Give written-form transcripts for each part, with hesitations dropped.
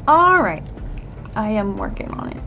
Alright. I am working on it.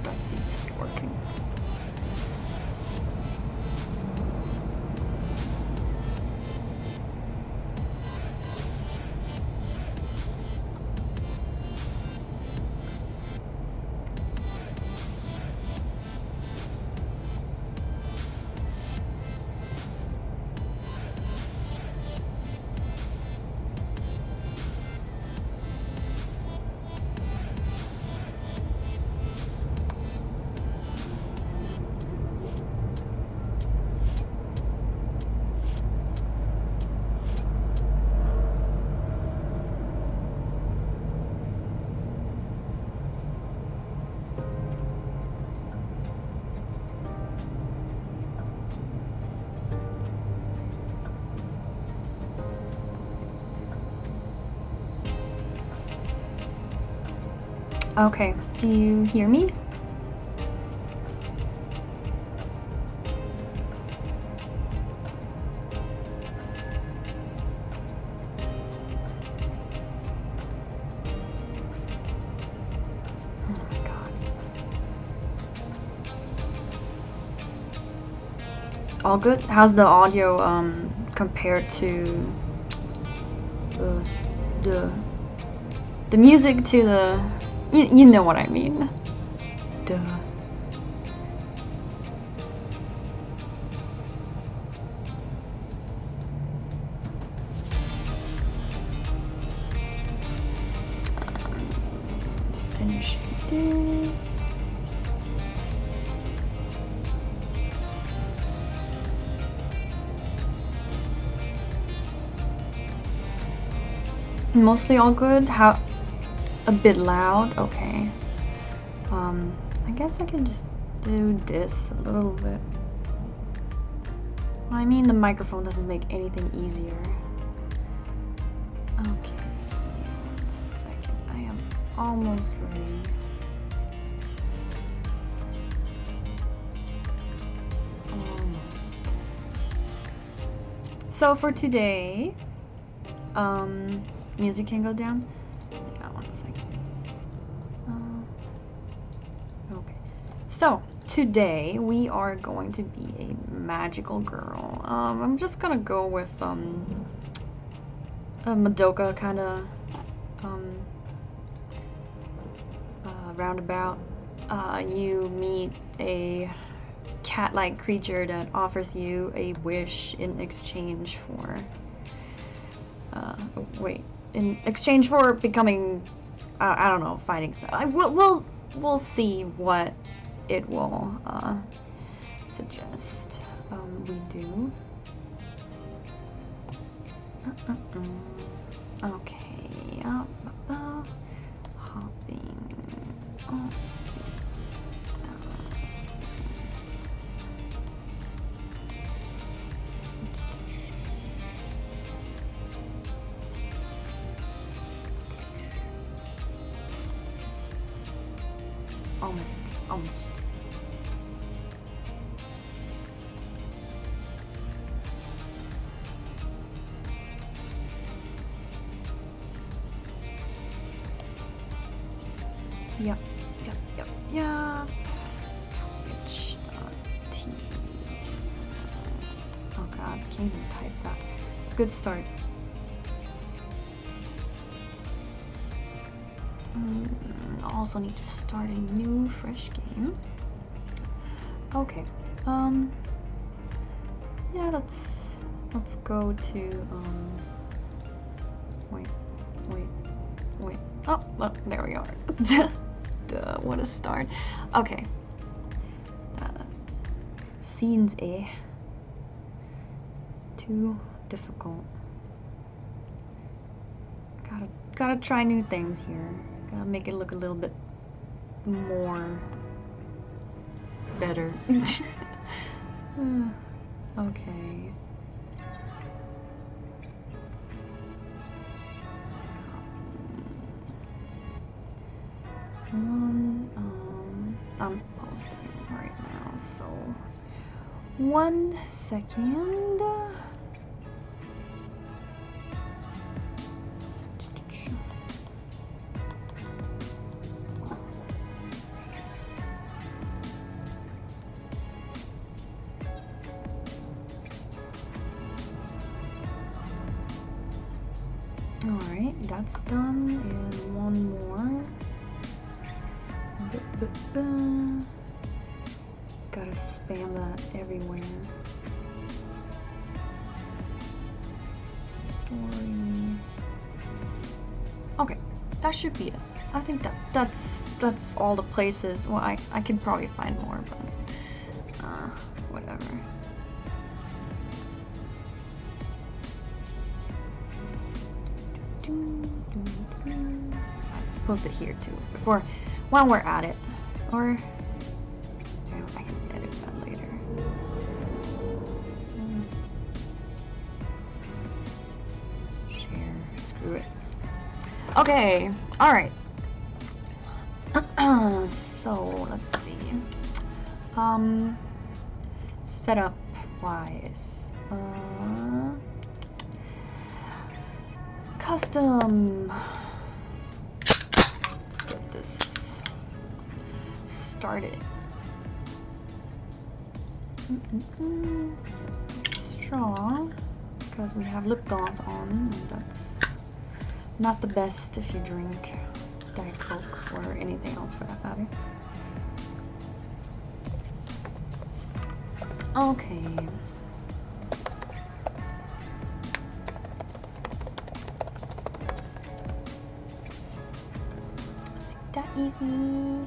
That seems to be working. Okay, do you hear me? Oh my god. All good? How's the audio compared to the music to the you know what I mean. Duh. Finishing this. Mostly all good. How? A bit loud. Okay. I guess I can just do this a little bit. I mean, the microphone doesn't make anything easier. Okay. 1 second. I am almost ready. Almost. So for today, music can go down. Yeah, 1 second. Okay. So today we are going to be a magical girl. I'm just gonna go with a Madoka kind of roundabout. You meet a cat-like creature that offers you a wish in exchange for in exchange for becoming I don't know, fighting stuff. We'll see what it will suggest we do. Okay, hopping. Almost. Yep. Which T. Okay. god, can't even type that. It's a good start. Also need to start a new fresh game. Okay. Yeah, let's go to wait. Oh, look, there we are. Duh, what a start. Okay. Scenes A. Too difficult. Gotta try new things here. Gotta make it look a little bit more better. Okay. I'm posting right now, so 1 second. Alright, that's done, and one more. Gotta spam that everywhere. Story. Okay, that should be it. I think that's all the places. Well, I could probably find more, but whatever. Post it here too while we're at it, or I can edit that later. Share, screw it. Okay, all right. So let's see. Setup wise, custom. Let's get this started. Strong, because we have lip gloss on, and that's not the best if you drink Diet Coke or anything else for that matter. Okay. Make that easy.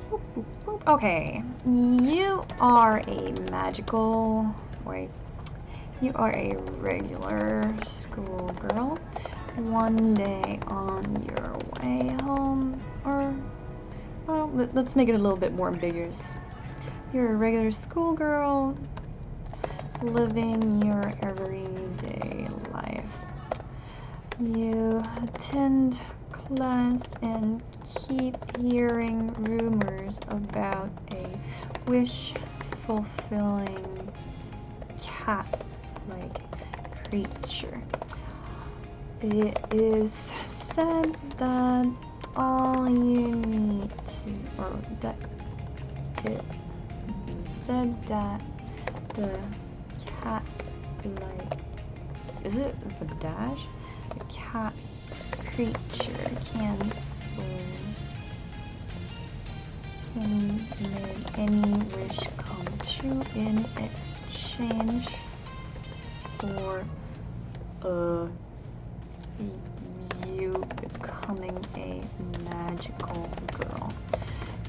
Boop, boop, boop. Okay, you are a magical, wait, you are a regular schoolgirl. One day on your way home, or, well, let's make it a little bit more ambiguous. You're a regular schoolgirl living your everyday life. You attend class and keep hearing rumors about a wish-fulfilling cat-like creature. It is said that all you need to, or that it is said that the cat-like, is it a dash? The cat creature can make any wish come true in exchange for you becoming a magical girl.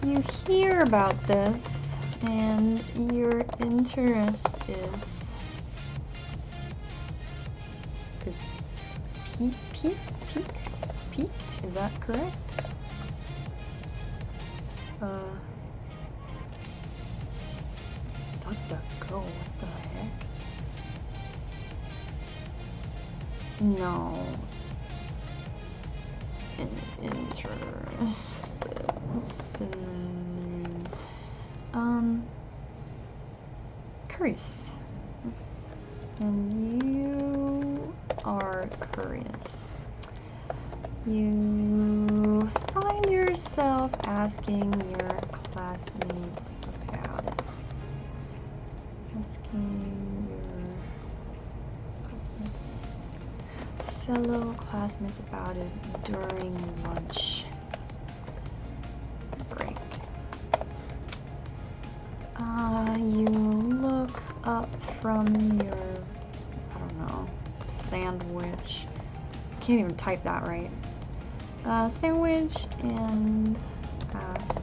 You hear about this, and your interest is peaked? Is that correct? DuckDuckGo, what the heck? No. Curious. And you are curious. You find yourself asking your classmates about it. your fellow classmates about it during lunch break. You look up from your, I don't know, sandwich. Can't even type that right. Sandwich and ask,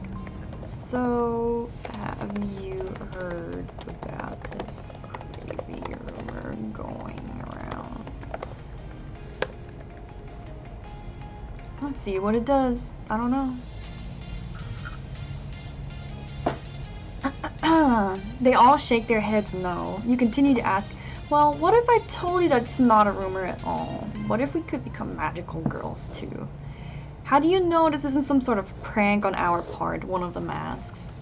so have you heard about this crazy rumor going around? Let's see what it does. I don't know. They all shake their heads no. You continue to ask, well, what if I told you that's not a rumor at all? What if we could become magical girls too? How do you know this isn't some sort of prank on our part? One of them asks.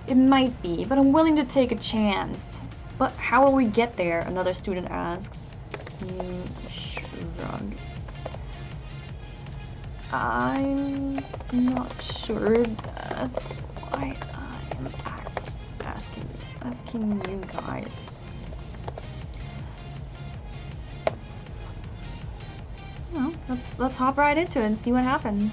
It might be, but I'm willing to take a chance. But how will we get there? Another student asks. You shrug. I'm not sure. That's why I'm asking you guys. Well, let's hop right into it and see what happens.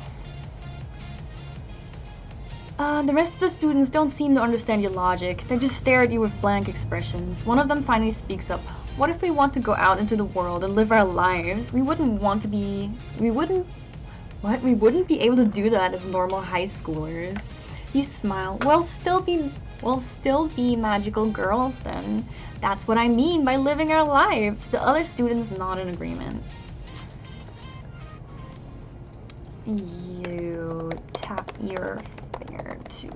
The rest of the students don't seem to understand your logic. They just stare at you with blank expressions. One of them finally speaks up. What if we want to go out into the world and live our lives? We wouldn't be able to do that as normal high schoolers. You smile. We'll still be magical girls then. That's what I mean by living our lives. The other students nod in agreement. You tap your finger to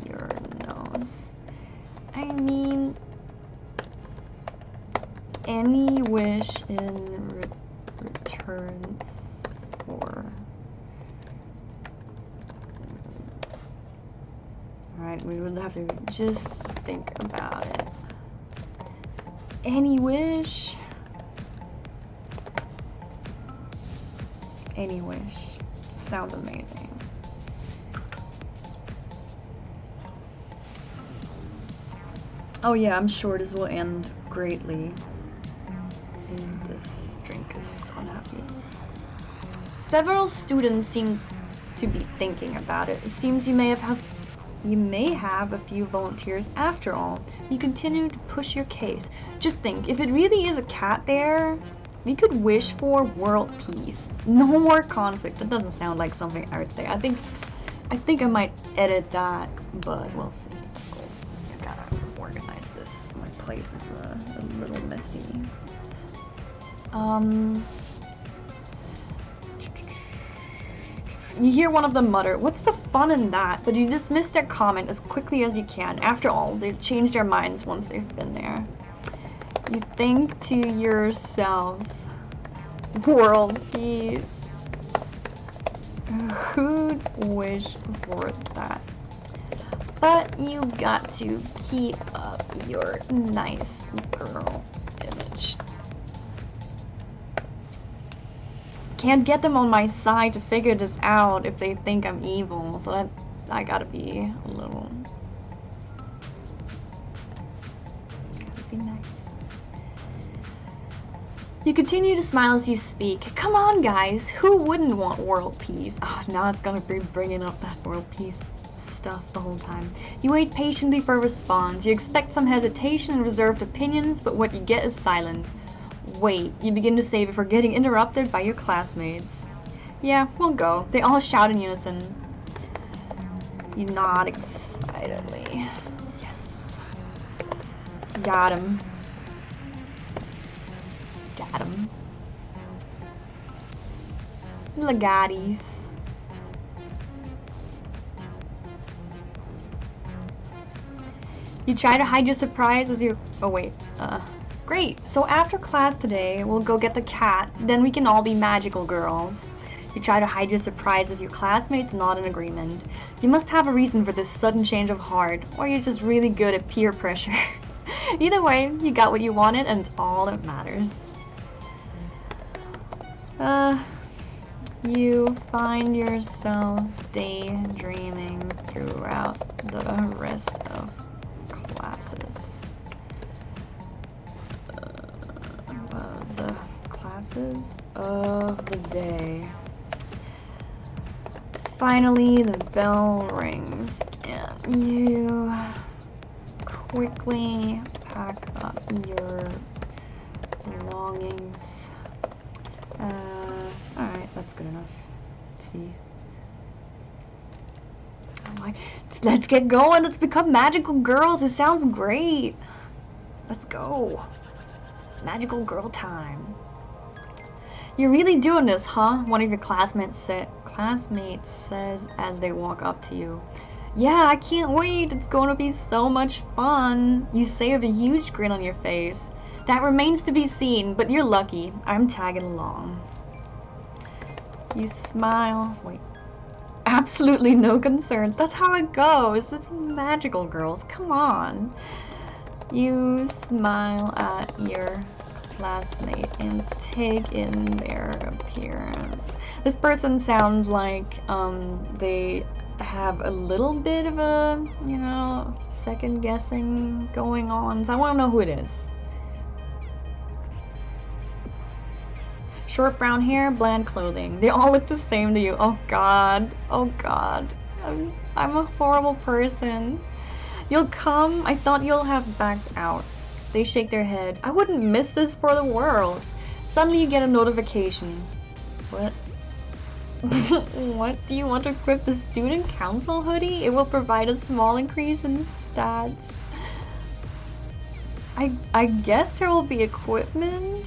your nose. I mean, any wish in return for... Alright, we would have to just think about it. Any wish? Any wish. Sounds amazing. Oh yeah, I'm sure this will end greatly. And this drink is unhappy. Several students seem to be thinking about it. It seems you may have a few volunteers after all. You continue to push your case. Just think, if it really is a cat there, we could wish for world peace. No more conflict. That doesn't sound like something I would say. I think I might edit that, but we'll see. Of course, I gotta organize this. My place is a little messy. You hear one of them mutter, "What's the fun in that?" But you dismiss their comment as quickly as you can. After all, they've changed their minds once they've been there. You think to yourself, world peace. Who'd wish for that? But you got to keep up your nice girl image. Can't get them on my side to figure this out if they think I'm evil, so that I gotta be a little... Gotta be nice. You continue to smile as you speak. Come on, guys, who wouldn't want world peace? Oh, now it's gonna be bringing up that world peace stuff the whole time. You wait patiently for a response. You expect some hesitation and reserved opinions, but what you get is silence. Wait, you begin to say before getting interrupted by your classmates. Yeah, we'll go. They all shout in unison. You nod excitedly. Yes. Got him. Got him. Legatis. You try to hide your surprise as you... Oh wait, Great, so after class today, we'll go get the cat, then we can all be magical girls. You try to hide your surprise as your classmates nod in agreement. You must have a reason for this sudden change of heart, or you're just really good at peer pressure. Either way, you got what you wanted, and it's all that matters. You find yourself daydreaming throughout the rest of classes. the classes of the day. Finally, the bell rings, and you quickly pack up your belongings. Alright, that's good enough. Let's see. I'm like, let's get going, let's become magical girls, it sounds great. Let's go. Magical girl time. You're really doing this, huh? One of your classmates says as they walk up to you. Yeah, I can't wait. It's going to be so much fun. You say with a huge grin on your face. That remains to be seen, but you're lucky. I'm tagging along. You smile. Wait. Absolutely no concerns. That's how it goes. It's magical girls. Come on. You smile at your classmate and take in their appearance. This person sounds like they have a little bit of a, you know, second guessing going on. So I want to know who it is. Short brown hair, bland clothing. They all look the same to you. Oh God. Oh God. I'm a horrible person. You'll come? I thought you'll have backed out. They shake their head. I wouldn't miss this for the world. Suddenly you get a notification. What? What? Do you want to equip the student council hoodie? It will provide a small increase in stats. I guess there will be equipment?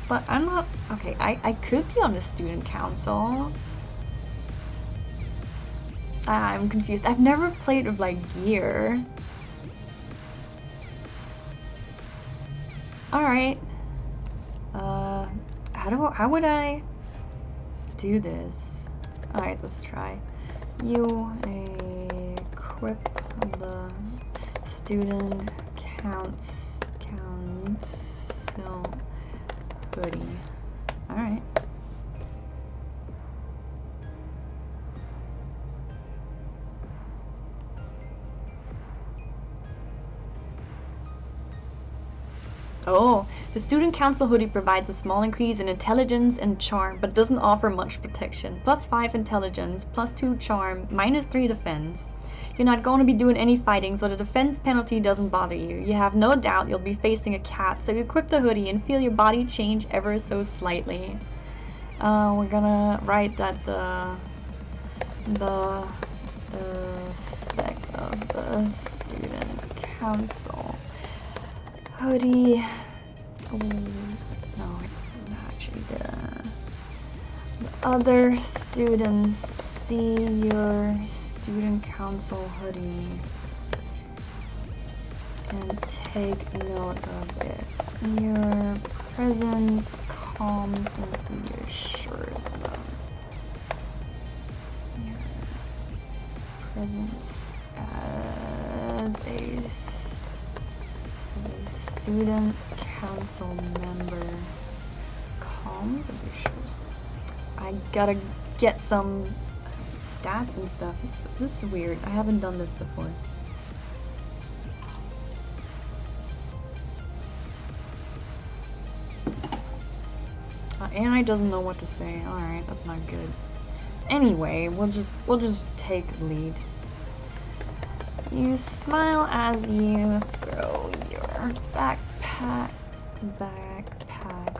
But I'm not... Okay, I could be on the student council. I'm confused. I've never played with, like, gear. Alright. How would I do this? Alright, let's try. You equip the student council hoodie. Alright. Oh, the student council hoodie provides a small increase in intelligence and charm, but doesn't offer much protection. +5 intelligence, +2 charm, -3 defense. You're not going to be doing any fighting, so the defense penalty doesn't bother you. You have no doubt you'll be facing a cat, so you equip the hoodie and feel your body change ever so slightly. We're gonna write that the effect of the student council hoodie. Oh, no, actually the other students see your student council hoodie and take note of it. Your presence calms and reassures them. Your presence as a student council member calms and reassures them. I gotta get some stats and stuff. This is weird. I haven't done this before. AI doesn't know what to say. Alright, that's not good. Anyway, we'll just take lead. You smile as you throw your backpack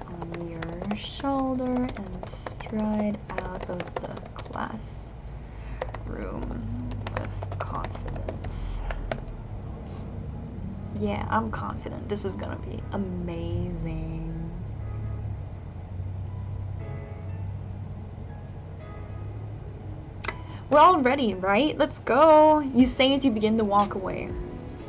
on your shoulder and stride out of the classroom with confidence. Yeah, I'm confident. This is gonna be amazing. We're all ready, right? Let's go! You say as you begin to walk away.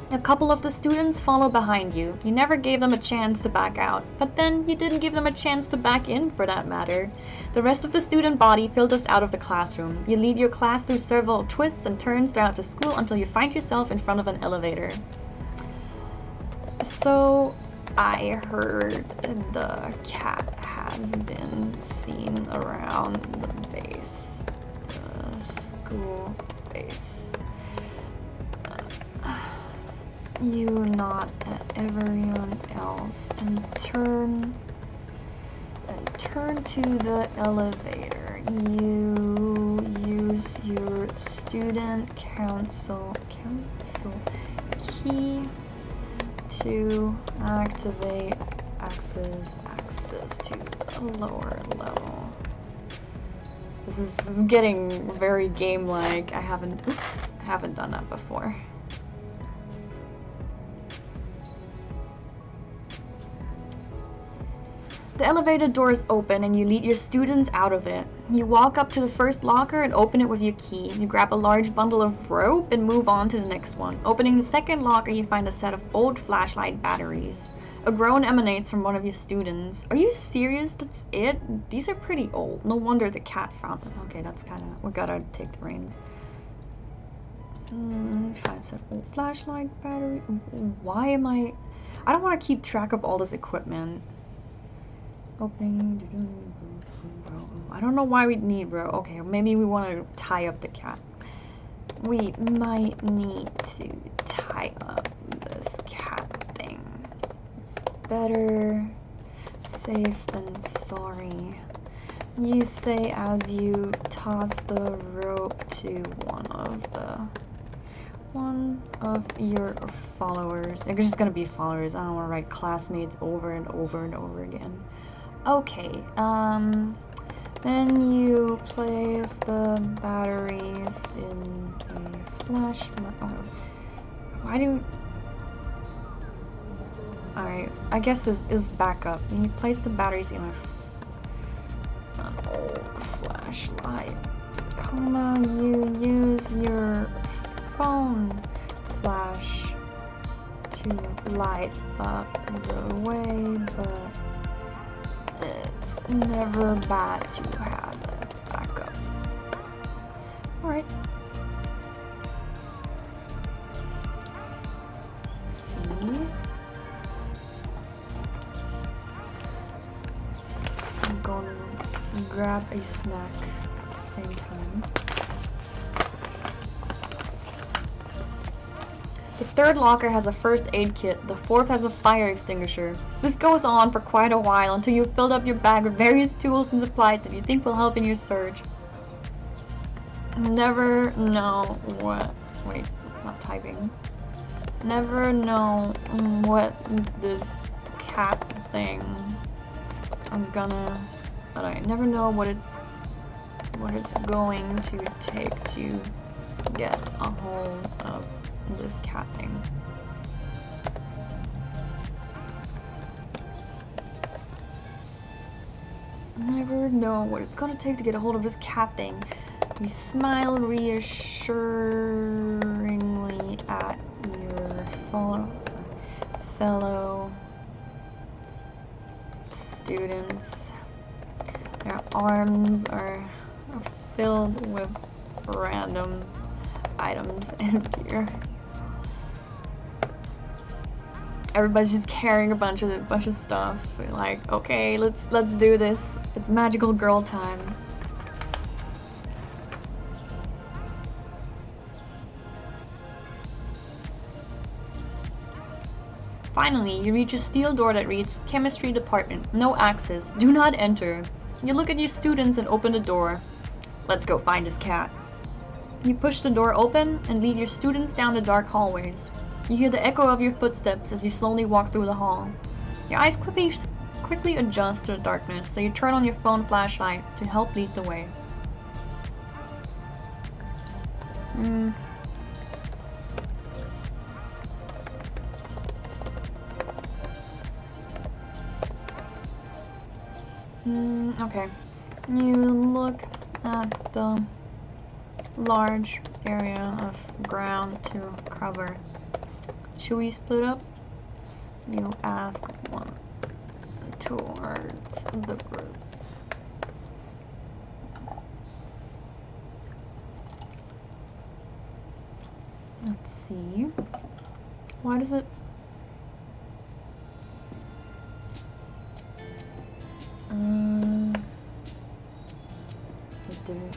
A couple of the students follow behind you. You never gave them a chance to back out, but then you didn't give them a chance to back in, for that matter. The rest of the student body filters out of the classroom. You lead your class through several twists and turns throughout the school until you find yourself in front of an elevator. So, I heard the cat has been seen around the base. The school base. you nod at everyone else and turn to the elevator. You use your student council key to activate access to the lower level. This is getting very game-like. I haven't done that before. The elevator door is open and you lead your students out of it. You walk up to the first locker and open it with your key. You grab a large bundle of rope and move on to the next one. Opening the second locker, you find a set of old flashlight batteries. A groan emanates from one of your students. Are you serious? That's it? These are pretty old. No wonder the cat found them. Okay, that's kind of... we gotta take the reins. Find a set of old flashlight battery. Why am I don't want to keep track of all this equipment. Opening. I don't know why we need rope. Okay, maybe we want to tie up the cat. We might need to tie up this cat thing. Better safe than sorry. You say as you toss the rope to one of your followers. They're just gonna be followers. I don't want to write classmates over and over and over again. Okay, then you place the batteries in a flashlight. Oh, why do... Alright, I guess this is backup. You place the batteries in an old flashlight. Comma, you use your phone flash to light up the way, but it's never bad to have a backup. Alright. See? I'm gonna grab a snack at the same time. The third locker has a first aid kit, the fourth has a fire extinguisher. This goes on for quite a while until you've filled up your bag with various tools and supplies that you think will help in your search. Never know what... wait, not typing. Never know what this cat thing is gonna... but I never know what it's going to take to get a hold of this cat thing. Never know what it's gonna take to get a hold of this cat thing. You smile reassuringly at your fellow students. Their arms are filled with random items and gear. Everybody's just carrying a bunch of stuff. Like, okay, let's do this. It's magical girl time. Finally, you reach a steel door that reads, Chemistry Department, no access, do not enter. You look at your students and open the door. Let's go find this cat. You push the door open and lead your students down the dark hallways. You hear the echo of your footsteps as you slowly walk through the hall. Your eyes quickly adjust to the darkness, so you turn on your phone flashlight to help lead the way. Okay. You look at the large area of ground to cover. Should we split up? You ask one towards the group. Let's see. Why does it...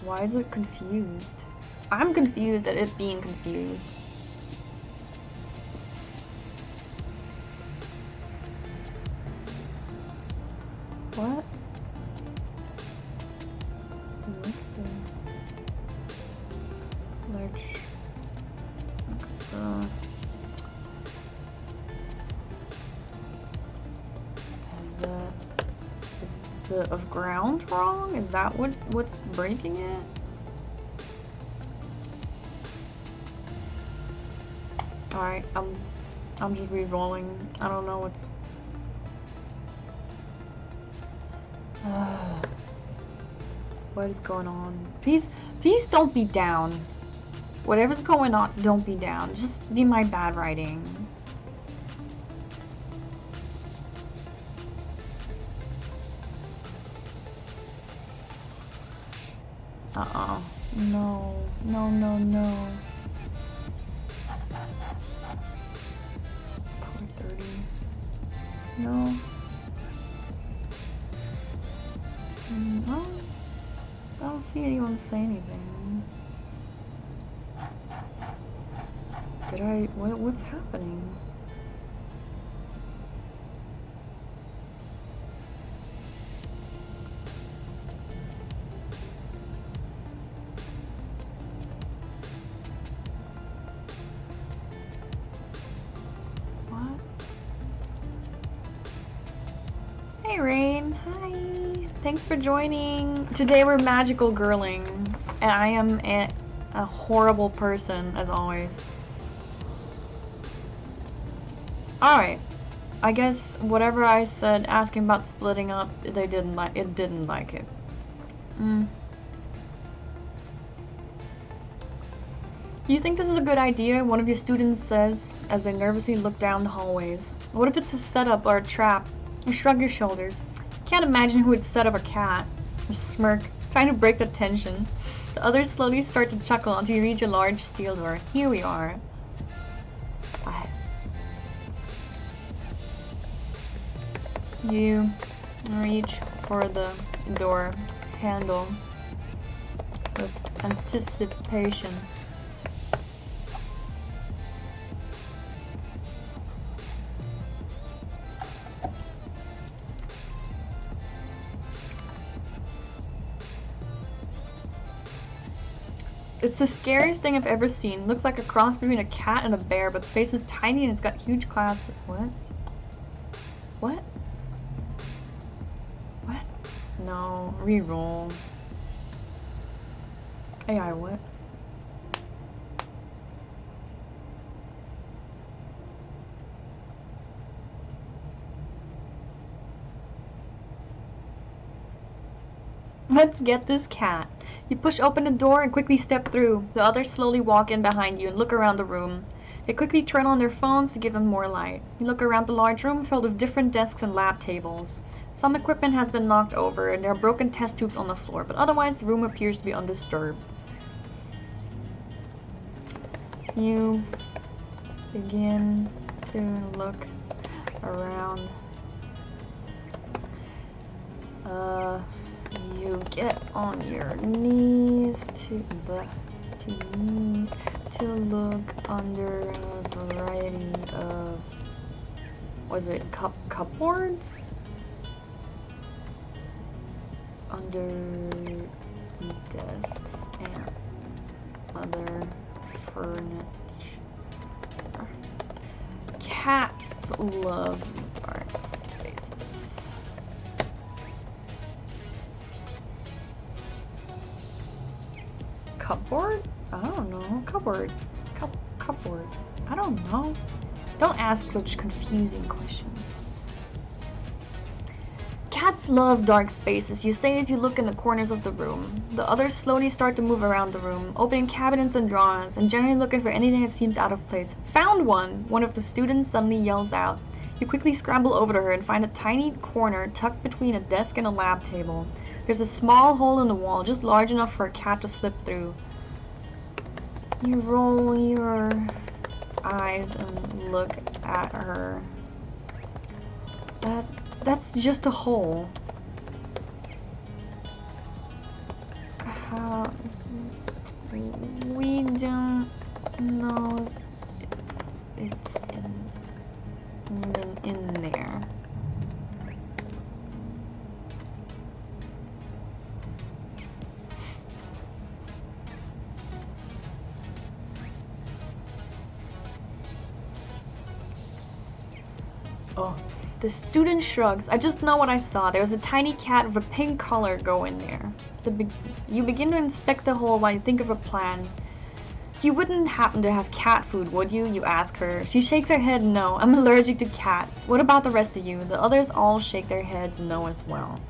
why is it confused? I'm confused at it being confused. What? Large. Is the of ground wrong? Is that what's breaking it? Alright, I'm just re-rolling. I don't know what's what is going on? Please don't be down. Whatever's going on, don't be down. Just be my bad writing. Uh-oh. No. No, no, no. 430. No. No. I don't see anyone say anything. Did I... What's happening? What? Hey, Rain. Hi. Thanks for joining. Today we're magical girling, and I am a horrible person, as always. Alright, I guess whatever I said asking about splitting up, it didn't like it. Do you think this is a good idea? One of your students says as they nervously look down the hallways. What if it's a setup or a trap? You shrug your shoulders. Can't imagine who would set up a cat. You smirk, trying to break the tension. The others slowly start to chuckle until you reach a large steel door. Here we are. You reach for the door handle with anticipation. It's the scariest thing I've ever seen. Looks like a cross between a cat and a bear, but its face is tiny and it's got huge claws. What? What? What? No. Reroll. AI, what? Let's get this cat. You push open the door and quickly step through. The others slowly walk in behind you and look around the room. They quickly turn on their phones to give them more light. You look around the large room filled with different desks and lab tables. Some equipment has been knocked over and there are broken test tubes on the floor, but otherwise the room appears to be undisturbed. You begin to look around. You get on your knees to look under a variety of, was it cupboards? Under desks and other furniture. Cats love dark spaces. Cupboard? I don't know. Cupboard. Cupboard. I don't know. Don't ask such confusing questions. Cats love dark spaces, you say as you look in the corners of the room. The others slowly start to move around the room, opening cabinets and drawers, and generally looking for anything that seems out of place. Found one! One of the students suddenly yells out. You quickly scramble over to her and find a tiny corner tucked between a desk and a lab table. There's a small hole in the wall, just large enough for a cat to slip through. You roll your eyes and look at her. That's just a hole. We don't know it's in there. Oh. The student shrugs. I just know what I saw. There was a tiny cat with a pink collar go in there. You begin to inspect the hole while you think of a plan. You wouldn't happen to have cat food, would you? You ask her. She shakes her head no. I'm allergic to cats. What about the rest of you? The others all shake their heads no as well.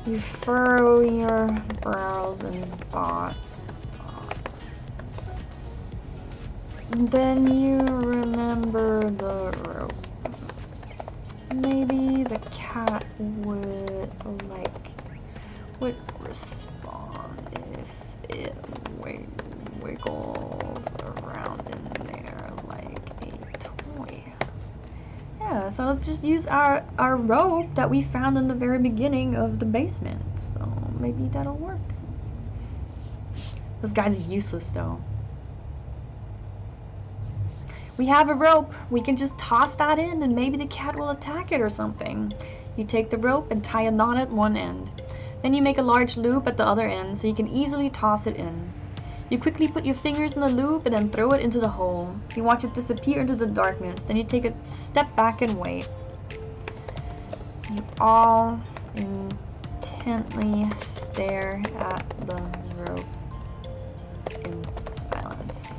You furrow your brows in thought. Then you remember the rope. Maybe the cat would respond if it wiggles around in there like a toy. Yeah, so let's just use our rope that we found in the very beginning of the basement. So maybe that'll work. Those guys are useless though. We have a rope. We can just toss that in and maybe the cat will attack it or something. You take the rope and tie a knot at one end. Then you make a large loop at the other end so you can easily toss it in. You quickly put your fingers in the loop and then throw it into the hole. You watch it disappear into the darkness. Then you take a step back and wait. You all intently stare at the rope in silence.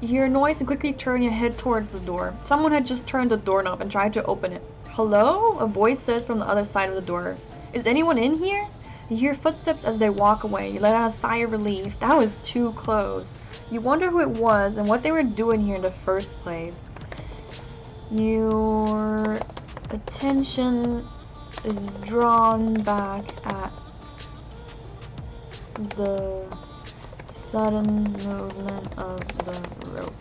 You hear a noise and quickly turn your head towards the door. Someone had just turned the doorknob and tried to open it. Hello? A voice says from the other side of the door. Is anyone in here? You hear footsteps as they walk away. You let out a sigh of relief. That was too close. You wonder who it was and what they were doing here in the first place. Your attention is drawn back at the sudden movement of the rope.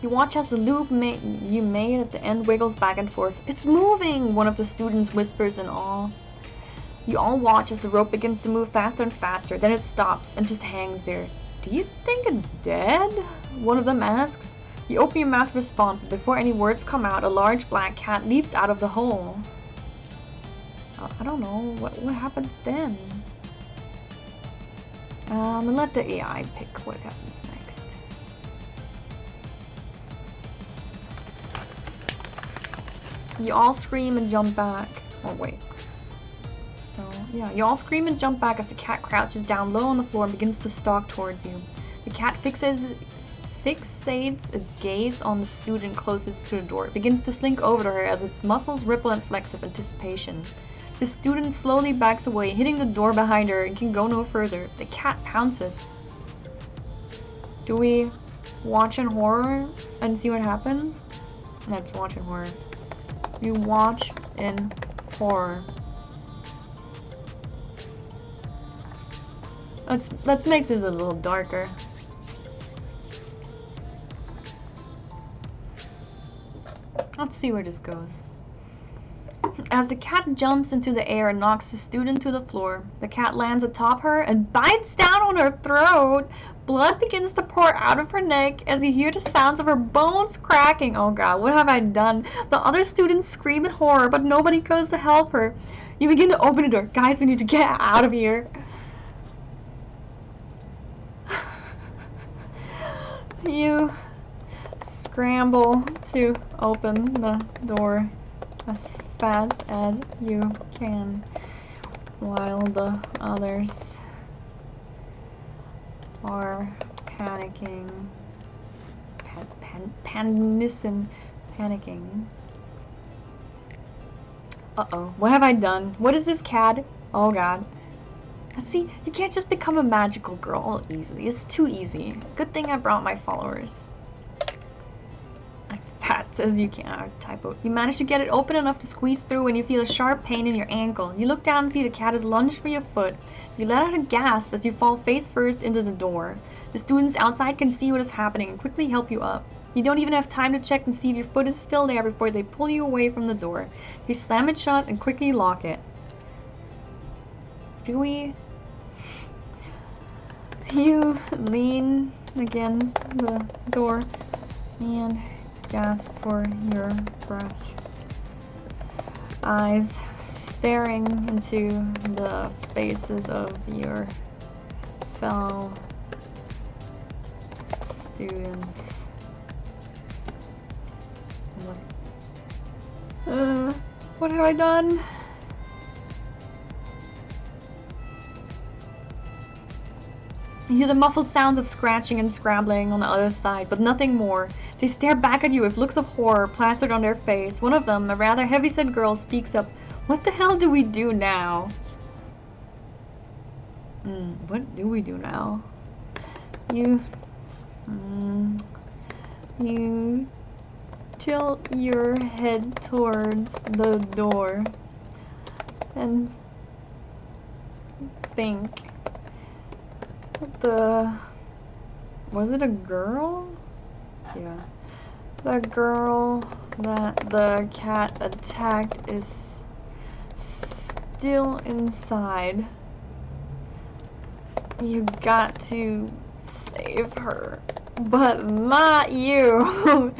You watch as the loop you made at the end wiggles back and forth. It's moving! One of the students whispers in awe. You all watch as the rope begins to move faster and faster, then it stops and just hangs there. Do you think it's dead? One of them asks. You open your mouth to respond, but before any words come out, a large black cat leaps out of the hole. I don't know. What happens then? And let the AI pick what happens next. You all scream and jump back. Oh, wait. Yeah, you all scream and jump back as the cat crouches down low on the floor and begins to stalk towards you. The cat fixates its gaze on the student closest to the door. It begins to slink over to her as its muscles ripple and flex of anticipation. The student slowly backs away, hitting the door behind her and can go no further. The cat pounces. Do we watch in horror and see what happens? Let's watch in horror. You watch in horror. Let's make this a little darker. Let's see where this goes. As the cat jumps into the air and knocks the student to the floor, the cat lands atop her and bites down on her throat. Blood begins to pour out of her neck as you hear the sounds of her bones cracking. Oh god, what have I done? The other students scream in horror, but nobody goes to help her. You begin to open the door. Guys, we need to get out of here. You scramble to open the door as fast as you can while the others are panicking. Panicking. Uh-oh. What have I done? What is this, cat? Oh god. See, you can't just become a magical girl all easily. It's too easy. Good thing I brought my followers. As fast as you can. Typo. You manage to get it open enough to squeeze through when you feel a sharp pain in your ankle. You look down and see the cat has lunged for your foot. You let out a gasp as you fall face first into the door. The students outside can see what is happening and quickly help you up. You don't even have time to check and see if your foot is still there before they pull you away from the door. They slam it shut and quickly lock it. Do we? You lean against the door and gasp for your breath. Eyes staring into the faces of your fellow students. What have I done? You hear the muffled sounds of scratching and scrabbling on the other side, but nothing more. They stare back at you with looks of horror plastered on their face. One of them, a rather heavy-set girl, speaks up. What the hell do we do now? What do we do now? You tilt your head towards the door and think. Was it a girl? Yeah. The girl that the cat attacked is still inside. You got to save her. But not you!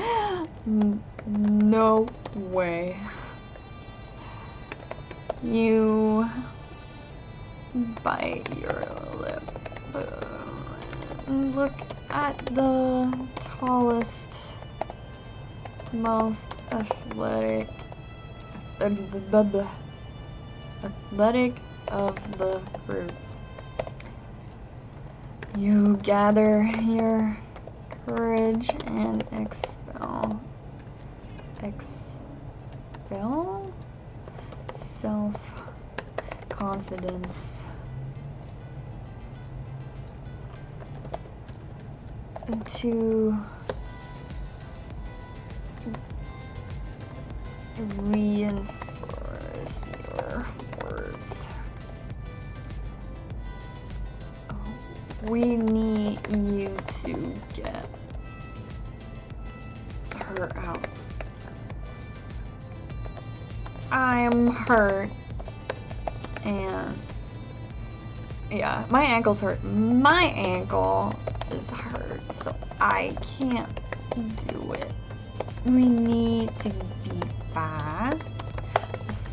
No way. You bite your lip. Look at the tallest, most athletic of the group. You gather your courage and expel self-confidence to reinforce your words. We need you to get her out. I'm hurt. And yeah, my ankle's hurt. My ankle is hurt, so I can't do it. We need to be fast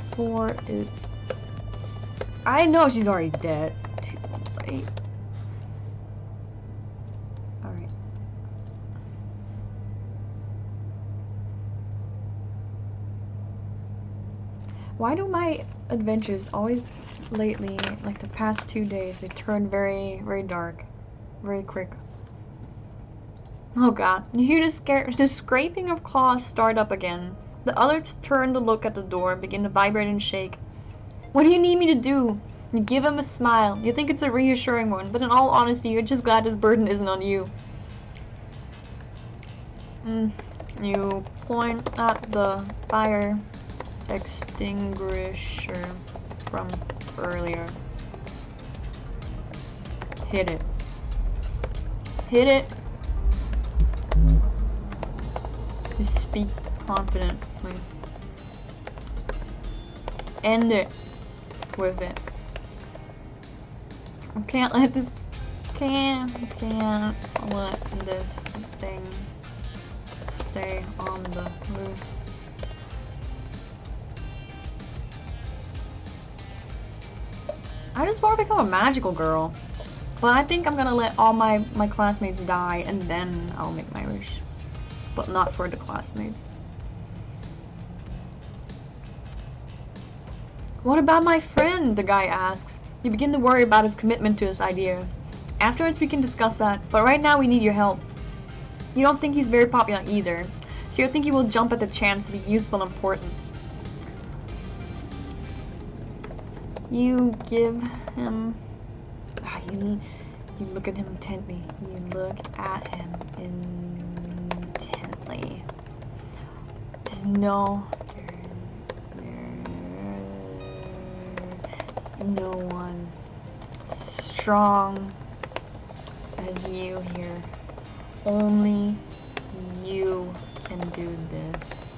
before it. I know she's already dead. Too late. Alright. Why do my adventures always lately, like the past 2 days, they turn very, very dark, very quick? Oh god, you hear the scraping of claws start up again. The others turn to look at the door, begin to vibrate and shake. What do you need me to do? You give him a smile. You think it's a reassuring one, but in all honesty, you're just glad his burden isn't on you. You point at the fire extinguisher from earlier. Hit it. Hit it. You speak confidently. End it with it. I can't let this. Can't let this thing stay on the loose. I just want to become a magical girl. But I think I'm gonna let all my classmates die and then I'll make my wish. But not for the classmates. What about my friend? The guy asks. You begin to worry about his commitment to this idea. Afterwards we can discuss that, but right now we need your help. You don't think he's very popular either, so you think he will jump at the chance to be useful and important. You give him... You look at him intently. You look at him intently. There's no one strong as you here. Only you can do this.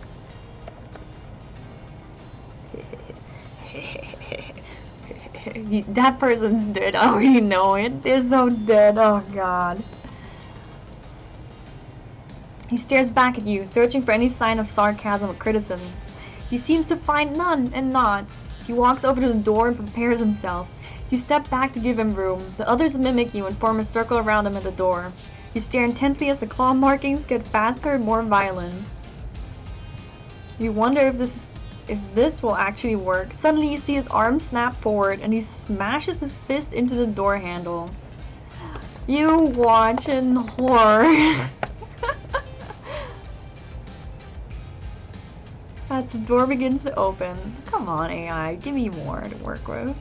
That person's dead. I already know it. They're so dead. Oh god. He stares back at you, searching for any sign of sarcasm or criticism. He seems to find none, and nods. He walks over to the door and prepares himself. You step back to give him room. The others mimic you and form a circle around him at the door. You stare intently as the claw markings get faster and more violent. You wonder if this will actually work. Suddenly you see his arm snap forward and he smashes his fist into the door handle. You watch in horror. As the door begins to open. Come on, AI, give me more to work with.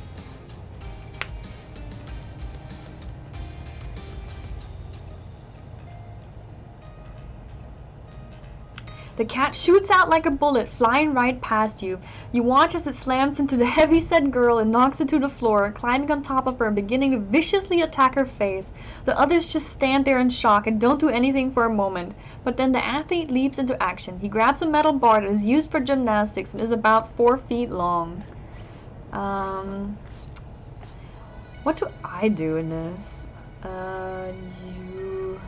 The cat shoots out like a bullet, flying right past you. You watch as it slams into the heavy-set girl and knocks it to the floor, climbing on top of her and beginning to viciously attack her face. The others just stand there in shock and don't do anything for a moment. But then the athlete leaps into action. He grabs a metal bar that is used for gymnastics and is about 4 feet long. What do I do in this? You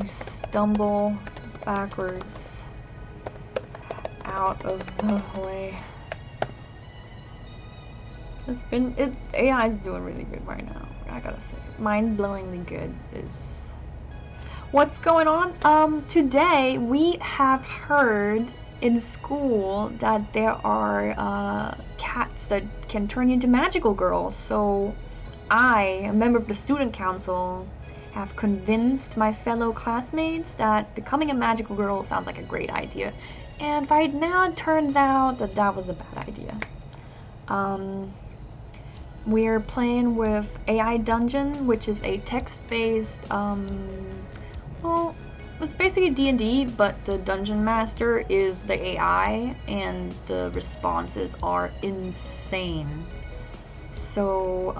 stumble backwards out of the way. AI is doing really good right now, I gotta say. Mind-blowingly good is what's going on. Today we have heard in school that there are cats that can turn into magical girls, so I, a member of the student council, have convinced my fellow classmates that becoming a magical girl sounds like a great idea. And right now it turns out that that was a bad idea. We're playing with AI Dungeon, which is a text-based, well, it's basically D&D, but the Dungeon Master is the AI, and the responses are insane. So,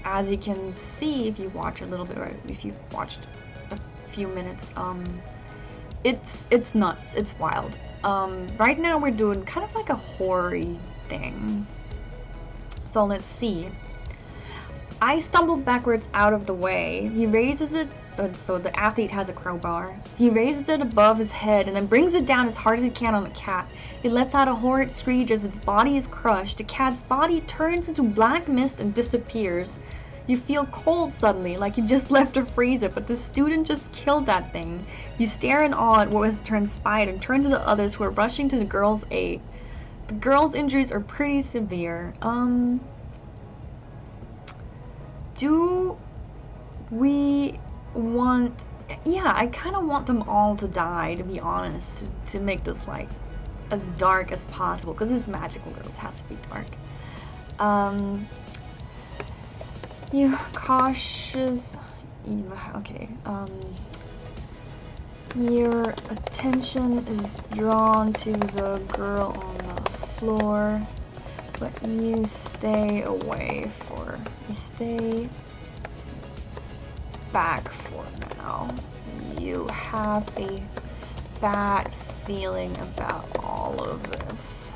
as you can see, if you watch a little bit, or if you've watched a few minutes, it's nuts, it's wild. Right now we're doing kind of like a horror-y thing. So let's see. I stumbled backwards out of the way. He raises it, so the athlete has a crowbar. He raises it above his head and then brings it down as hard as he can on the cat. He lets out a horrid screech as its body is crushed. The cat's body turns into black mist and disappears. You feel cold suddenly, like you just left a freezer, but the student just killed that thing. You stare in awe at what has transpired and turn to the others who are rushing to the girl's aid. The girl's injuries are pretty severe. Do we want... Yeah, I kind of want them all to die, to be honest, to make this, like, as dark as possible, because it's magical girls, it has to be dark. You cautious... Okay, your attention is drawn to the girl on the floor, but you stay away for... You stay back for now. You have a bad feeling about all of this.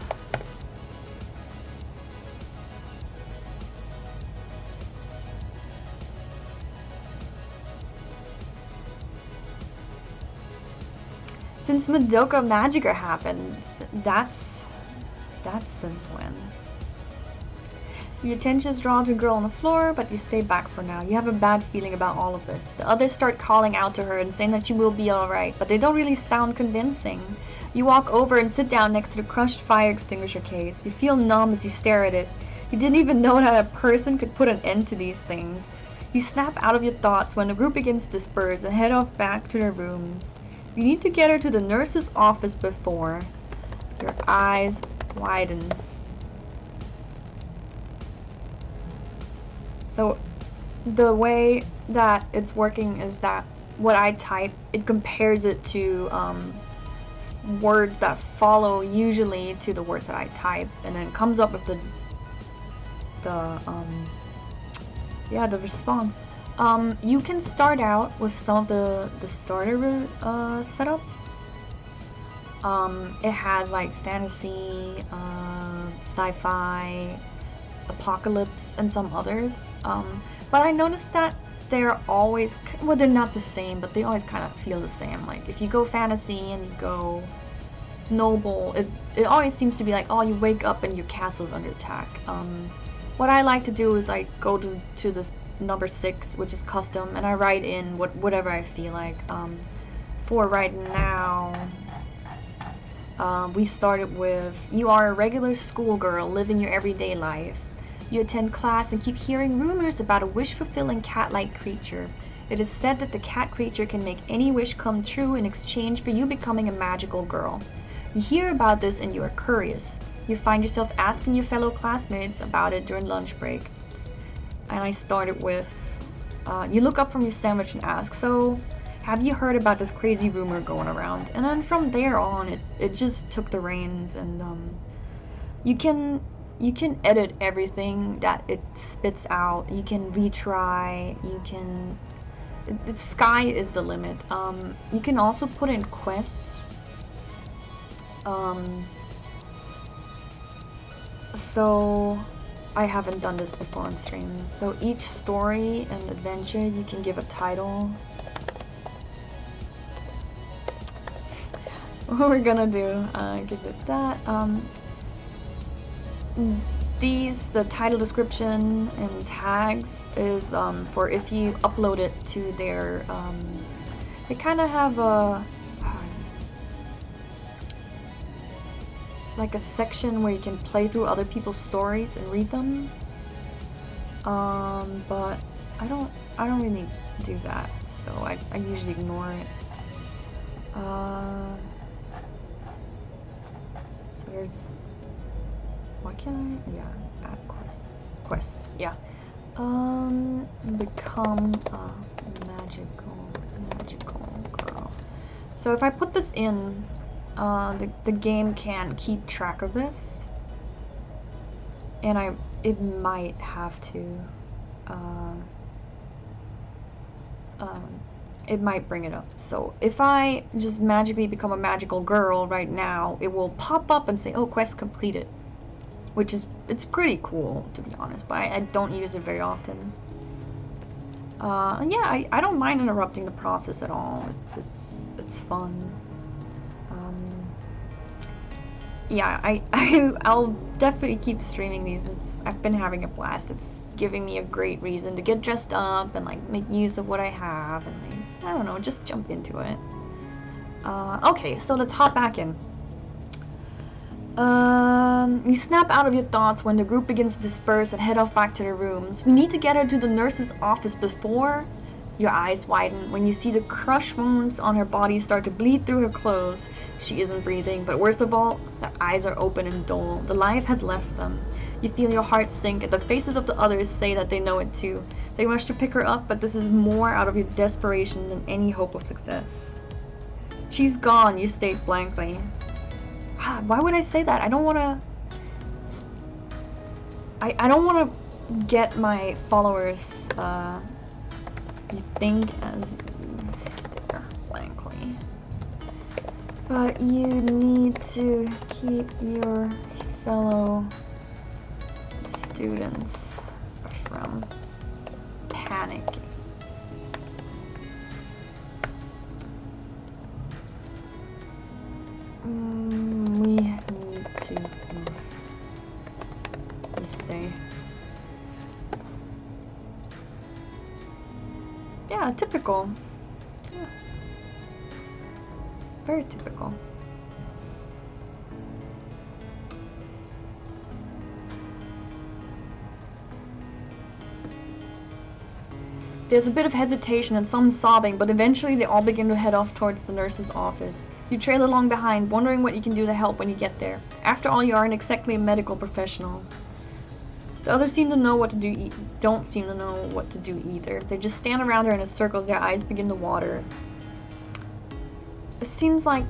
Since Madoka Magica happened, that's since when? Your attention is drawn to a girl on the floor, but you stay back for now. You have a bad feeling about all of this. The others start calling out to her and saying that you will be alright, but they don't really sound convincing. You walk over and sit down next to the crushed fire extinguisher case. You feel numb as you stare at it. You didn't even know that a person could put an end to these things. You snap out of your thoughts when the group begins to disperse and head off back to their rooms. You need to get her to the nurse's office before. Your eyes widen. So the way that it's working is that what I type, it compares it to words that follow usually to the words that I type, and then comes up with the response. You can start out with some of the starter setups. It has like fantasy, sci-fi, apocalypse, and some others. But I noticed that they're always, well, they're not the same, but they always kind of feel the same. Like if you go fantasy and you go noble, it always seems to be like, oh, you wake up and your castle's under attack. What I like to do is I go to this number 6, which is custom, and I write in whatever I feel like. For right now, we started with, you are a regular schoolgirl living your everyday life. You attend class and keep hearing rumors about a wish-fulfilling cat-like creature. It is said that the cat creature can make any wish come true in exchange for you becoming a magical girl. You hear about this and you are curious. You find yourself asking your fellow classmates about it during lunch break. And I started with, you look up from your sandwich and ask, so, have you heard about this crazy rumor going around? And then from there on, it just took the reins, and you can edit everything that it spits out. You can retry. You can. The sky is the limit. You can also put in quests. So I haven't done this before on stream. So each story and adventure, you can give a title. What we're gonna do, give it that. The title, description, and tags is for if you upload it to their, they kind of have a, like a section where you can play through other people's stories and read them. But I don't really do that, so I usually ignore it. So there's, what can I, yeah, add quests, yeah. Become a magical girl. So if I put this in, the game can keep track of this, and it might have to, it might bring it up. So if I just magically become a magical girl right now, it will pop up and say, oh, quest completed, which is, it's pretty cool, to be honest, but I don't use it very often. Yeah, I don't mind interrupting the process at all. It's fun. Yeah, I'll definitely keep streaming these. I've been having a blast. It's giving me a great reason to get dressed up and like make use of what I have, and like, I don't know, just jump into it. Okay, so let's hop back in. You snap out of your thoughts when the group begins to disperse and head off back to their rooms. We need to get her to the nurse's office before... Your eyes widen when you see the crush wounds on her body start to bleed through her clothes. She isn't breathing, but worst of all, their eyes are open and dull. The life has left them. You feel your heart sink, and the faces of the others say that they know it too. They rush to pick her up, but this is more out of your desperation than any hope of success. She's gone, you state blankly. Why would I say that? I don't want to... I don't want to get my followers, you think as you stare blankly. But you need to keep your fellow students from panicking. We need to be safe. Yeah, typical. Yeah. Very typical. There's a bit of hesitation and some sobbing, but eventually they all begin to head off towards the nurse's office. You trail along behind, wondering what you can do to help when you get there. After all, you aren't exactly a medical professional. The others seem to know what to do, don't seem to know what to do either. They just stand around her in a circle as their eyes begin to water. It seems like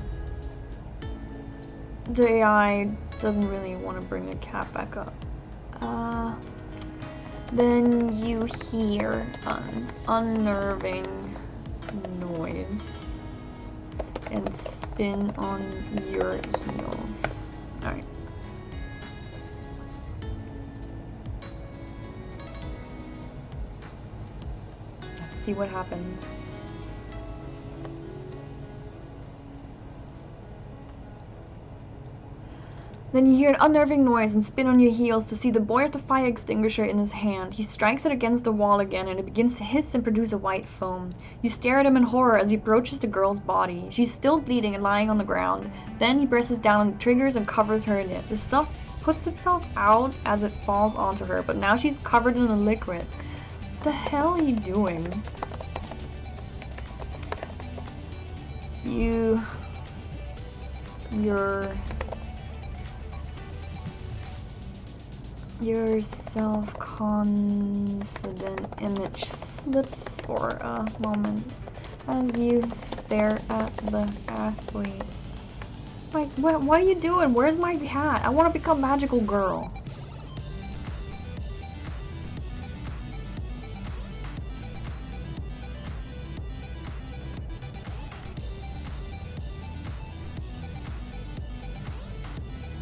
the AI doesn't really want to bring the cat back up. Then you hear an unnerving noise and spin on your heels. Alright. Let's see what happens. Then you hear an unnerving noise and spin on your heels to see the boy with the fire extinguisher in his hand. He strikes it against the wall again and it begins to hiss and produce a white foam. You stare at him in horror as he approaches the girl's body. She's still bleeding and lying on the ground. Then he presses down on the triggers and covers her in it. The stuff puts itself out as it falls onto her, but now she's covered in the liquid. What the hell are you doing? Your self-confident image slips for a moment as you stare at the athlete. Like, what are you doing? Where's my hat? I want to become magical girl.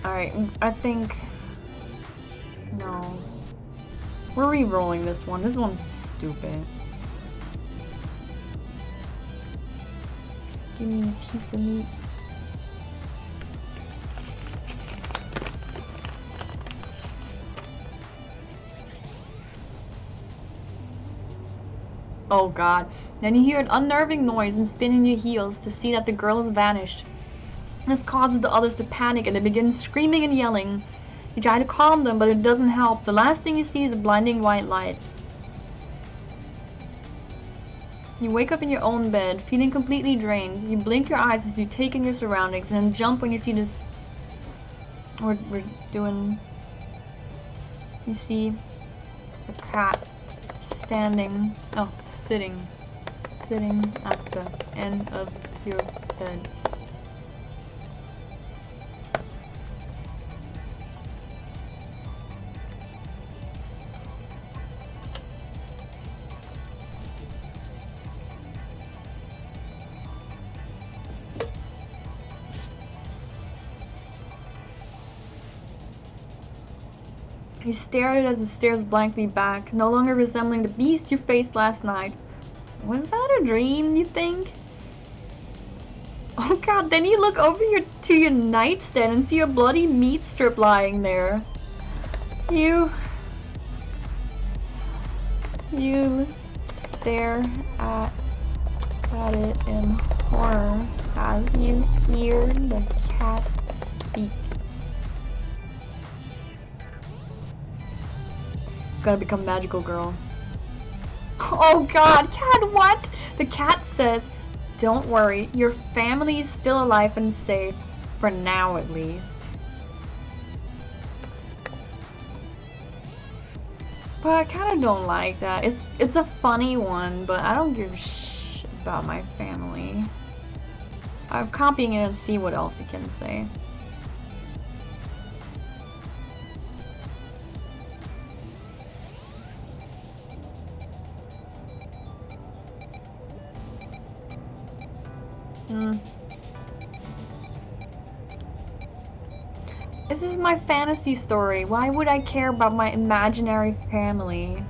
Alright, I think... No. We're re-rolling this one. This one's stupid. Give me a piece of meat. Oh god. Then you hear an unnerving noise and spin in your heels to see that the girl has vanished. This causes the others to panic and they begin screaming and yelling. You try to calm them, but it doesn't help. The last thing you see is a blinding white light. You wake up in your own bed, feeling completely drained. You blink your eyes as you take in your surroundings and jump when you see this... We're doing... You see the cat standing... Oh, sitting at the end of your bed. You stare at it as it stares blankly back, no longer resembling the beast you faced last night. Was that a dream, you think? Oh god, then you look over to your nightstand and see a bloody meat strip lying there. You stare at it in horror as you hear the cat speak. Gotta become magical girl. Oh god, cat, what? The cat says, don't worry, your family is still alive and safe. For now, at least. But I kinda don't like that. It's a funny one, but I don't give a shit about my family. I'm copying it and see what else he can say. This is my fantasy story. Why would I care about my imaginary family?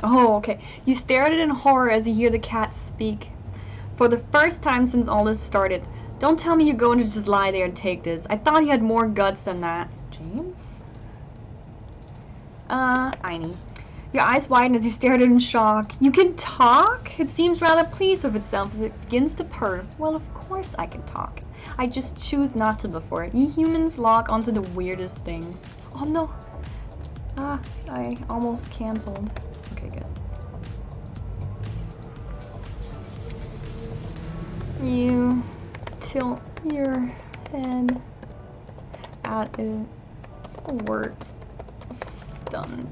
Oh, okay. You stare at it in horror as you hear the cat speak. For the first time since all this started. Don't tell me you're going to just lie there and take this. I thought you had more guts than that. James? Einie. Your eyes widen as you stare at it in shock. You can talk? It seems rather pleased with itself as it begins to purr. Well, of course I can talk. I just choose not to before. You humans lock onto the weirdest things. Oh no. I almost canceled. Okay, good. You tilt your head at its words, stunned.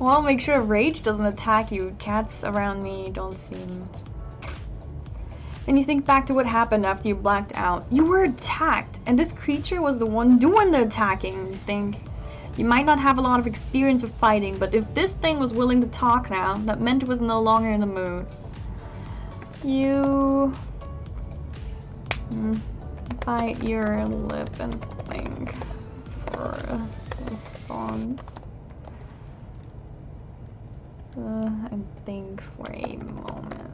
Well, make sure rage doesn't attack you. Cats around me don't seem... Then you think back to what happened after you blacked out. You were attacked, and this creature was the one doing the attacking. You think you might not have a lot of experience with fighting, but if this thing was willing to talk now, that meant it was no longer in the mood. You bite your lip and think for a response. And think for a moment.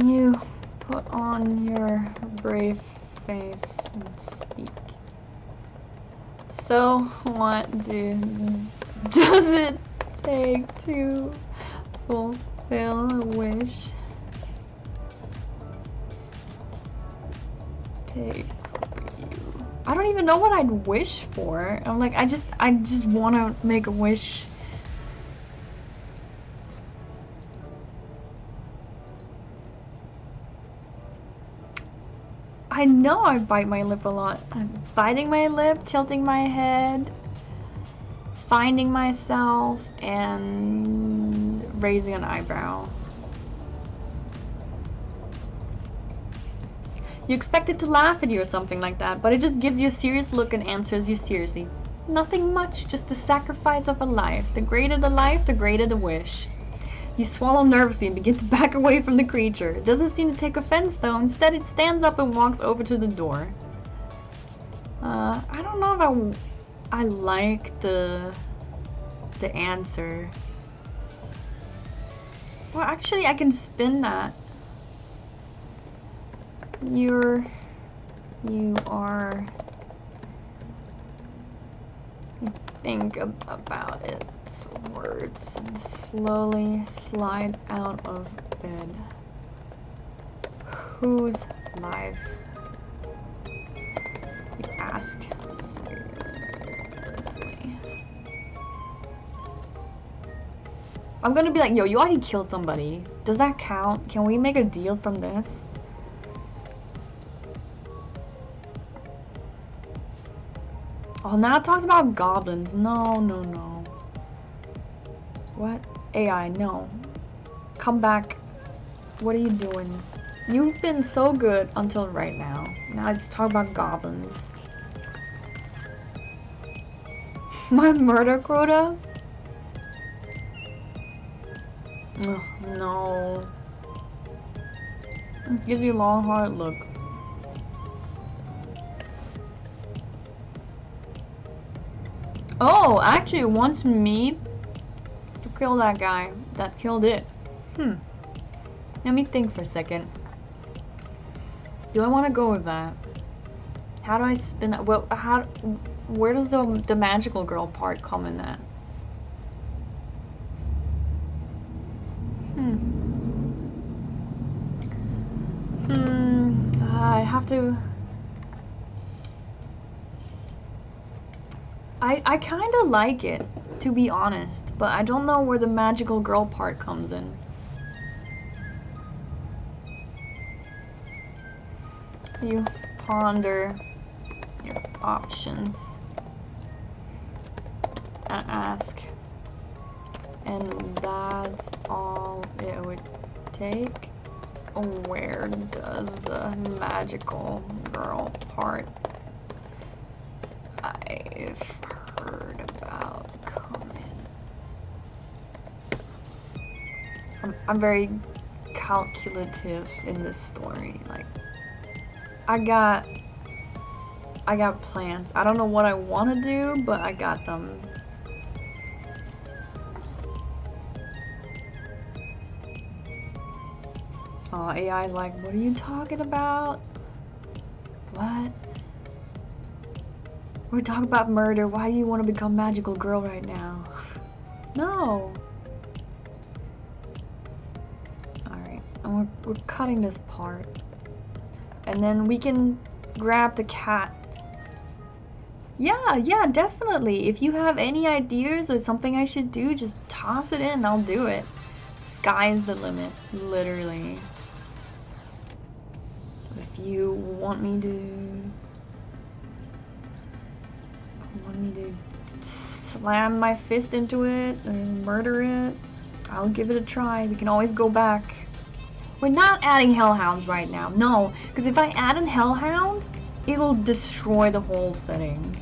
You put on your brave face and speak. So, what does it take to fulfill a wish? Take you. I don't even know what I'd wish for. I'm like, I just want to make a wish. I know I bite my lip a lot. I'm biting my lip, tilting my head, finding myself, and raising an eyebrow. You expect it to laugh at you or something like that, but it just gives you a serious look and answers you seriously. Nothing much, just the sacrifice of a life. The greater the life, the greater the wish. You swallow nervously and begin to back away from the creature. It doesn't seem to take offense though. Instead, it stands up and walks over to the door. I don't know if I like the answer. Well, actually, I can spin that. You think about its words and slowly slide out of bed. Whose life? You ask seriously. I'm gonna be like, yo, you already killed somebody. Does that count? Can we make a deal from this? Oh, now it talks about goblins. No, no, no. What? AI, no. Come back. What are you doing? You've been so good until right now. Now let's talk about goblins. My murder quota? Ugh, no. It gives you a long, hard look. Oh, actually it wants me to kill that guy that killed it. Let me think for a second. Do I want to go with that? How do I spin that? Well, where does the magical girl part come in that? I have to... I kind of like it, to be honest, but I don't know where the magical girl part comes in. You ponder your options and ask, and that's all it would take. Where does the magical girl part I've heard about come in? I'm very calculative in this story. Like, I got plans. I don't know what I want to do, but I got them. Oh, AI's like, what are you talking about? What? We're talking about murder. Why do you want to become magical girl right now? No. Alright, and we're cutting this part. And then we can grab the cat. Yeah, definitely. If you have any ideas or something I should do, just toss it in. I'll do it. Sky's the limit, literally. If you want me to slam my fist into it and murder it. I'll give it a try. We can always go back. We're not adding hellhounds right now. No, because if I add a hellhound, it will destroy the whole setting.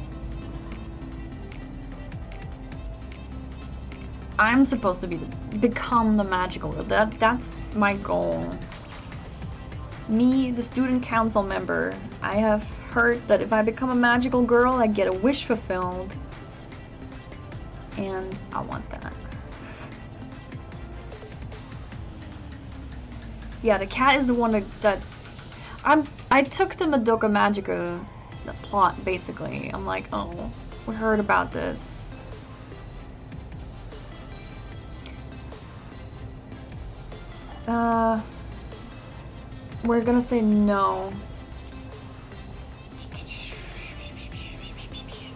I'm supposed to become the magical girl. That's my goal. Me, the student council member, I have heard that if I become a magical girl, I get a wish fulfilled. And I want that. Yeah, the cat is the one that I took the Madoka Magica the plot basically. I'm like, oh, we heard about this. We're gonna say no.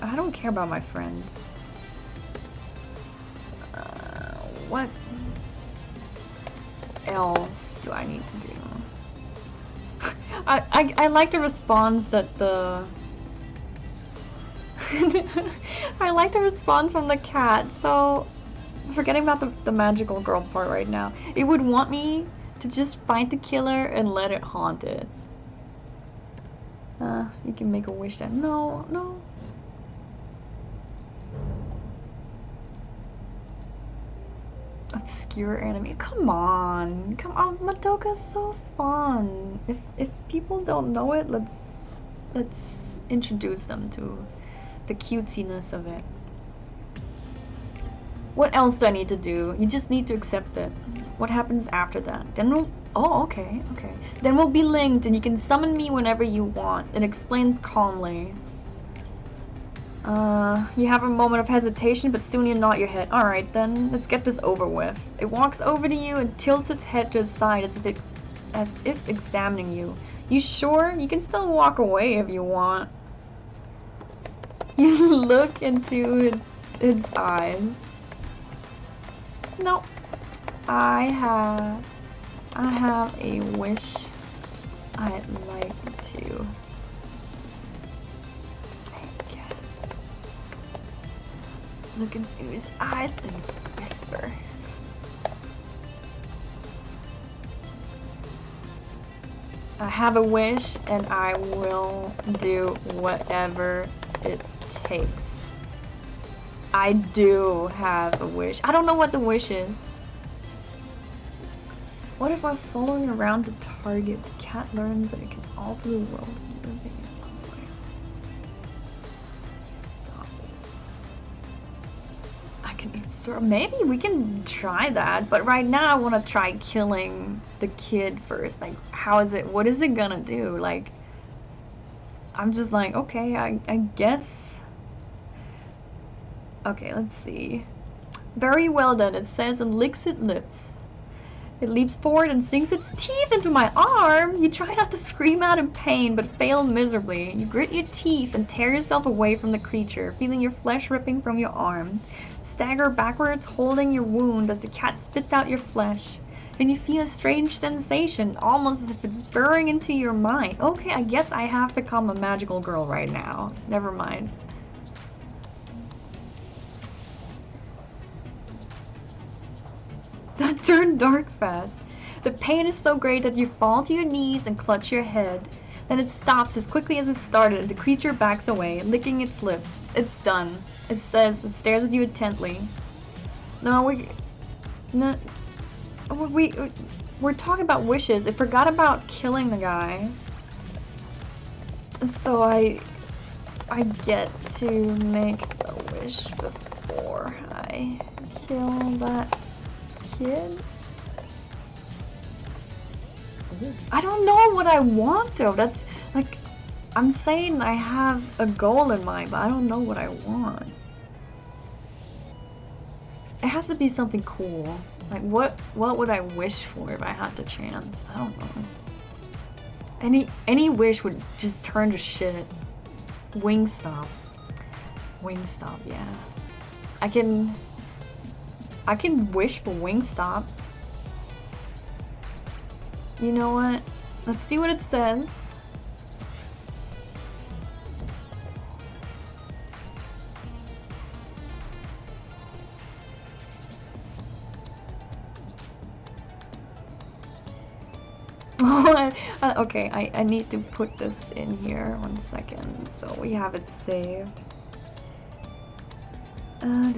I don't care about my friend. What else do I need to do? I like the response that the I like the response from the cat. So forgetting about the magical girl part right now. It would want me to just fight the killer and let it haunt it. You can make a wish then. No. Obscure enemy. Come on, Madoka's so fun. If people don't know it, let's introduce them to the cutesiness of it. What else do I need to do? You just need to accept it. What happens after that? Then we'll... Oh, okay. Then we'll be linked and you can summon me whenever you want. It explains calmly. You have a moment of hesitation, but soon you nod your head. Alright then, let's get this over with. It walks over to you and tilts its head to the side as if examining you. You sure? You can still walk away if you want. You look into its eyes. No. I have a wish I'd like to make. Look into his eyes and whisper. I have a wish and I will do whatever it takes. I do have a wish. I don't know what the wish is. What if while following around the target, the cat learns that it can alter the world living in some way? Stop. I can absorb. Maybe we can try that, but right now I want to try killing the kid first. Like, how is it? What is it gonna do? Like, I'm just like, okay, I guess. Okay, let's see. Very well done, it says, and licks its lips. It leaps forward and sinks its teeth into my arm. You try not to scream out in pain, but fail miserably. You grit your teeth and tear yourself away from the creature, feeling your flesh ripping from your arm. Stagger backwards, holding your wound as the cat spits out your flesh. Then you feel a strange sensation, almost as if it's burrowing into your mind. Okay, I guess I have to become a magical girl right now. Never mind. That turned dark fast. The pain is so great that you fall to your knees and clutch your head. Then it stops as quickly as it started and the creature backs away, licking its lips. It's done. It says, it stares at you intently. No, we're talking about wishes. It forgot about killing the guy. So I get to make a wish before I kill that kid? I don't know what I want though. That's like, I'm saying I have a goal in mind, but I don't know what I want. It has to be something cool. Like what would I wish for if I had the chance? I don't know. Any wish would just turn to shit. Wingstop. Wingstop, yeah. I can wish for Wingstop. You know what? Let's see what it says. Okay, I need to put this in here. 1 second, so we have it saved. I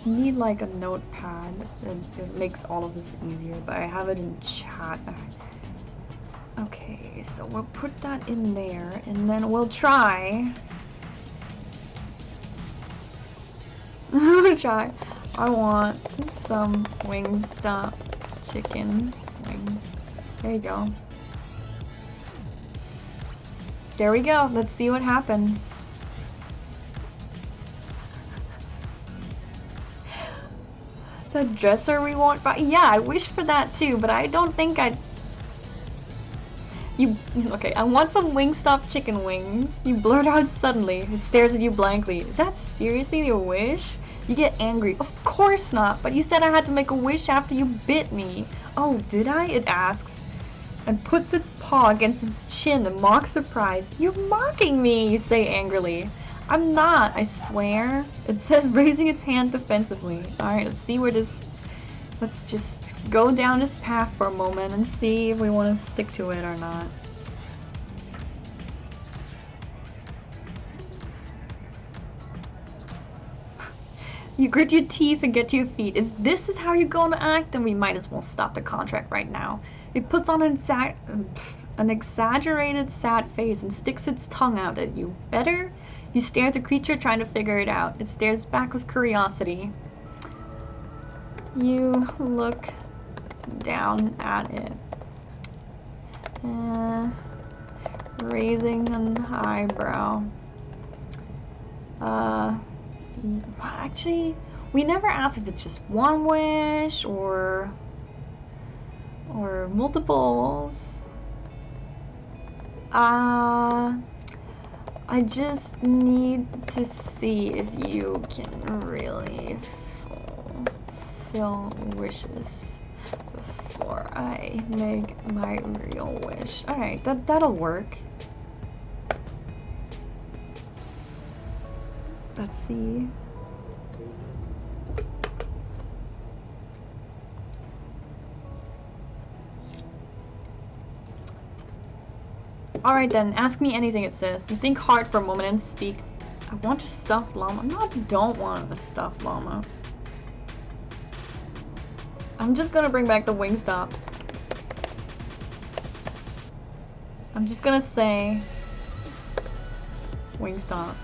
need like a notepad. It makes all of this easier, but I have it in chat. Okay, so we'll put that in there, and then we'll try. Try. I want some Wingstop chicken wings. There you go. There we go. Let's see what happens. The dresser we won't buy. Yeah, I wish for that too, but I don't think I'd. Okay, I want some Wingstop chicken wings. You blurt out suddenly. It stares at you blankly. Is that seriously your wish? You get angry. Of course not, but you said I had to make a wish after you bit me. Oh, did I? It asks, and puts its paw against its chin in mock surprise. You're mocking me, you say angrily. I'm not, I swear. It says, raising its hand defensively. Alright, let's see where this... Let's just go down this path for a moment and see if we want to stick to it or not. You grit your teeth and get to your feet. If this is how you're going to act, then we might as well stop the contract right now. It puts on an exaggerated sad face and sticks its tongue out at you. Better? You stare at the creature trying to figure it out. It stares back with curiosity. You look down at it. Raising an eyebrow. Actually, we never asked if it's just one wish or multiples. I just need to see if you can really fulfill wishes before I make my real wish. Alright, that'll work. Let's see. Alright then, ask me anything, it says. You think hard for a moment and speak. I want a stuffed llama. No, I don't want a stuffed llama. I'm just gonna bring back the Wingstop. I'm just gonna say Wingstop.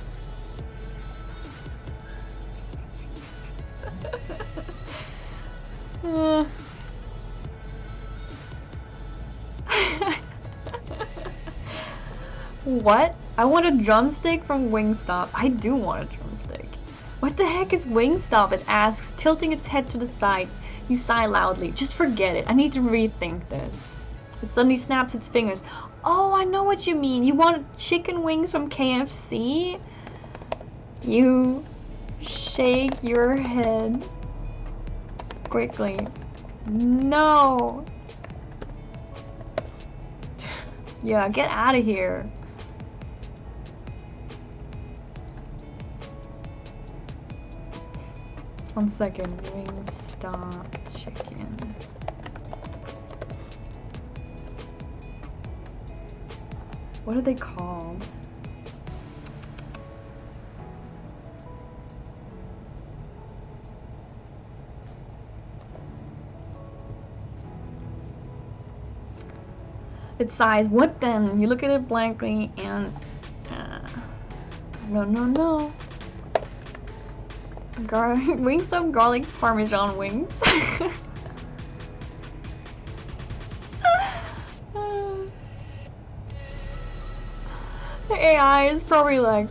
What? I want a drumstick from Wingstop. I do want a drumstick. What the heck is Wingstop? It asks, tilting its head to the side. You sigh loudly. Just forget it. I need to rethink this. It suddenly snaps its fingers. Oh, I know what you mean. You want chicken wings from KFC? You shake your head quickly. No. Yeah, get out of here. One second. Wingstop chicken. What are they called? It sighs. What then? You look at it blankly and... No. Wingstop garlic parmesan wings. The AI is probably like...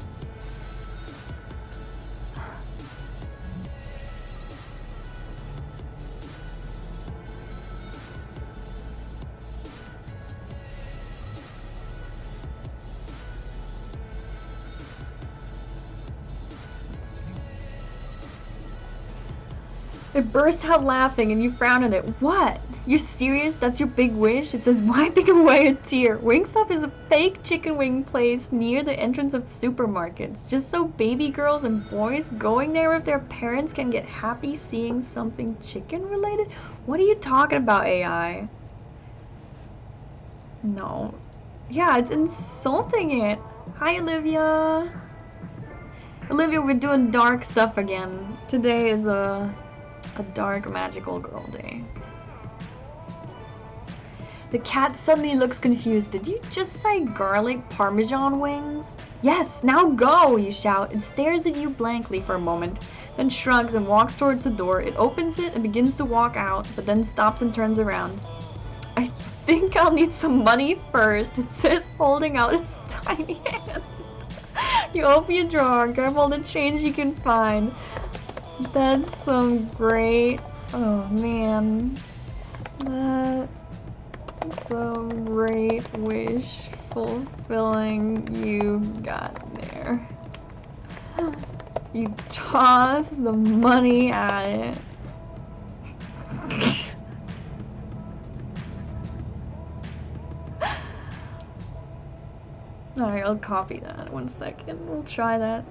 It bursts out laughing and you frown at it. What? You're serious? That's your big wish? It says, wiping away a tear. Wingstop is a fake chicken wing place near the entrance of supermarkets. Just so baby girls and boys going there with their parents can get happy seeing something chicken related? What are you talking about, AI? No. Yeah, it's insulting it. Hi, Olivia. Olivia, we're doing dark stuff again. Today is a dark magical girl day. The cat suddenly looks confused. Did you just say garlic parmesan wings? Yes, now go, you shout. It stares at you blankly for a moment, then shrugs and walks towards the door. It opens it and begins to walk out, but then stops and turns around. I think I'll need some money first, it says, holding out its tiny hand. You open your drawer, grab all the change you can find. That's some great... Oh, man. That's some great wish fulfilling you got there. You toss the money at it. Alright, I'll copy that. 1 second. We'll try that.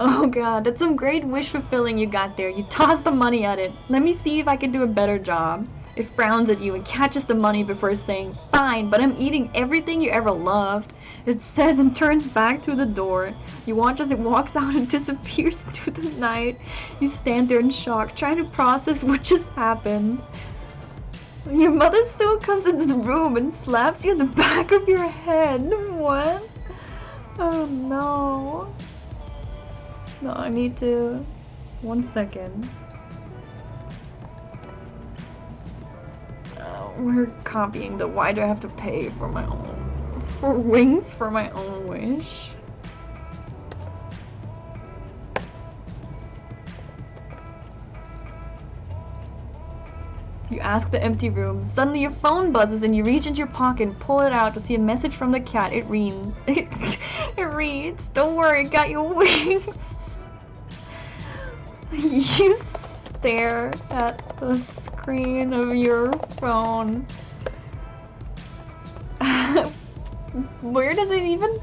Oh god, that's some great wish fulfilling you got there. You toss the money at it. Let me see if I can do a better job. It frowns at you and catches the money before saying, fine, but I'm eating everything you ever loved. It says and turns back to the door. You watch as it walks out and disappears into the night. You stand there in shock, trying to process what just happened. Your mother still comes into the room and slaps you in the back of your head. What? Oh no. No, I need to... 1 second. We're copying the why do I have to pay for my own... for wings for my own wish. You ask the empty room. Suddenly your phone buzzes and you reach into your pocket and pull it out to see a message from the cat. It reads. It reads, don't worry, got your wings. You stare at the screen of your phone. Where does it even...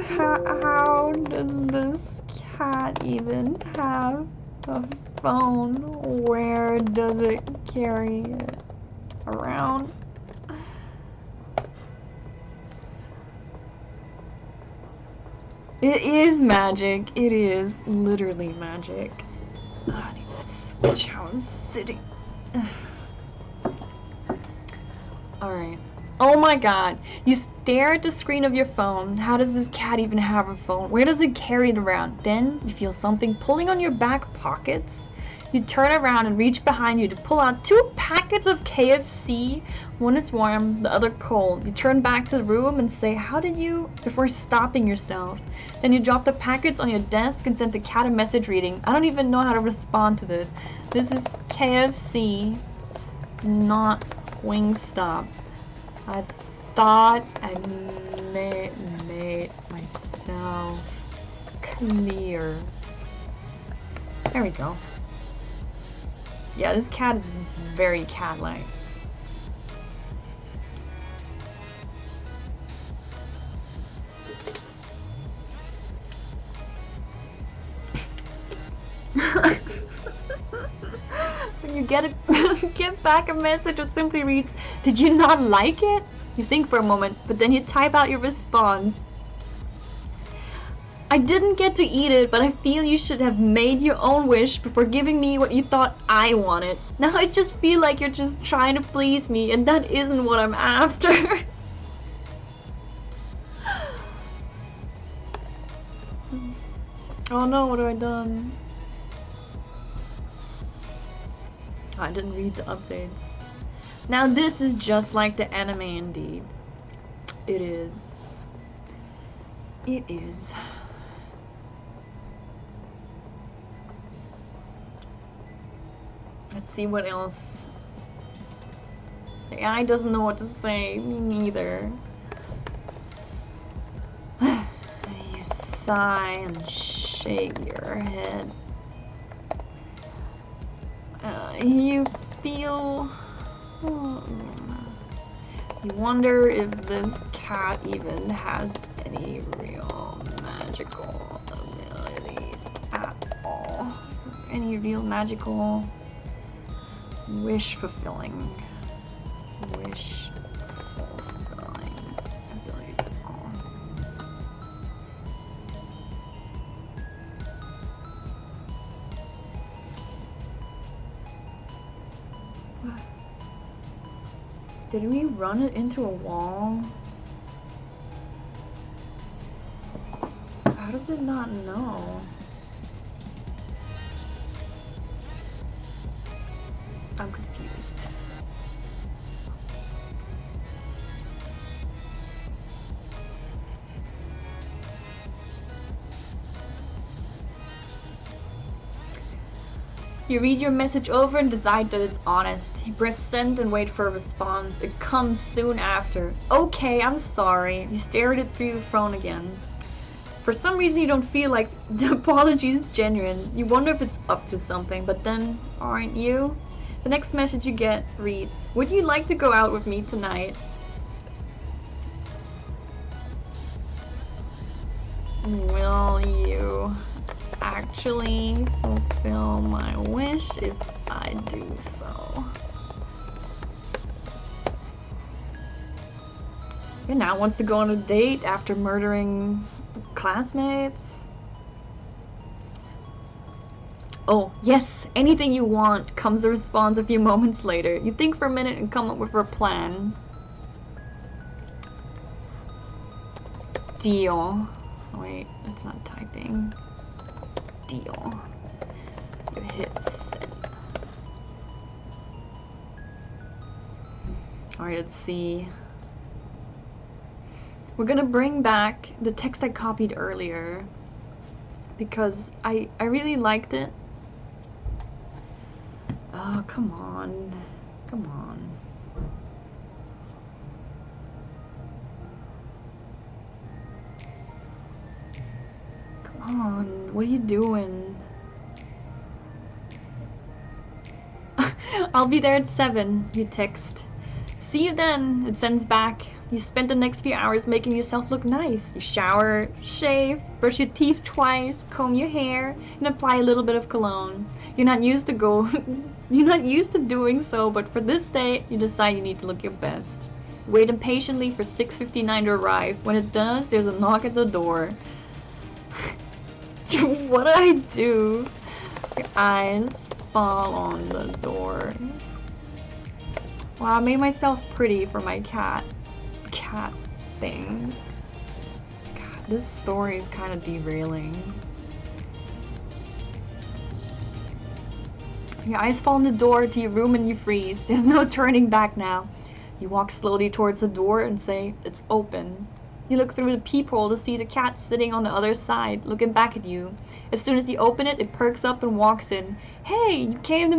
How does this cat even have a phone? Where does it carry it around? It is magic. It is literally magic. I need to switch how I'm sitting. Alright. Oh my god. You stare at the screen of your phone. How does this cat even have a phone? Where does it carry it around? Then you feel something pulling on your back pockets. You turn around and reach behind you to pull out 2 packets of KFC. One is warm, the other cold. You turn back to the room and say, how did you? Before stopping yourself. Then you drop the packets on your desk and send the cat a message reading, I don't even know how to respond to this. This is KFC, not Wingstop. I thought I made myself clear. There we go. Yeah, this cat is very cat-like. When you get back a message that simply reads, did you not like it? You think for a moment, but then you type out your response. I didn't get to eat it, but I feel you should have made your own wish before giving me what you thought I wanted. Now I just feel like you're just trying to please me, and that isn't what I'm after. Oh no, what have I done? I didn't read the updates. Now this is just like the anime indeed. It is. It is. Let's see what else. The AI doesn't know what to say. Me neither. You sigh and shake your head. You feel... You wonder if this cat even has any real magical abilities at all. any real magical wish fulfilling abilities at all. What? Did we run it into a wall? How does it not know? I'm confused. You read your message over and decide that it's honest. You press send and wait for a response. It comes soon after. Okay, I'm sorry. You stare at it through your phone again. For some reason you don't feel like the apology is genuine. You wonder if it's up to something, but then, aren't you? The next message you get reads, would you like to go out with me tonight? Will you actually fulfill my wish if I do so? And now wants to go on a date after murdering classmates. Oh, yes, anything you want, comes the response a few moments later. You think for a minute and come up with a plan. Deal. Oh, wait, that's not typing. Deal. You hit send. Alright, let's see. We're gonna bring back the text I copied earlier because I really liked it. Oh, come on. Come on. Come on. What are you doing? I'll be there at 7, you text. See you then, it sends back. You spend the next few hours making yourself look nice. You shower, shave, brush your teeth twice, comb your hair, and apply a little bit of cologne. You're not used to doing so, but for this day, you decide you need to look your best. Wait impatiently for 6:59 to arrive. When it does, there's a knock at the door. What do I do? Your eyes fall on the door. Wow, I made myself pretty for my cat thing. God, this story is kind of derailing. Your eyes fall on the door to your room and you freeze. There's no turning back now. You walk slowly towards the door and say, it's open. You look through the peephole to see the cat sitting on the other side, looking back at you. As soon as you open it, it perks up and walks in. Hey, you came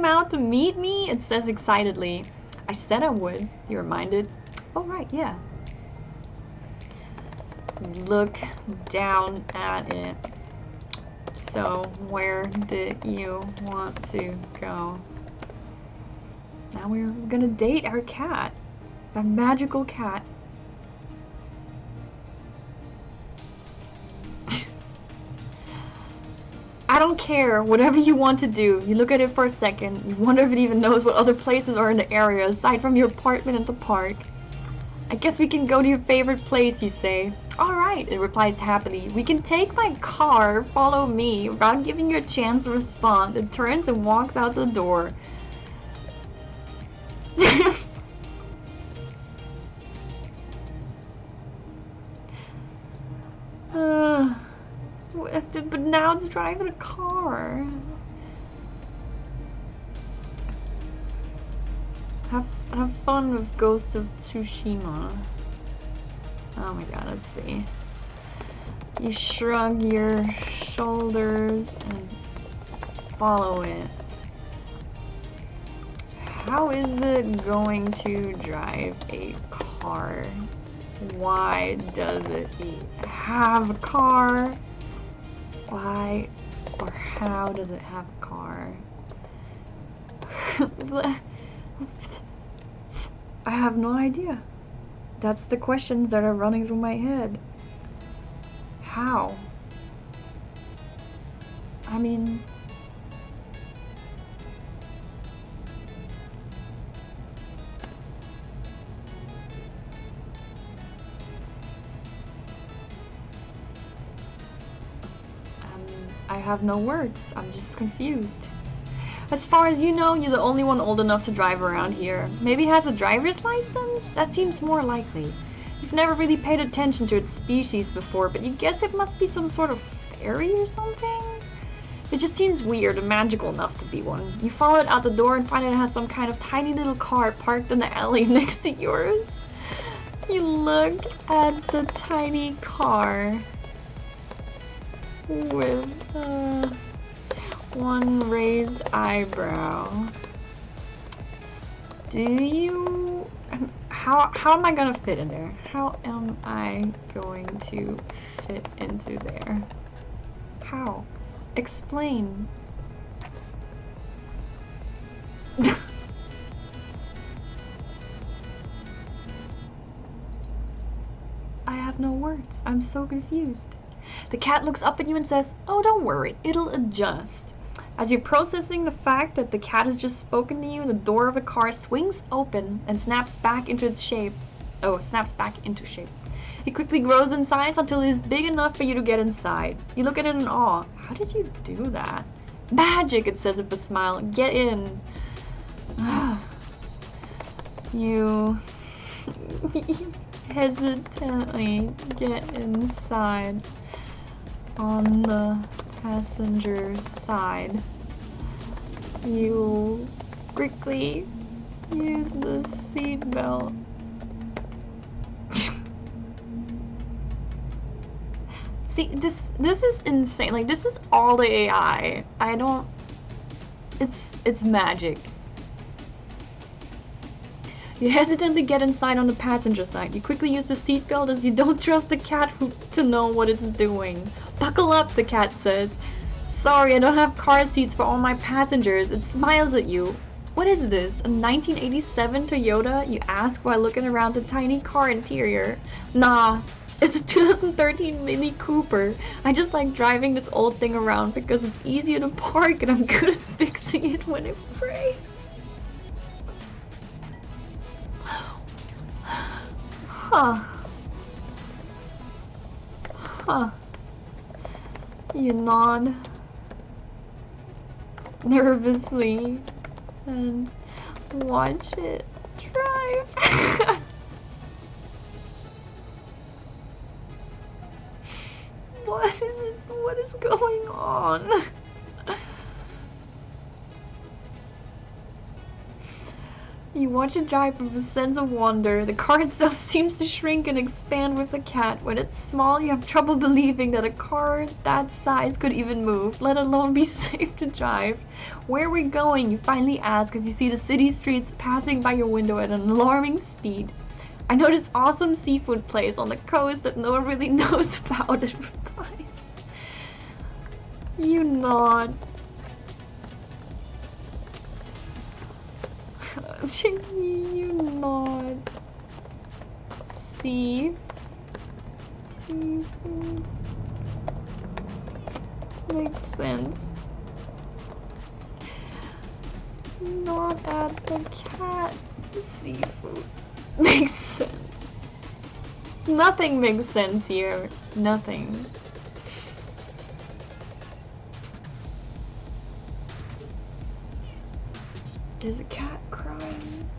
out to meet me? It says excitedly. I said I would, you're reminded. Oh, right, yeah. Look down at it. So, where did you want to go? Now we're gonna date our cat. Our magical cat. I don't care, whatever you want to do. You look at it for a second. You wonder if it even knows what other places are in the area aside from your apartment and the park. I guess we can go to your favorite place, you say. Alright, it replies happily. We can take my car, follow me. Without giving you a chance to respond, it turns and walks out the door. But now it's driving a car. Have fun with Ghost of Tsushima. Oh my god, let's see. You shrug your shoulders and follow it. How is it going to drive a car? Why does it have a car? Why or how does it have a car? I have no idea. That's the questions that are running through my head. How? I mean, have no words. I'm just confused. As far as you know, you're the only one old enough to drive around here. Maybe has a driver's license? That seems more likely. You've never really paid attention to its species before, but you guess it must be some sort of fairy or something? It just seems weird and magical enough to be one. You follow it out the door and find it has some kind of tiny little car parked in the alley next to yours. You look at the tiny car with one raised eyebrow. Do you... How am I gonna fit in there? How am I going to fit into there? How? Explain. I have no words. I'm so confused. The cat looks up at you and says, "Oh, don't worry, it'll adjust." As you're processing the fact that the cat has just spoken to you, the door of the car swings open and snaps back into its shape. Oh, snaps back into shape. It quickly grows in size until it is big enough for you to get inside. You look at it in awe. How did you do that? Magic, it says with a smile. Get in. You hesitantly get inside on the passenger's side. You quickly use the seatbelt. See, this is insane. Like, this is all the AI. I don't... It's magic. You hesitantly get inside on the passenger side. You quickly use the seatbelt as you don't trust the cat to know what it's doing. Buckle up, the cat says. Sorry, I don't have car seats for all my passengers. It smiles at you. What is this, a 1987 Toyota? You ask while looking around the tiny car interior. Nah, it's a 2013 Mini Cooper. I just like driving this old thing around because it's easier to park and I'm good at fixing it when it breaks. Huh. Huh. You nod nervously and watch it drive. What is going on? You watch it drive with a sense of wonder. The car itself seems to shrink and expand with the cat. When it's small, you have trouble believing that a car that size could even move, let alone be safe to drive. Where are we going? You finally ask as you see the city streets passing by your window at an alarming speed. I know this awesome seafood place on the coast that no one really knows about, it replies. You nod. You nod. Seafood. Makes sense. Not at the cat. Seafood. Makes sense. Nothing makes sense here. Nothing. There's a cat crying.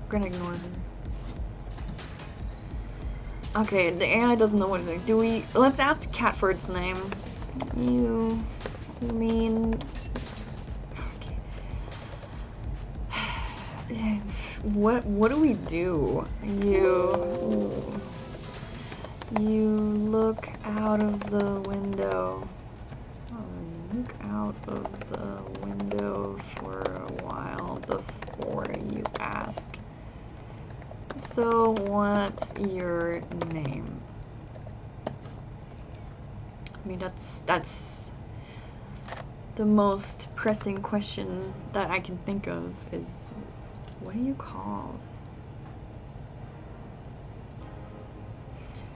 I'm gonna ignore him. Okay, the AI doesn't know what to do. Let's ask the cat for its name. You mean... Okay. What do we do? You look out of the window. Look out of the window for a while before you ask. So, what's your name? I mean, that's the most pressing question that I can think of is, what are you called?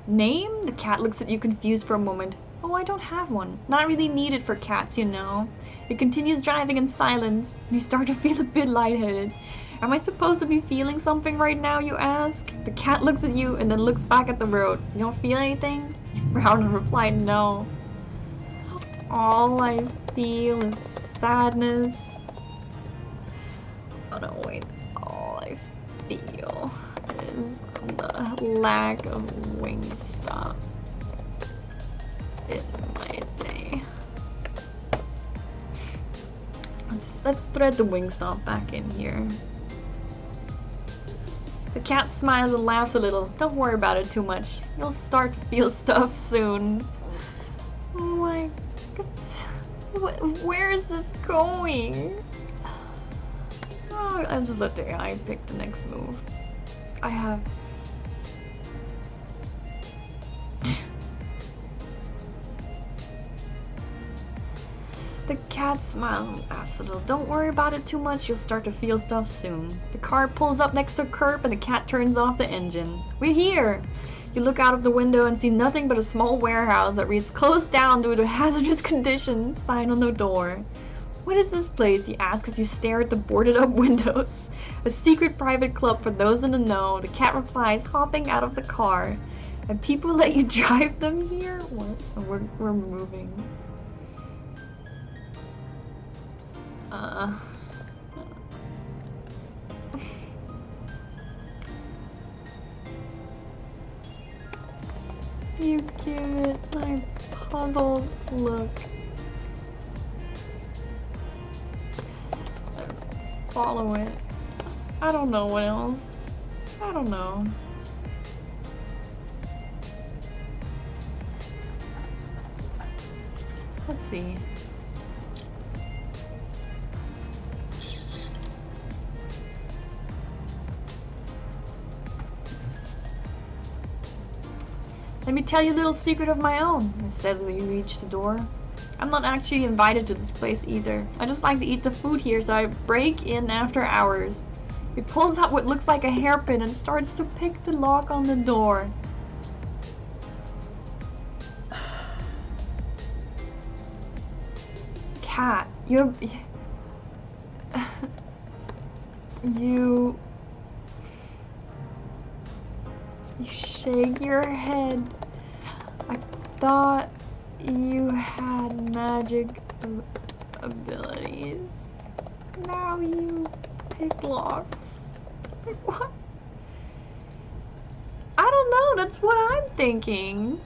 Name? The cat looks at you confused for a moment. Oh, I don't have one. Not really needed for cats, you know. It continues driving in silence, and you start to feel a bit lightheaded. Am I supposed to be feeling something right now, you ask? The cat looks at you and then looks back at the road. You don't feel anything? You frown and reply no. all I feel is sadness. Oh no, wait. All I feel is the lack of Wingstop in my day. Let's thread the Wingstop back in here. The cat smiles and laughs a little. Don't worry about it too much. You'll start to feel stuff soon. Oh my god. Where is this going? Oh, I'll just let the AI pick the next move. I have... The cat smiles and laughs a little. Don't worry about it too much, you'll start to feel stuff soon. The car pulls up next to the curb and the cat turns off the engine. We're here! You look out of the window and see nothing but a small warehouse that reads closed down due to hazardous conditions sign on the door. What is this place? You ask as you stare at the boarded up windows. A secret private club for those in the know. The cat replies, hopping out of the car. And people let you drive them here? What? Oh, we're moving. You give it a puzzled look. Follow it. I don't know what else. I don't know. Let's see. Let me tell you a little secret of my own, it says as you reach the door. I'm not actually invited to this place either. I just like to eat the food here, so I break in after hours. He pulls out what looks like a hairpin and starts to pick the lock on the door. Cat, you shake your head. I thought you had magic abilities. Now you pick locks. Like what? I don't know, that's what I'm thinking.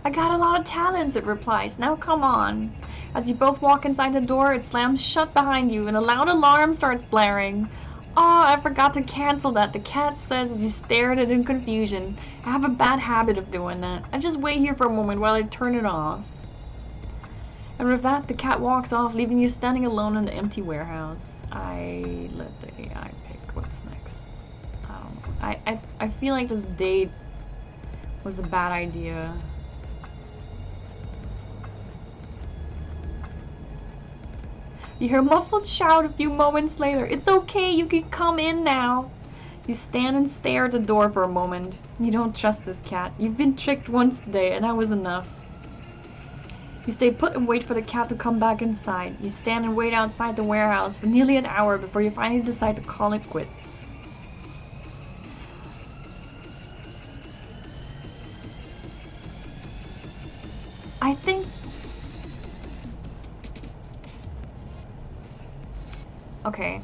I got a lot of talents, it replies. Now come on. As you both walk inside the door, it slams shut behind you and a loud alarm starts blaring. Oh, I forgot to cancel that, the cat says as you stare at it in confusion. I have a bad habit of doing that. I just wait here for a moment while I turn it off. And with that, the cat walks off, leaving you standing alone in the empty warehouse. I let the AI pick what's next. I don't know. I feel like this date was a bad idea. You hear a muffled shout a few moments later. It's okay, you can come in now. You stand and stare at the door for a moment. You don't trust this cat. You've been tricked once today, and that was enough. You stay put and wait for the cat to come back inside. You stand and wait outside the warehouse for nearly an hour before you finally decide to call it quits. I think... Okay.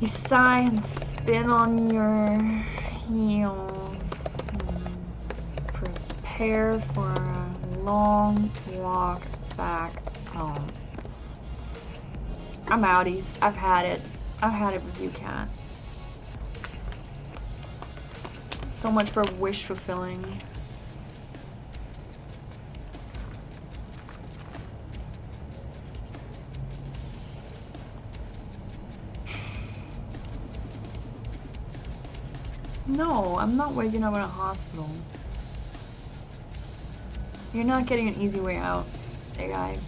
You sigh and spin on your heels. Prepare for a long walk back home. I'm outies. I've had it. I've had it with you, cat. So much for wish fulfilling. No, I'm not waking up in a hospital. You're not getting an easy way out, AI.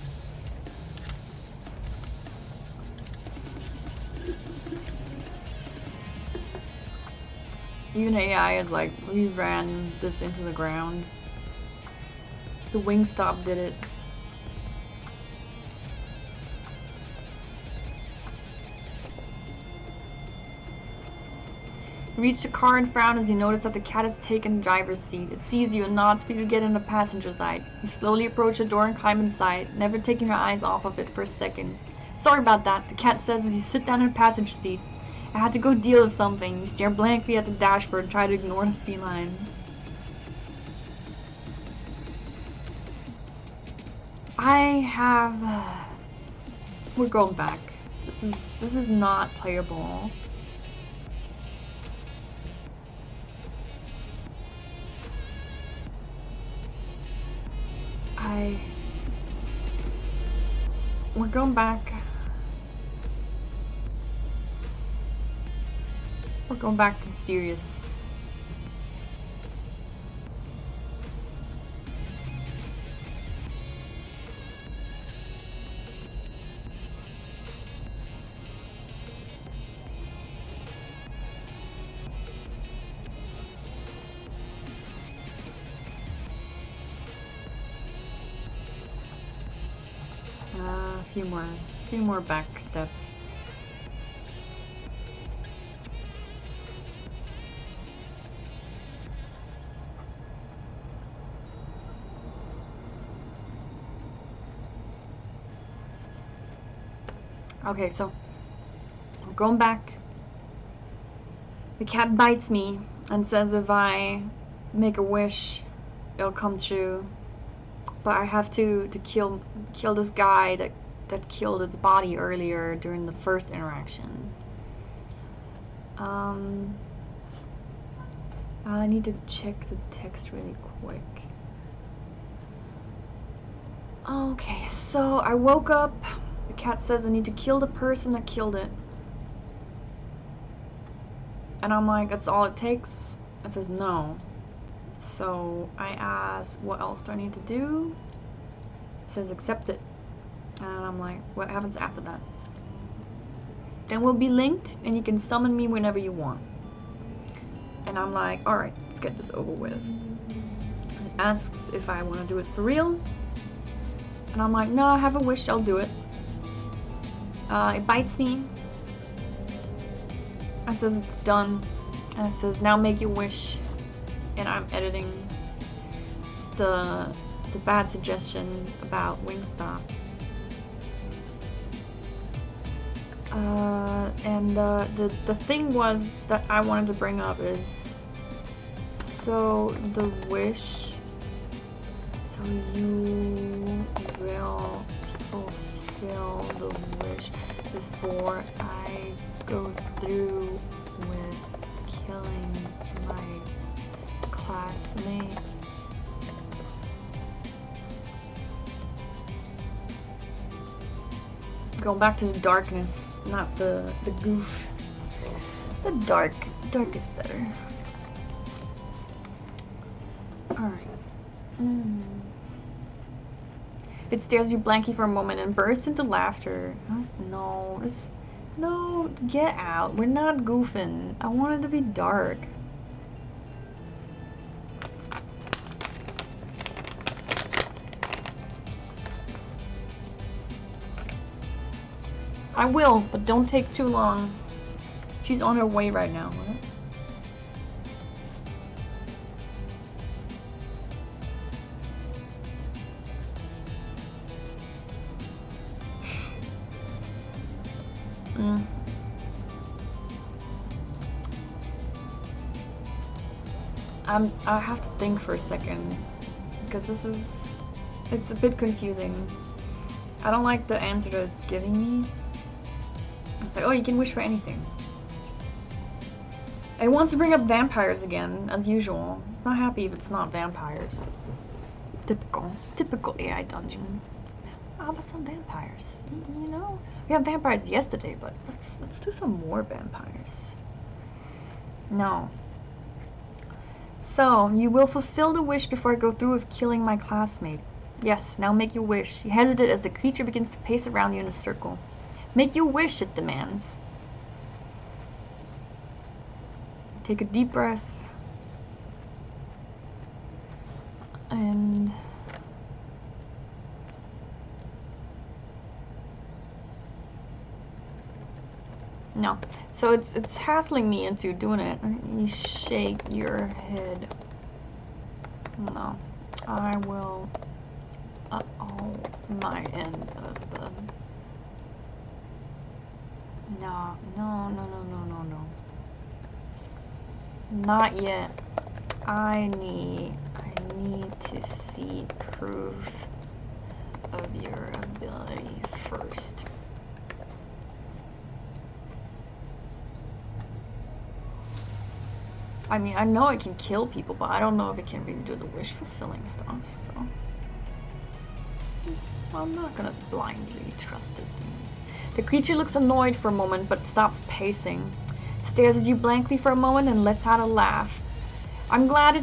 Even AI is like, we ran this into the ground. The Wingstop did it. You reach the car and frown as you notice that the cat has taken the driver's seat. It sees you and nods for you to get in the passenger side. You slowly approach the door and climb inside, never taking your eyes off of it for a second. Sorry about that, the cat says as you sit down in the passenger seat. I had to go deal with something. You stare blankly at the dashboard and try to ignore the feline. We're going back. This is not playable. We're going back. We're going back to the serious. A few more back steps. Okay, so we're going back. The cat bites me and says if I make a wish, it'll come true. But I have to kill this guy that killed its body earlier during the first interaction. I need to check the text really quick. Okay, so I woke up. The cat says I need to kill the person that killed it. And I'm like, that's all it takes? It says no. So I ask, what else do I need to do? It says accept it. And I'm like, what happens after that? Then we'll be linked and you can summon me whenever you want. And I'm like, alright, let's get this over with. It asks if I want to do it for real. And I'm like, no, I have a wish, I'll do it. It bites me. It says it's done. And it says, now make your wish. And I'm editing the bad suggestion about Wingstop. And the thing was that I wanted to bring up is, so the wish, so you will fulfill the wish before I go through with killing my classmate. Going back to the darkness, not the goof. The dark is better. Alright. It stares you blankly for a moment and bursts into laughter. No, get out. We're not goofing. I want it to be dark. I will, but don't take too long. She's on her way right now. What? I have to think for a second, because it's a bit confusing. I don't like the answer that it's giving me. It's like, oh, you can wish for anything. It wants to bring up vampires again, as usual. Not happy if it's not vampires. Typical AI dungeon. How about some vampires? You know, we had vampires yesterday, but let's do some more vampires. No. So, you will fulfill the wish before I go through with killing my classmate. Yes, now make your wish. You hesitate as the creature begins to pace around you in a circle. Make your wish, it demands. Take a deep breath. And... No. So it's hassling me into doing it. You shake your head. No. I will oh my end of the no. Not yet. I need to see proof of your ability first. I mean, I know it can kill people, but I don't know if it can really do the wish fulfilling stuff, so I'm not gonna blindly trust this thing. The creature looks annoyed for a moment, but stops pacing, stares at you blankly for a moment, and lets out a laugh. I'm glad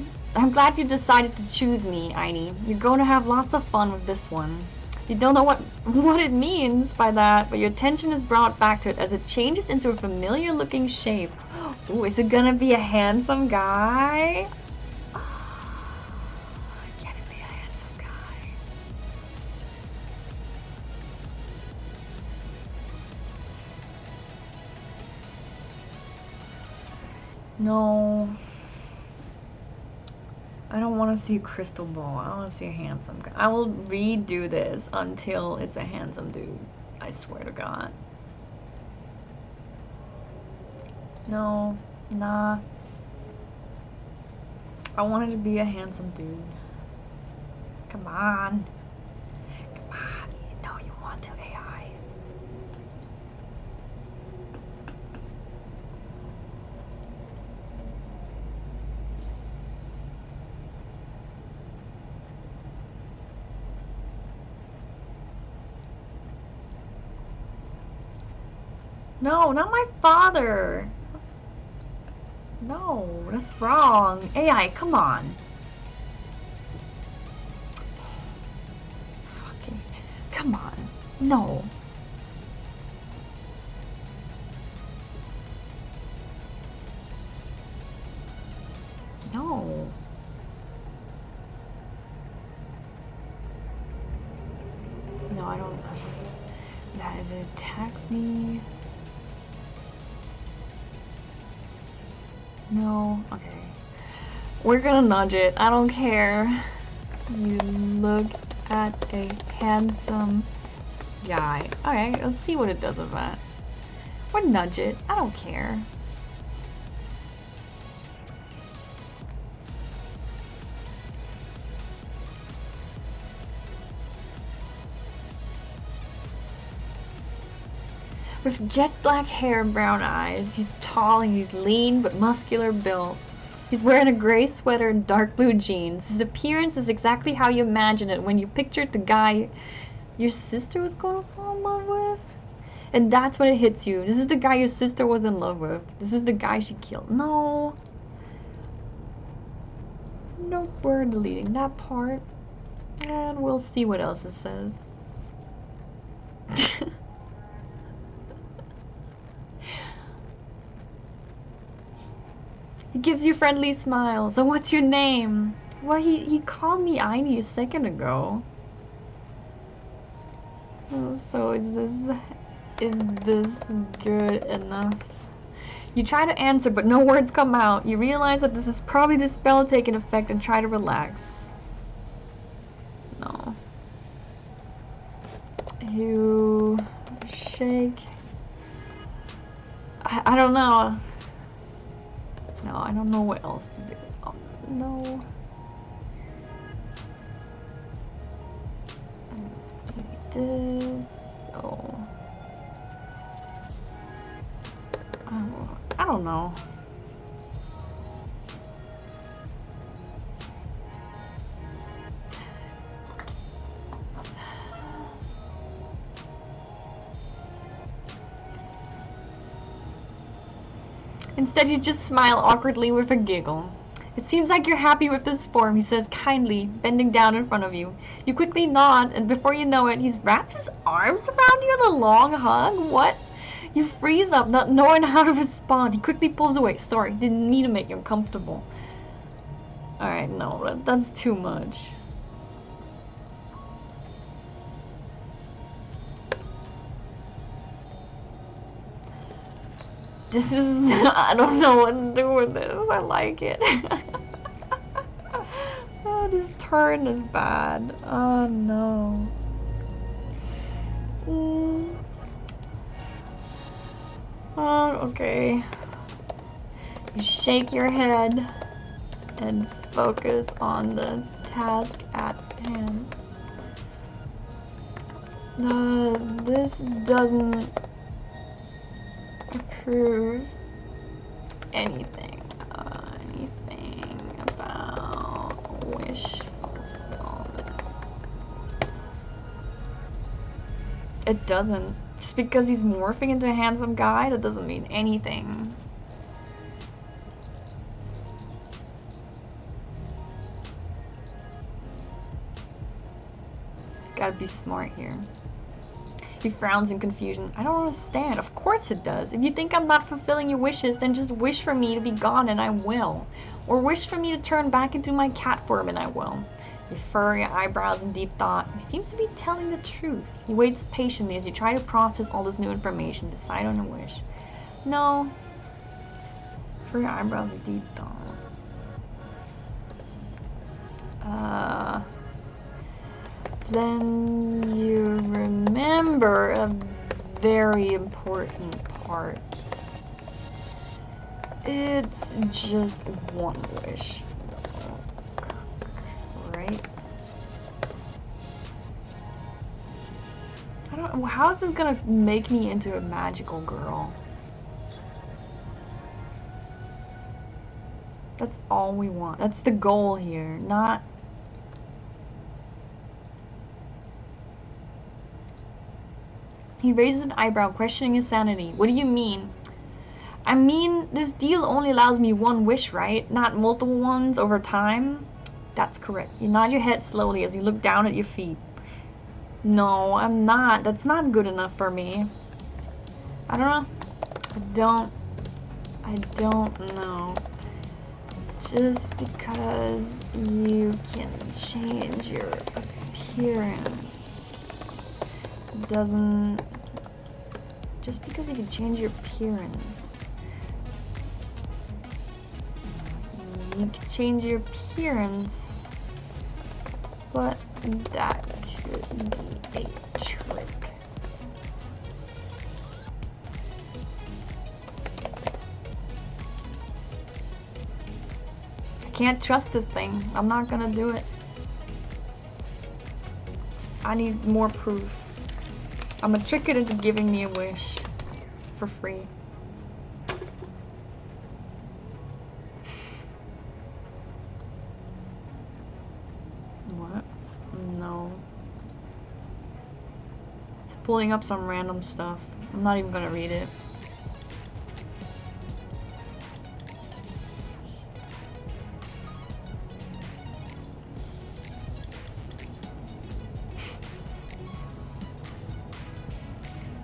you decided to choose me, Aini. You're going to have lots of fun with this one. You don't know what it means by that, but your attention is brought back to it as it changes into a familiar-looking shape. Ooh, is it gonna be a handsome guy? Can it be a handsome guy? No. I don't want to see a crystal ball. I want to see a handsome guy. I will redo this until it's a handsome dude. I swear to God. No. Nah. I want it to be a handsome dude. Come on. Come on. You know you want to, AI. No, not my father. No, that's wrong. AI, come on. Fucking, come on. No. No. No, I don't. That is, it attacks me. No, okay. We're gonna nudge it. I don't care. You look at a handsome guy. Okay, let's see what it does with that. Or nudge it. I don't care. With jet black hair and brown eyes, he's tall and he's lean but muscular built. He's wearing a gray sweater and dark blue jeans. His appearance is exactly how you imagine it when you pictured the guy your sister was going to fall in love with. And that's when it hits you. This is the guy your sister was in love with. This is the guy she killed. No. Nope, we're deleting that part. And we'll see what else it says. He gives you friendly smiles. So what's your name? Well, he called me Aini a second ago. So is this good enough? You try to answer, but no words come out. You realize that this is probably the spell taking effect and try to relax. No. You shake. I don't know. No, I don't know what else to do. Oh, no. This. Oh. I don't know. Instead, you just smile awkwardly with a giggle. It seems like you're happy with this form, he says kindly, bending down in front of you. You quickly nod, and before you know it, he's wrapped his arms around you in a long hug. What? You freeze up, not knowing how to respond. He quickly pulls away. Sorry, didn't mean to make you uncomfortable. Alright, no, that's too much. This is... I don't know what to do with this. I like it. Oh, this turn is bad. Oh, no. Oh, okay. You shake your head and focus on the task at hand. This doesn't prove anything about wish fulfillment. It doesn't. Just because he's morphing into a handsome guy, that doesn't mean anything. Gotta be smart here. He frowns in confusion. I don't understand. Of course it does. If you think I'm not fulfilling your wishes, then just wish for me to be gone and I will. Or wish for me to turn back into my cat form and I will. You furrow your eyebrows in deep thought. He seems to be telling the truth. He waits patiently as you try to process all this new information, decide on a wish. No. Furrow your eyebrows in deep thought. Then you remember a very important part. It's just one wish. Right? I don't know. How is this gonna make me into a magical girl? That's all we want. That's the goal here, not... He raises an eyebrow, questioning his sanity. What do you mean? I mean, this deal only allows me one wish, right? Not multiple ones over time? That's correct. You nod your head slowly as you look down at your feet. No, I'm not. That's not good enough for me. I don't know. I don't know. Just because you can change your appearance doesn't... Just because you can change your appearance. You can change your appearance, but that could be a trick. I can't trust this thing. I'm not gonna do it. I need more proof. I'm gonna trick it into giving me a wish for free. What? No. It's pulling up some random stuff. I'm not even gonna read it.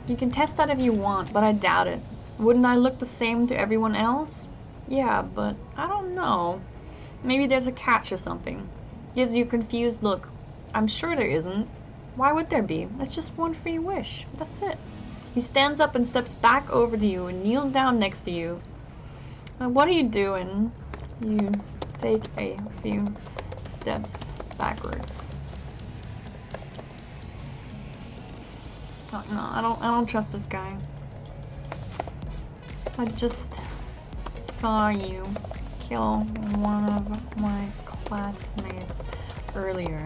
You can test that if you want, but I doubt it. Wouldn't I look the same to everyone else? Yeah, but I don't know. Maybe there's a catch or something. Gives you a confused look. I'm sure there isn't. Why would there be? That's just one free wish. That's it. He stands up and steps back over to you and kneels down next to you. What are you doing? You take a few steps backwards. Oh, no, I don't trust this guy. I just saw you kill one of my classmates earlier,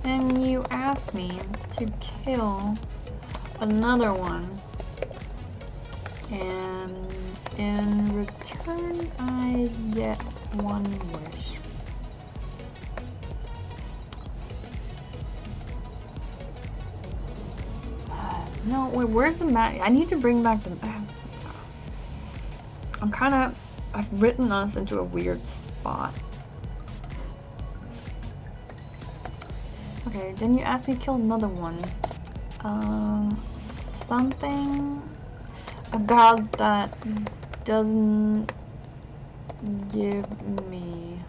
and you asked me to kill another one, and in return I get one wish. No, wait, where's the map? I need to bring back the map. I've written us into a weird spot. Okay, then you asked me to kill another one. Something about that doesn't give me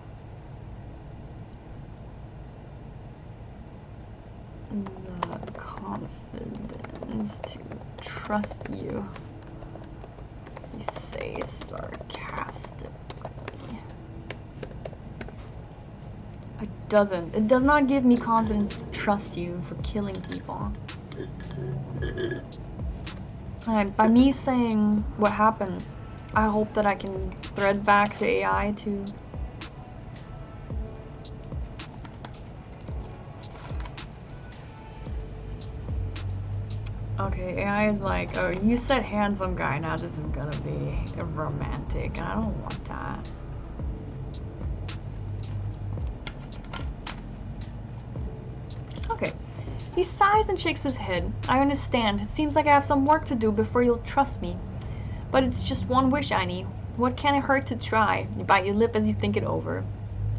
the confidence to trust you. He say sarcastically. It doesn't. It does not give me confidence to trust you for killing people. And by me saying what happened, I hope that I can thread back to AI to... Okay, AI is like, oh, you said handsome guy, now this is gonna be romantic, and I don't want that. Okay. He sighs and shakes his head. I understand. It seems like I have some work to do before you'll trust me. But it's just one wish, Aini. What can it hurt to try? You bite your lip as you think it over.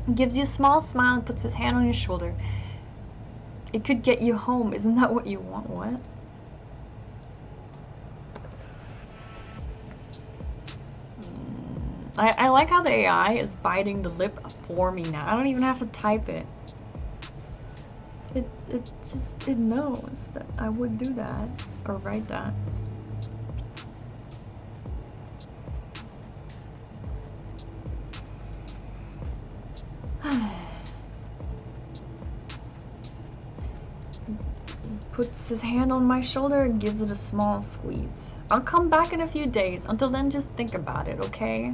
He gives you a small smile and puts his hand on your shoulder. It could get you home. Isn't that what you want? What? I like how the AI is biting the lip for me now. I don't even have to type it. It knows that I would do that or write that. He puts his hand on my shoulder and gives it a small squeeze. I'll come back in a few days. Until then, just think about it, okay?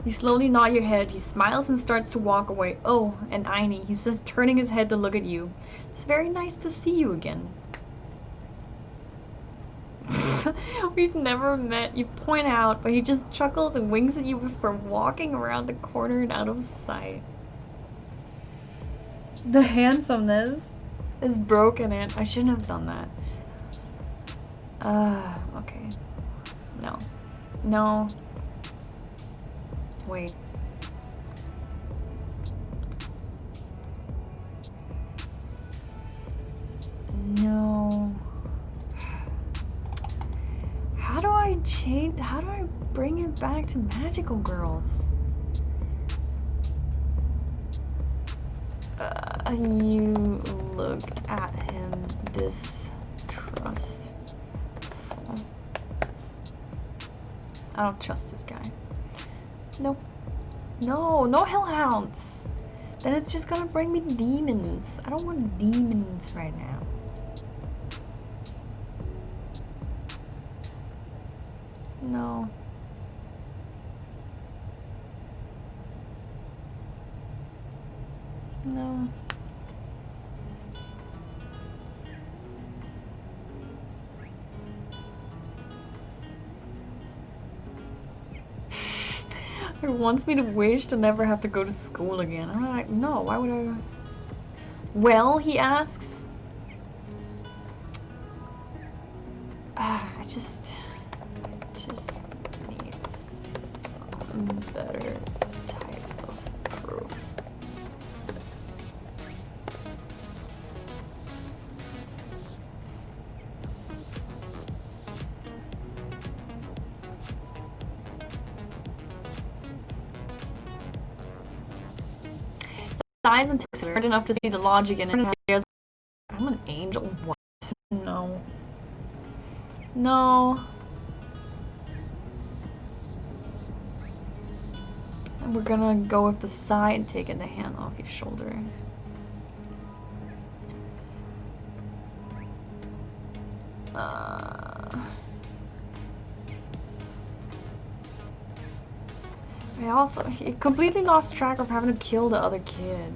You slowly nod your head. He smiles and starts to walk away. Oh, and Aini, he says, turning his head to look at you. It's very nice to see you again. We've never met. You point out, but he just chuckles and winks at you before walking around the corner and out of sight. The handsomeness is broken in. I shouldn't have done that. Okay. No. No. Wait. No. How do I change? How do I bring it back to magical girls? You look at him distrustful. I don't trust this guy. Nope. No, no hellhounds. Then it's just gonna bring me demons. I don't want demons right now. No. No. It wants me to wish to never have to go to school again. I'm like, no, why would I? Well, he asks. I just need some better type of proof. Sighs and takes it hard enough to see the logic in it. I'm an angel. What? No. No. And we're gonna go with the sigh and taking the hand off your shoulder. I also he completely lost track of having to kill the other kid.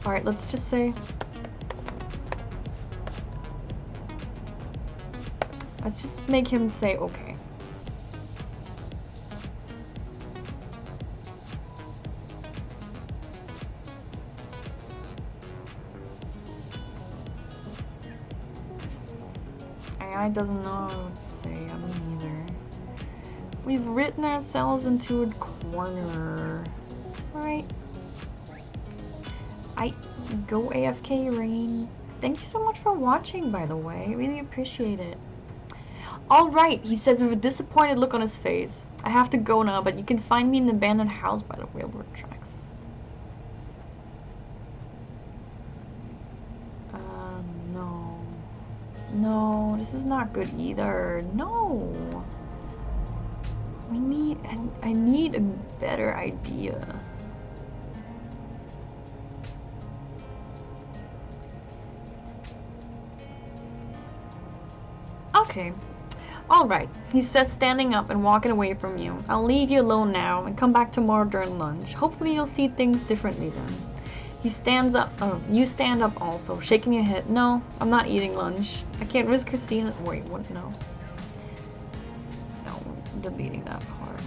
Alright, let's just say let's just make him say okay. AI doesn't know what to say, I don't either. We've written ourselves into a corner. Alright. Go AFK, Rain. Thank you so much for watching, by the way. I really appreciate it. Alright, he says with a disappointed look on his face. I have to go now, but you can find me in the abandoned house by the railroad tracks. No. No, this is not good either. No. I need a better idea. Okay. Alright, he says, standing up and walking away from you. I'll leave you alone now and come back tomorrow during lunch. Hopefully you'll see things differently then. He stands up. You stand up also, shaking your head. No, I'm not eating lunch. I can't risk her seeing it. Wait, what? No. No, deleting that part.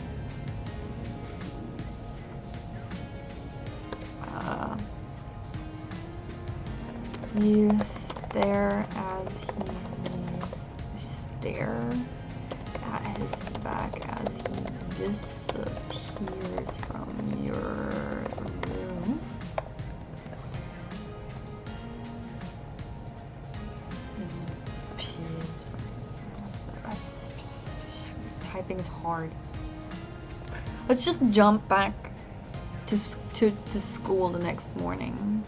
You stare as he leaves. Stare at his back as he disappears from your room. Typing is hard. Let's just jump back to school the next morning.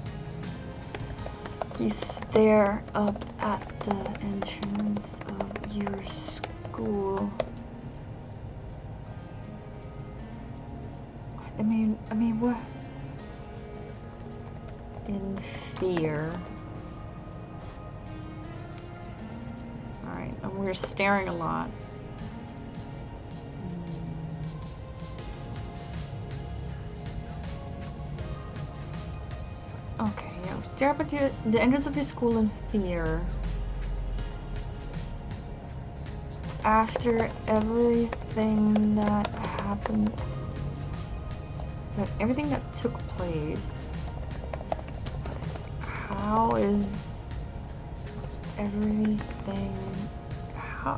You stare up at the entrance of your school. I mean, what? In fear. Alright, and we're staring a lot. Okay, yeah, stare up at the entrance of your school in fear. After everything that happened, everything that took place, how is everything,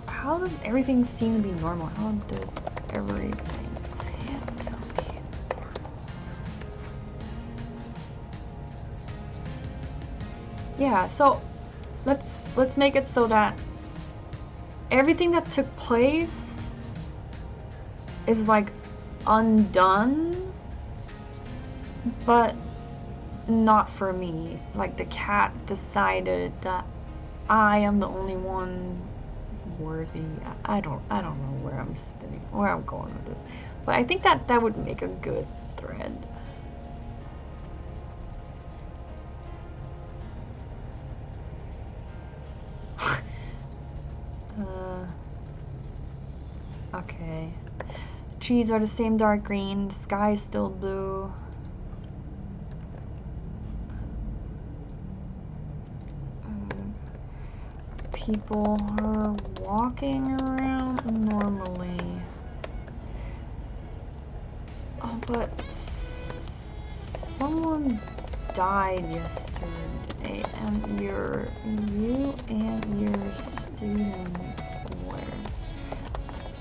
how does everything seem to be normal? How does everything seem to be normal? Yeah, so let's make it so that everything that took place is like undone, but not for me. Like the cat decided that I am the only one worthy. I don't know where I'm going with this, but I think that would make a good thread. Okay. The trees are the same dark green. The sky is still blue. People are walking around normally. Oh, but someone died yesterday, and you and your students were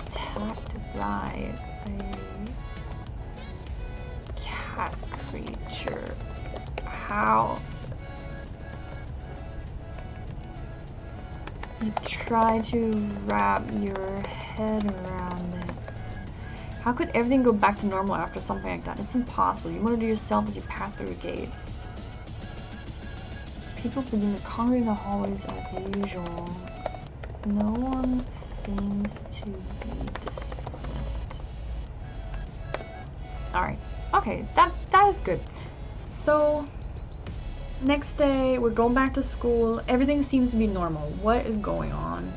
attacked by a cat creature. How? You try to wrap your head around it. How could everything go back to normal after something like that? It's impossible. You murder yourself as you pass through the gates. People begin to congregate in the hallways as usual. No one seems to be distressed. Alright. Okay, that is good. So next day, we're going back to school. Everything seems to be normal. What is going on?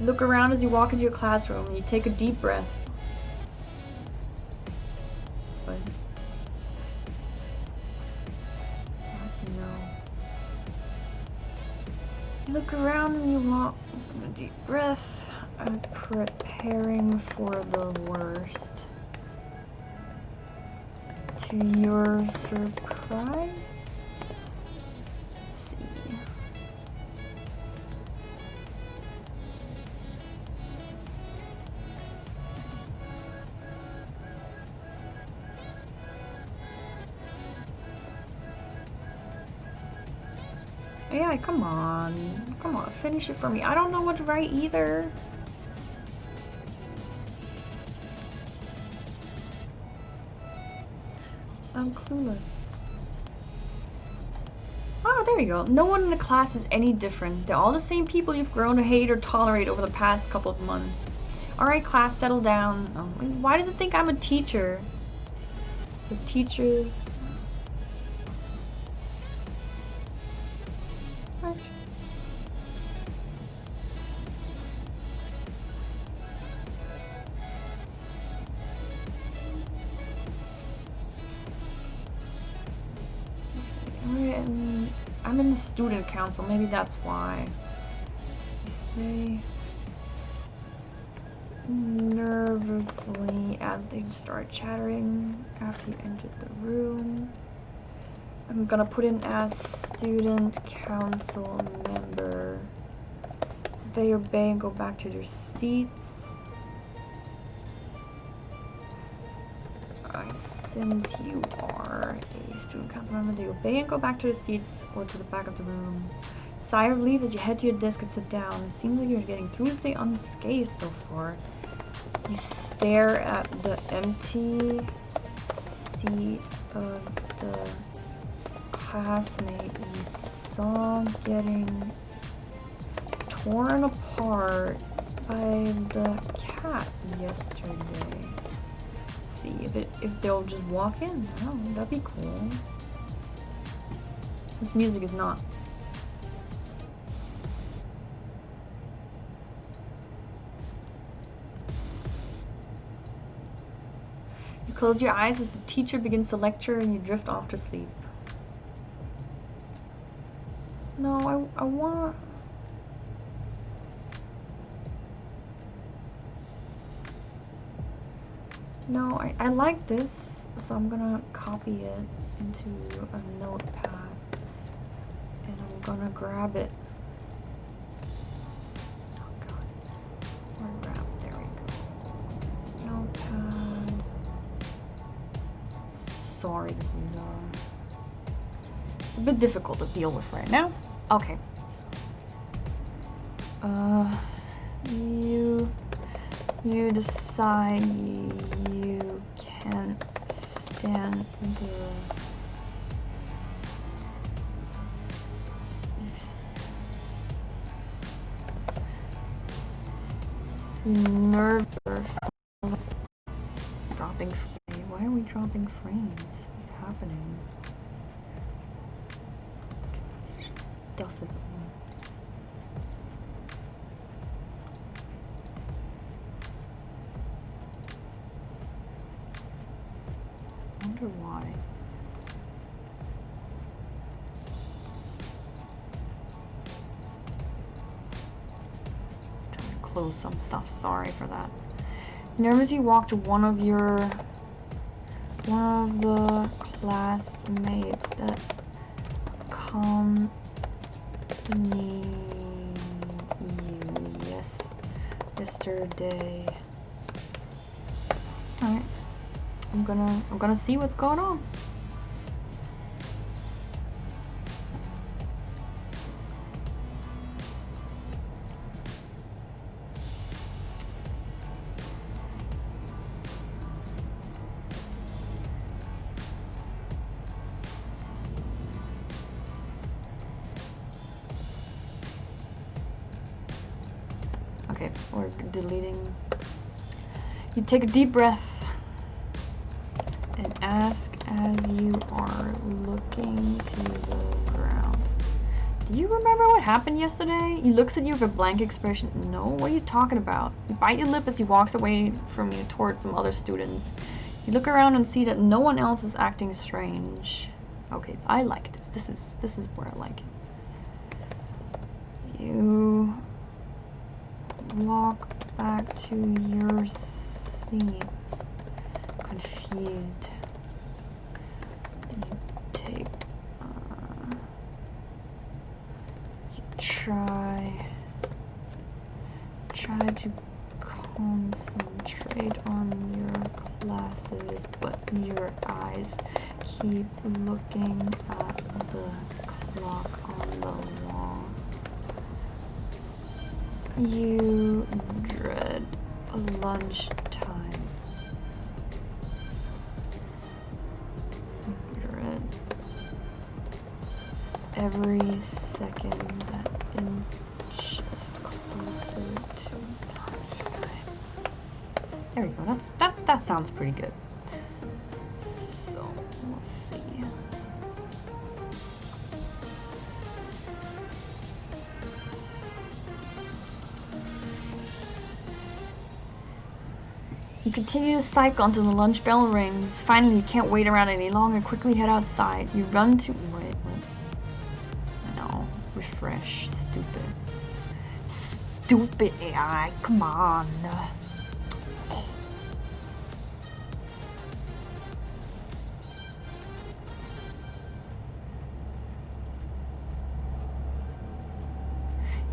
Look around as you walk into your classroom and you take a deep breath. What? No. You look around and you walk a deep breath. I'm preparing for the worst. To your surprise? Let's see. AI, come on. Come on, finish it for me. I don't know what to write either. I'm clueless. Oh, there you go. No one in the class is any different. They're all the same people you've grown to hate or tolerate over the past couple of months. Alright, class, settle down. Oh, why does it think I'm a teacher? The teachers... I'm in the student council, maybe that's why. Say nervously as they start chattering after you entered the room. I'm gonna put in as student council member. They obey and go back to their seats. Since you are a student council member, they obey and go back to their seats or to the back of the room. Sigh of relief as you head to your desk and sit down. It seems like you're getting through this day unscathed so far. You stare at the empty seat of the classmate you saw getting torn apart by the cat yesterday. See if they'll just walk in. Oh, that'd be cool. This music is not. You close your eyes as the teacher begins to lecture and you drift off to sleep. No, I want... No, I like this, so I'm gonna copy it into a notepad, and I'm gonna grab it. Oh god, or wrap, there we go. Notepad. Sorry, this is it's a bit difficult to deal with right now. Okay. You decide you can't stand the nerve dropping frame. Why are we dropping frames? What's happening? Stuff is on. I wonder why. Trying to close some stuff. Sorry for that. Nervous, you walk to one of the classmates that accompany you yesterday. All right. I'm gonna see what's going on. Okay, we're deleting. You take a deep breath and ask as you are looking to the ground. Do you remember what happened yesterday? He looks at you with a blank expression. No, what are you talking about? You bite your lip as he walks away from you towards some other students. You look around and see that no one else is acting strange. Okay, I like this. This is where I like it. You walk back to your seat. Confused. You take you try to concentrate on your classes, but your eyes keep looking at the clock on the wall. You dread lunchtime. every second that inches closer to sunshine. There we go. That sounds pretty good. So we'll see. You continue to cycle until the lunch bell rings. Finally, you can't wait around any longer. Quickly head outside. You run to... Wait. No. Refresh. Stupid AI. Come on.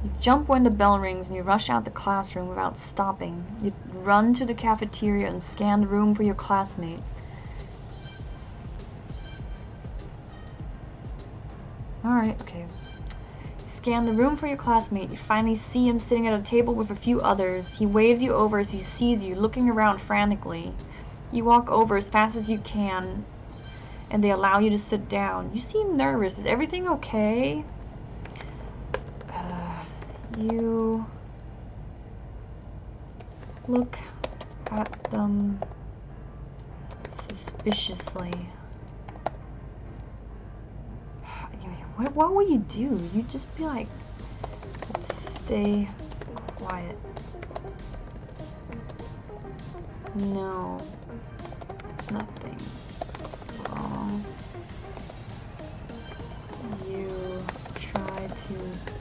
You jump when the bell rings and you rush out the classroom without stopping. You run to the cafeteria and scan the room for your classmate. Alright, okay. You scan the room for your classmate. You finally see him sitting at a table with a few others. He waves you over as he sees you, looking around frantically. You walk over as fast as you can, and they allow you to sit down. You seem nervous. Is everything okay? You look at them suspiciously. What would you do? You'd just be like, stay quiet. No, nothing's wrong. You try to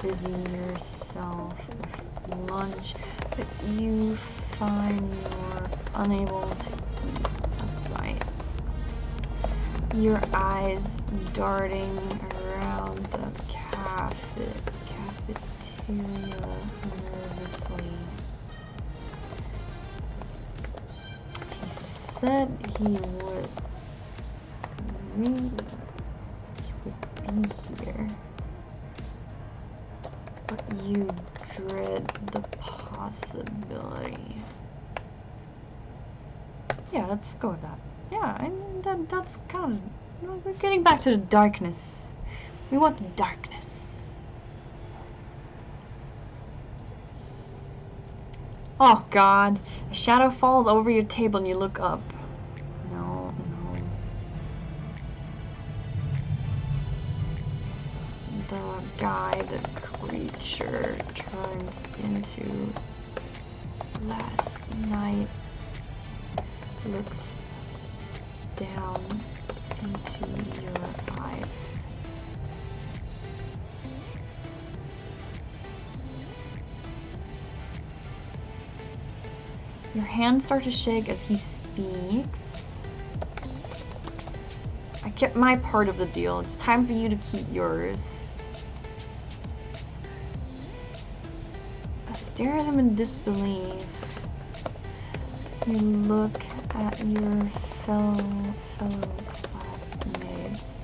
busy yourself with lunch, but you find you're unable to eat a bite. Your eyes darting around the cafeteria nervously. He said he would be here, but you dread the possibility. Yeah, let's go with that. Yeah, that's kind of... We're getting back to the darkness. We want the darkness. Oh god. A shadow falls over your table and you look up. No. The guy the creature turned into last night looks down into your eyes. Your hands start to shake as he speaks. I kept my part of the deal. It's time for you to keep yours. I stare at him in disbelief. You look at your fellow classmates.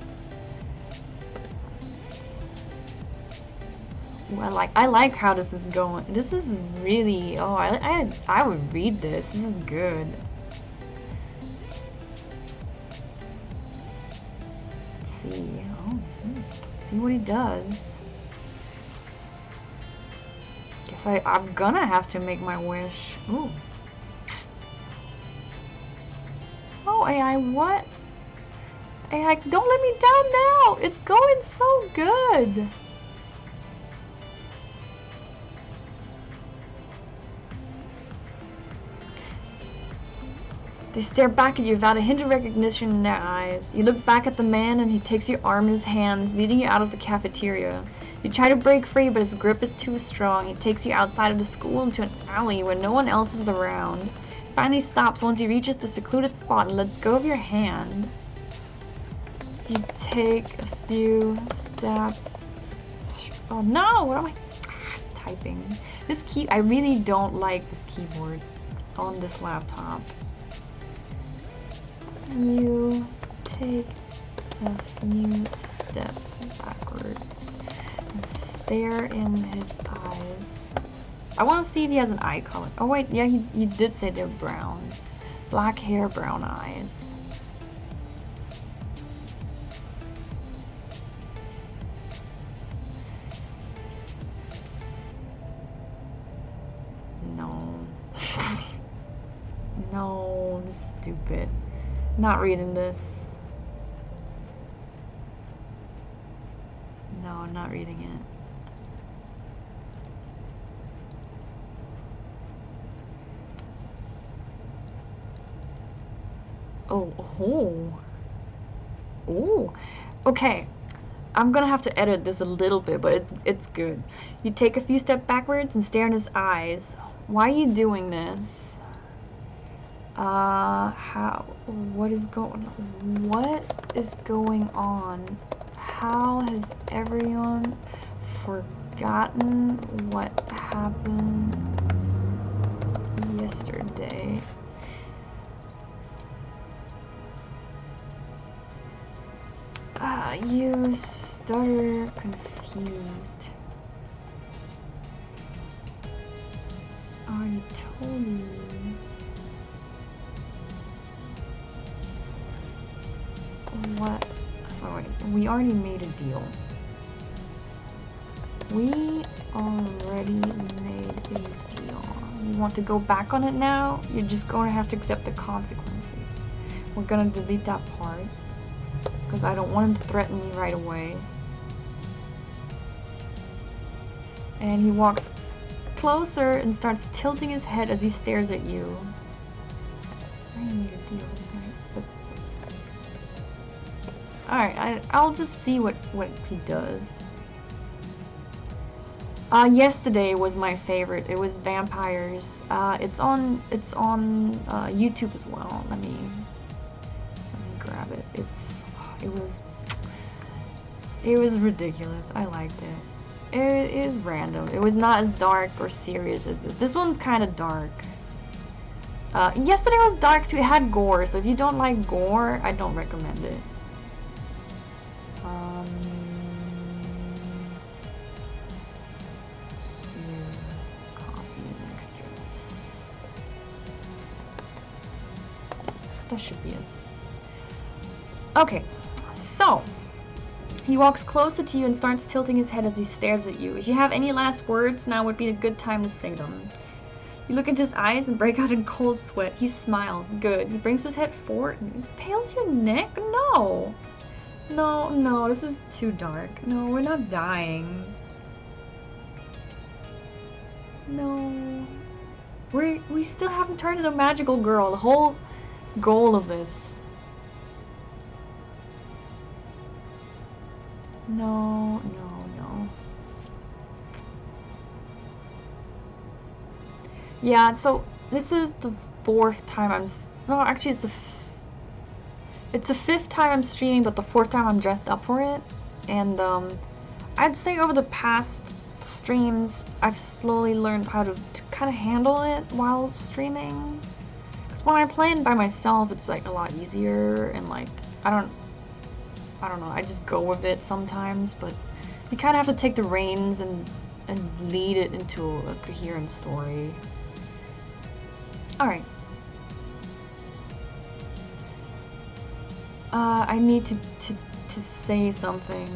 Well, I like how this is going. This is really... Oh, I would read this. This is good. Let's see. Oh, see what he does. Guess I'm gonna have to make my wish. Ooh. Oh, AI, what? AI, don't let me down now! It's going so good! They stare back at you without a hint of recognition in their eyes. You look back at the man and he takes your arm in his hands, leading you out of the cafeteria. You try to break free, but his grip is too strong. He takes you outside of the school into an alley where no one else is around. Finally stops once he reaches the secluded spot and lets go of your hand. You take a few steps. Oh no! What am I typing? I really don't like this keyboard on this laptop. You take a few steps backwards and stare in his eyes. I want to see if he has an eye color. Oh wait, yeah, he did say they're brown. Black hair, brown eyes. stupid. Not reading this. No, I'm not reading it. Oh. Okay. I'm gonna have to edit this a little bit, but it's good. You take a few steps backwards and stare in his eyes. Why are you doing this? What is going on? How has everyone forgotten what happened yesterday? You stutter, confused. Already told you. What? Oh wait, we already made a deal. We already made a deal. You want to go back on it now? You're just going to have to accept the consequences. We're gonna delete that part. Because I don't want him to threaten me right away. And he walks closer and starts tilting his head as he stares at you. I need a deal, right? Alright, I'll just see what he does. Yesterday was my favorite. It was vampires. It's on YouTube as well. Let me grab it. It was ridiculous. I liked it. It is random. It was not as dark or serious as this. This one's kind of dark. Yesterday was dark too. It had gore, so if you don't like gore, I don't recommend it. Here, copy address. That should be it. Okay, so he walks closer to you and starts tilting his head as he stares at you. If you have any last words, now would be a good time to say them. You look into his eyes and break out in cold sweat. He smiles. Good. He brings his head forward and impales your neck? No. No, this is too dark. No, we're not dying. No. We still haven't turned into a magical girl. The whole goal of this. No. Yeah, so this is the fourth time no, actually it's the fifth time I'm streaming, but the fourth time I'm dressed up for it. And I'd say over the past streams, I've slowly learned how to kind of handle it while streaming. Because when I play it by myself, it's like a lot easier, and like I don't know, I just go with it sometimes, but you kind of have to take the reins and lead it into a coherent story. Alright. I need to say something.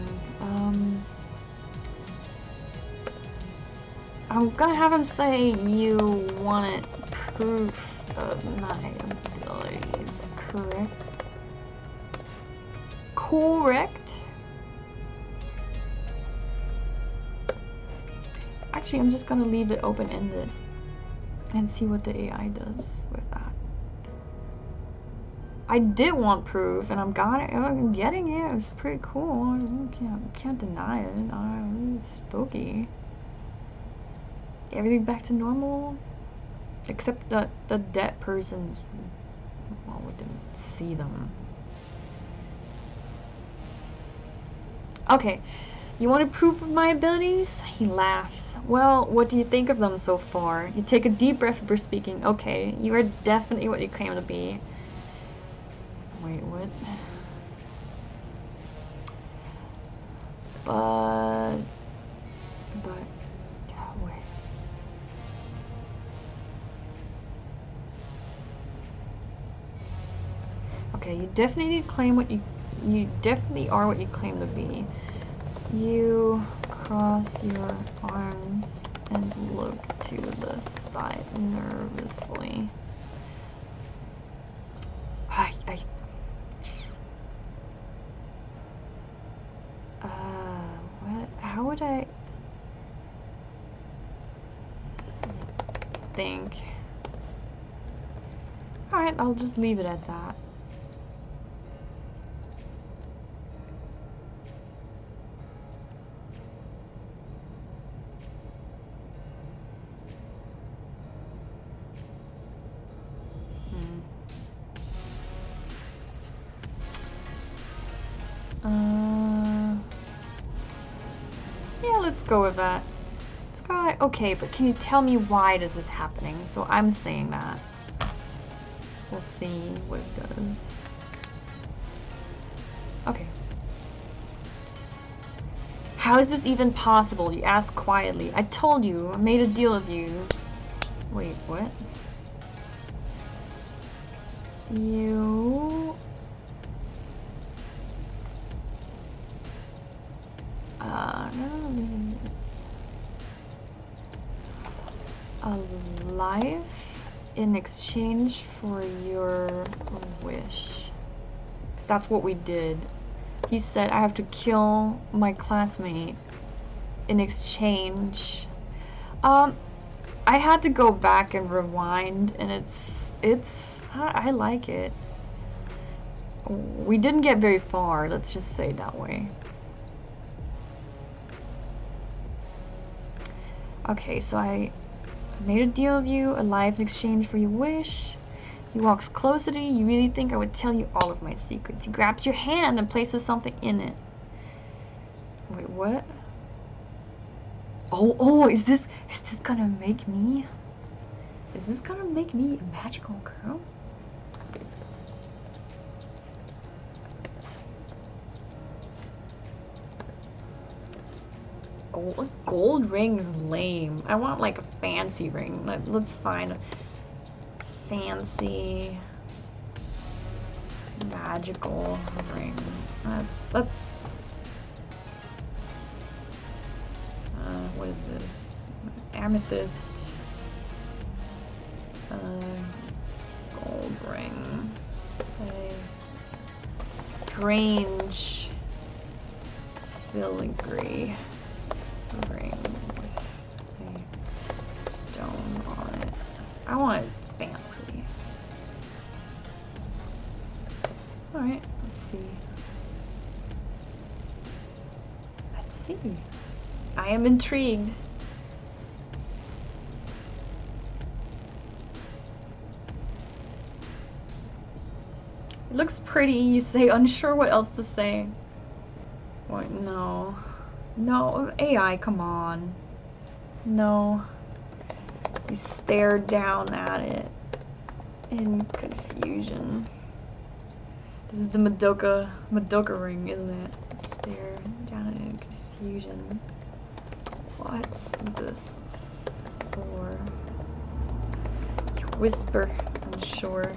I'm gonna have him say you wanted proof of my abilities, correct? Correct? Actually, I'm just gonna leave it open-ended and see what the AI does with that. I did want proof, and I'm getting it. It was pretty cool. Can't deny it. It was spooky. Everything back to normal, except that the dead person's. Well, we didn't see them. Okay, you wanted proof of my abilities? He laughs. Well, what do you think of them so far? You take a deep breath before speaking. Okay, you are definitely what you claim to be. Wait, what? Wait. Okay, you definitely claim what you definitely are what you claim to be. You cross your arms and look to the side nervously. would I think? Alright, I'll just leave it at that. Yeah, let's go with that. Let's go. Okay, but can you tell me why this is happening? So I'm saying that. We'll see what it does. Okay. How is this even possible? You ask quietly. I told you. I made a deal with you. Wait, what? You... a life in exchange for your wish. 'Cause that's what we did. He said I have to kill my classmate in exchange. I had to go back and rewind, and I like it. We didn't get very far, let's just say it that way. Okay, so I made a deal with you, a life in exchange for your wish. He walks closer to you. You really think I would tell you all of my secrets? He grabs your hand and places something in it. Wait, what? Oh, is this gonna make me? Is this gonna make me a magical girl? Gold ring's lame. I want like a fancy ring. Let's find a fancy magical ring. That's what is this? Amethyst. Gold ring. A strange filigree ring with a stone on it. I want it fancy. Alright, let's see. Let's see. I am intrigued. It looks pretty, you say, unsure what else to say. What? No. No, AI, come on. No. You stare down at it in confusion. This is the Madoka ring, isn't it? Stare down at it in confusion. What's this for? You whisper, unsure.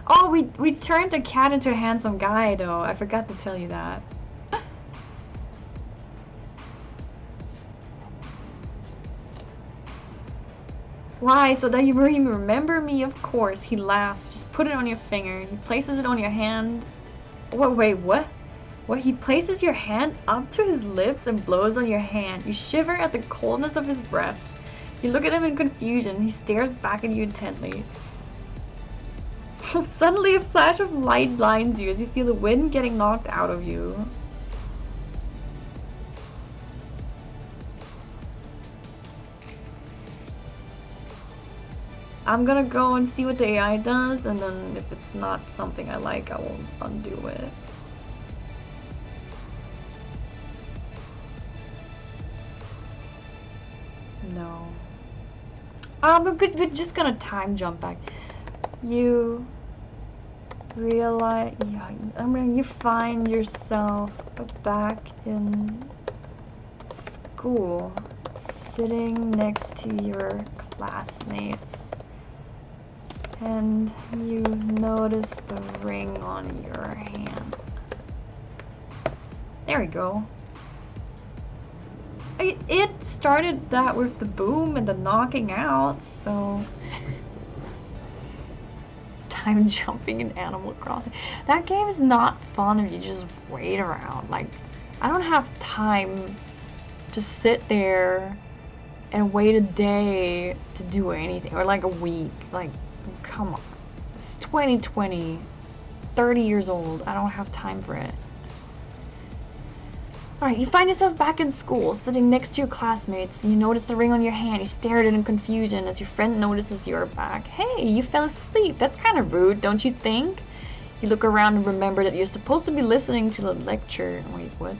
Oh, we turned the cat into a handsome guy, though. I forgot to tell you that. Why? So that you remember me? Of course. He laughs. Just put it on your finger. He places it on your hand. Wait, what? What? He places your hand up to his lips and blows on your hand. You shiver at the coldness of his breath. You look at him in confusion. He stares back at you intently. Suddenly a flash of light blinds you as you feel the wind getting knocked out of you. I'm gonna go and see what the AI does, and then if it's not something I like, I will undo it. No. We're just gonna time jump back. You realize, yeah, I mean, you find yourself back in school, sitting next to your classmates, and you notice the ring on your hand. There we go. It started that with the boom and the knocking out, so... time jumping in Animal Crossing. That game is not fun if you just wait around. Like, I don't have time to sit there and wait a day to do anything, or like a week. Like, come on. It's 2020, 30 years old. I don't have time for it. Alright, you find yourself back in school, sitting next to your classmates. You notice the ring on your hand. You stare at it in confusion as your friend notices you're back. Hey, you fell asleep. That's kind of rude, don't you think? You look around and remember that you're supposed to be listening to the lecture. Wait, what?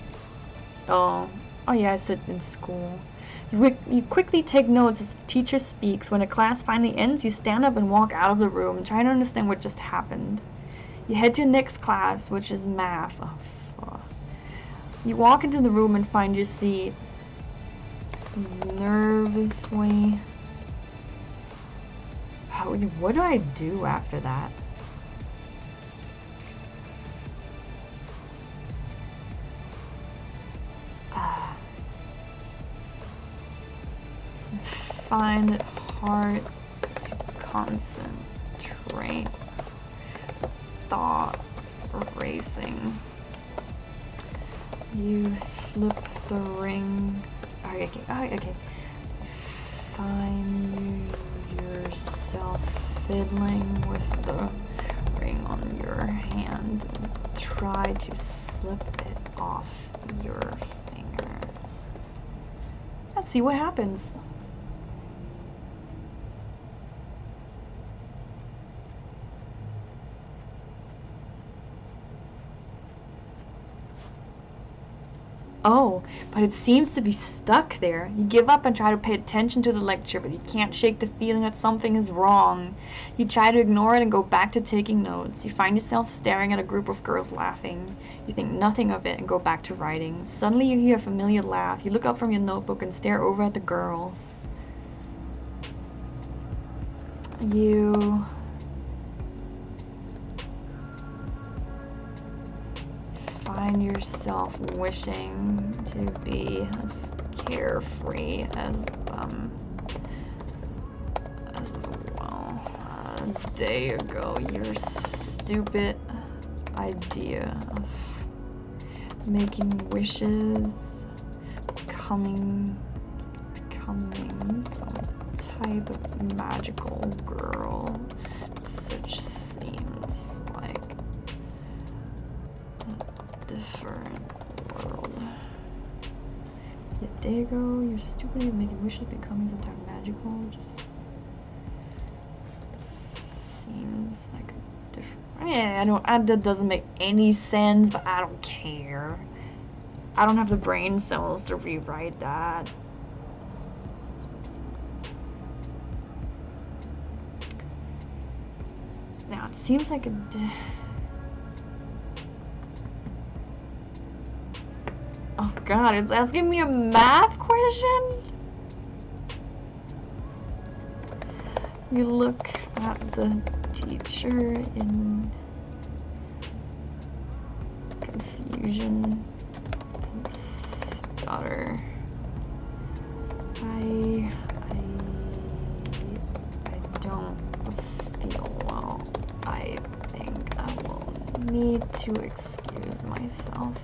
Oh yeah, I sit in school. You quickly take notes as the teacher speaks. When a class finally ends, you stand up and walk out of the room, trying to understand what just happened. You head to your next class, which is math. Oh, fuck. You walk into the room and find your seat. Nervously. What do I do after that? Find it hard to concentrate. Thoughts racing. You slip the ring. Okay. Find yourself fiddling with the ring on your hand. Try to slip it off your finger. Let's see what happens. Oh, but it seems to be stuck there. You give up and try to pay attention to the lecture, but you can't shake the feeling that something is wrong. You try to ignore it and go back to taking notes. You find yourself staring at a group of girls laughing. You think nothing of it and go back to writing. Suddenly you hear a familiar laugh. You look up from your notebook and stare over at the girls. You find yourself wishing to be as carefree as them as well. A day ago, your stupid idea of making wishes, becoming some type of magical girl, such seems like different world. Yet there you go, you're stupidly making wishes, becoming some type of magical, just seems like a different. Yeah, that doesn't make any sense, but I don't care. I don't have the brain cells to rewrite that. Now it seems like a. Oh god, it's asking me a math question? You look at the teacher in confusion and stutter. I don't feel well. I think I will need to excuse myself.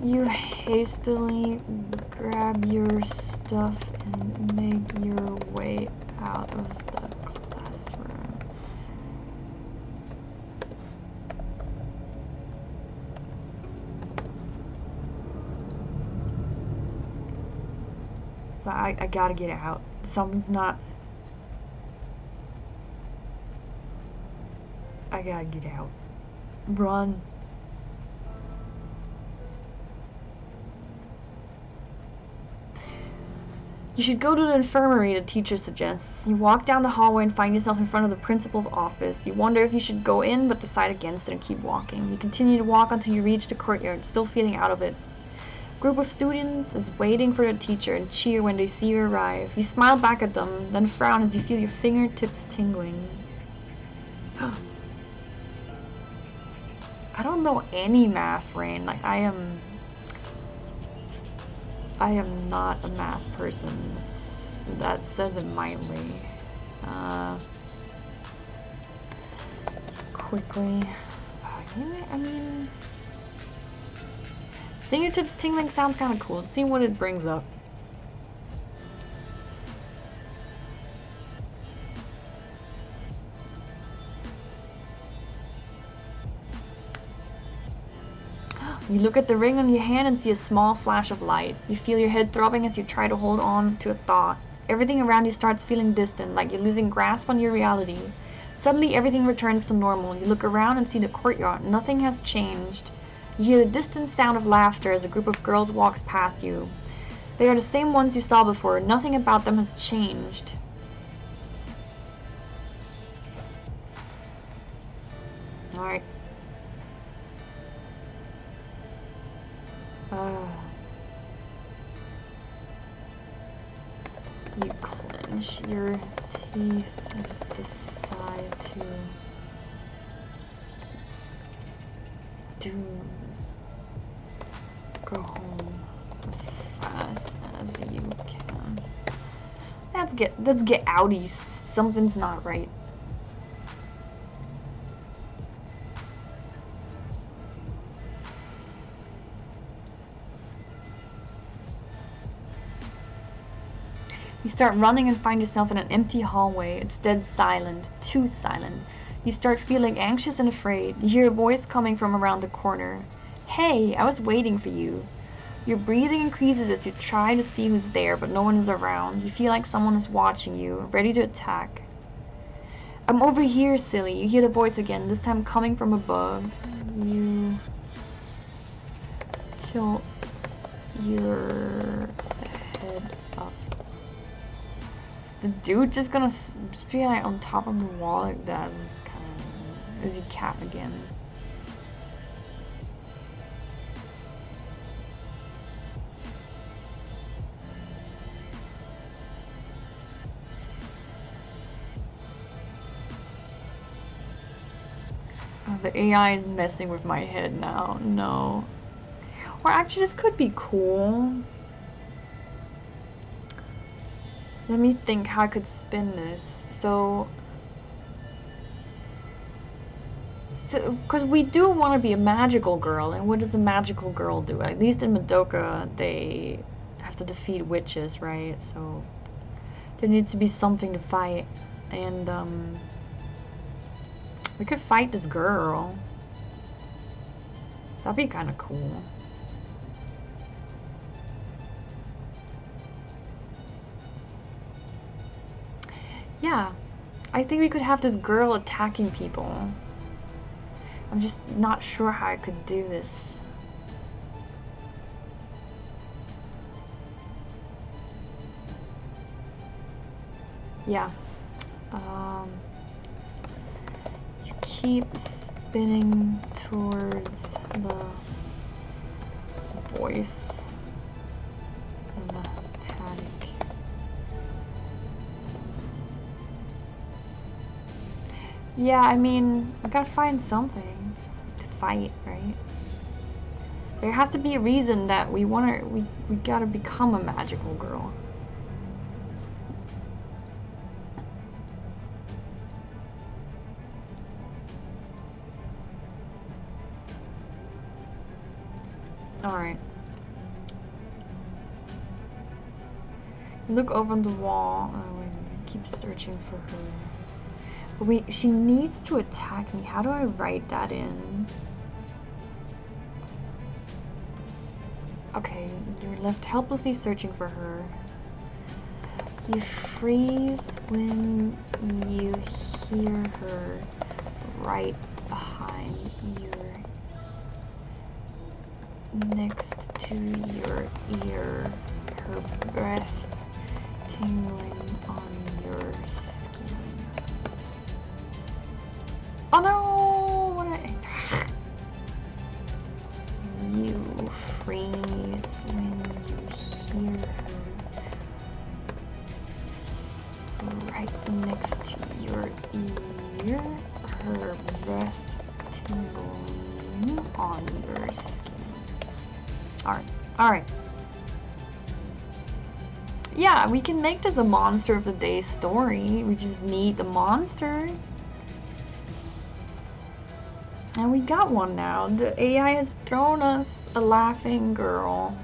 You hastily grab your stuff and make your way out of the classroom. So I gotta get out. Something's not. I gotta get out. Run. You should go to the infirmary, the teacher suggests. You walk down the hallway and find yourself in front of the principal's office. You wonder if you should go in, but decide against it and keep walking. You continue to walk until you reach the courtyard, still feeling out of it. A group of students is waiting for the teacher and cheer when they see you arrive. You smile back at them, then frown as you feel your fingertips tingling. I don't know any math, Rain. Like, I am not a math person. That says it mildly. quickly. I mean, fingertips tingling sounds kind of cool. Let's see what it brings up. You look at the ring on your hand and see a small flash of light. You feel your head throbbing as you try to hold on to a thought. Everything around you starts feeling distant, like you're losing grasp on your reality. Suddenly, everything returns to normal. You look around and see the courtyard. Nothing has changed. You hear the distant sound of laughter as a group of girls walks past you. They are the same ones you saw before. Nothing about them has changed. Alright. You clench your teeth and decide to go home as fast as you can. Let's get outies. Something's not right. You start running and find yourself in an empty hallway. It's dead silent, too silent. You start feeling anxious and afraid. You hear a voice coming from around the corner. Hey, I was waiting for you. Your breathing increases as you try to see who's there, but no one is around. You feel like someone is watching you, ready to attack. I'm over here, silly. You hear the voice again, this time coming from above. You tilt your head up. Is the dude just gonna be like on top of the wall like that? Is he cat again? Oh, the AI is messing with my head now. No. Or actually, this could be cool. Let me think how I could spin this. So, because we do want to be a magical girl, and what does a magical girl do? At least in Madoka, they have to defeat witches, right? So, there needs to be something to fight, and we could fight this girl. That'd be kind of cool. Yeah, I think we could have this girl attacking people. I'm just not sure how I could do this. Yeah. You keep spinning towards the voice in the panic. Yeah, I mean, I gotta find something to fight, right? There has to be a reason that we gotta become a magical girl. Alright. Look over the wall. Oh, we keep searching for her. But she needs to attack me. How do I write that in? Okay, you're left helplessly searching for her. You freeze when you hear her right behind your, next to your ear, her breath tingling on your skin. Oh no! What you freeze when you hear her right next to your ear, her breath tingling on your skin. Alright. Yeah, we can make this a monster of the day story. We just need the monster. And we got one now. The AI has thrown us a laughing girl.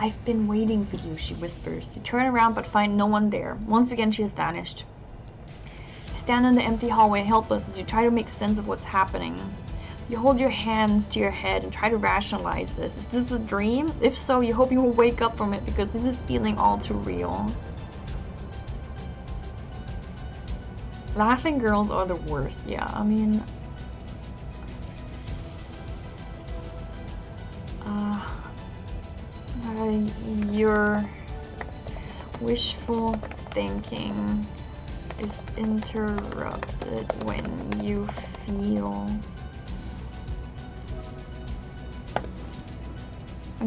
I've been waiting for you, she whispers. You turn around but find no one there. Once again, she has vanished. You stand in the empty hallway helpless as you try to make sense of what's happening. You hold your hands to your head and try to rationalize this. Is this a dream? If so, you hope you will wake up from it because this is feeling all too real. Laughing girls are the worst. Yeah, I mean... your wishful thinking is interrupted when you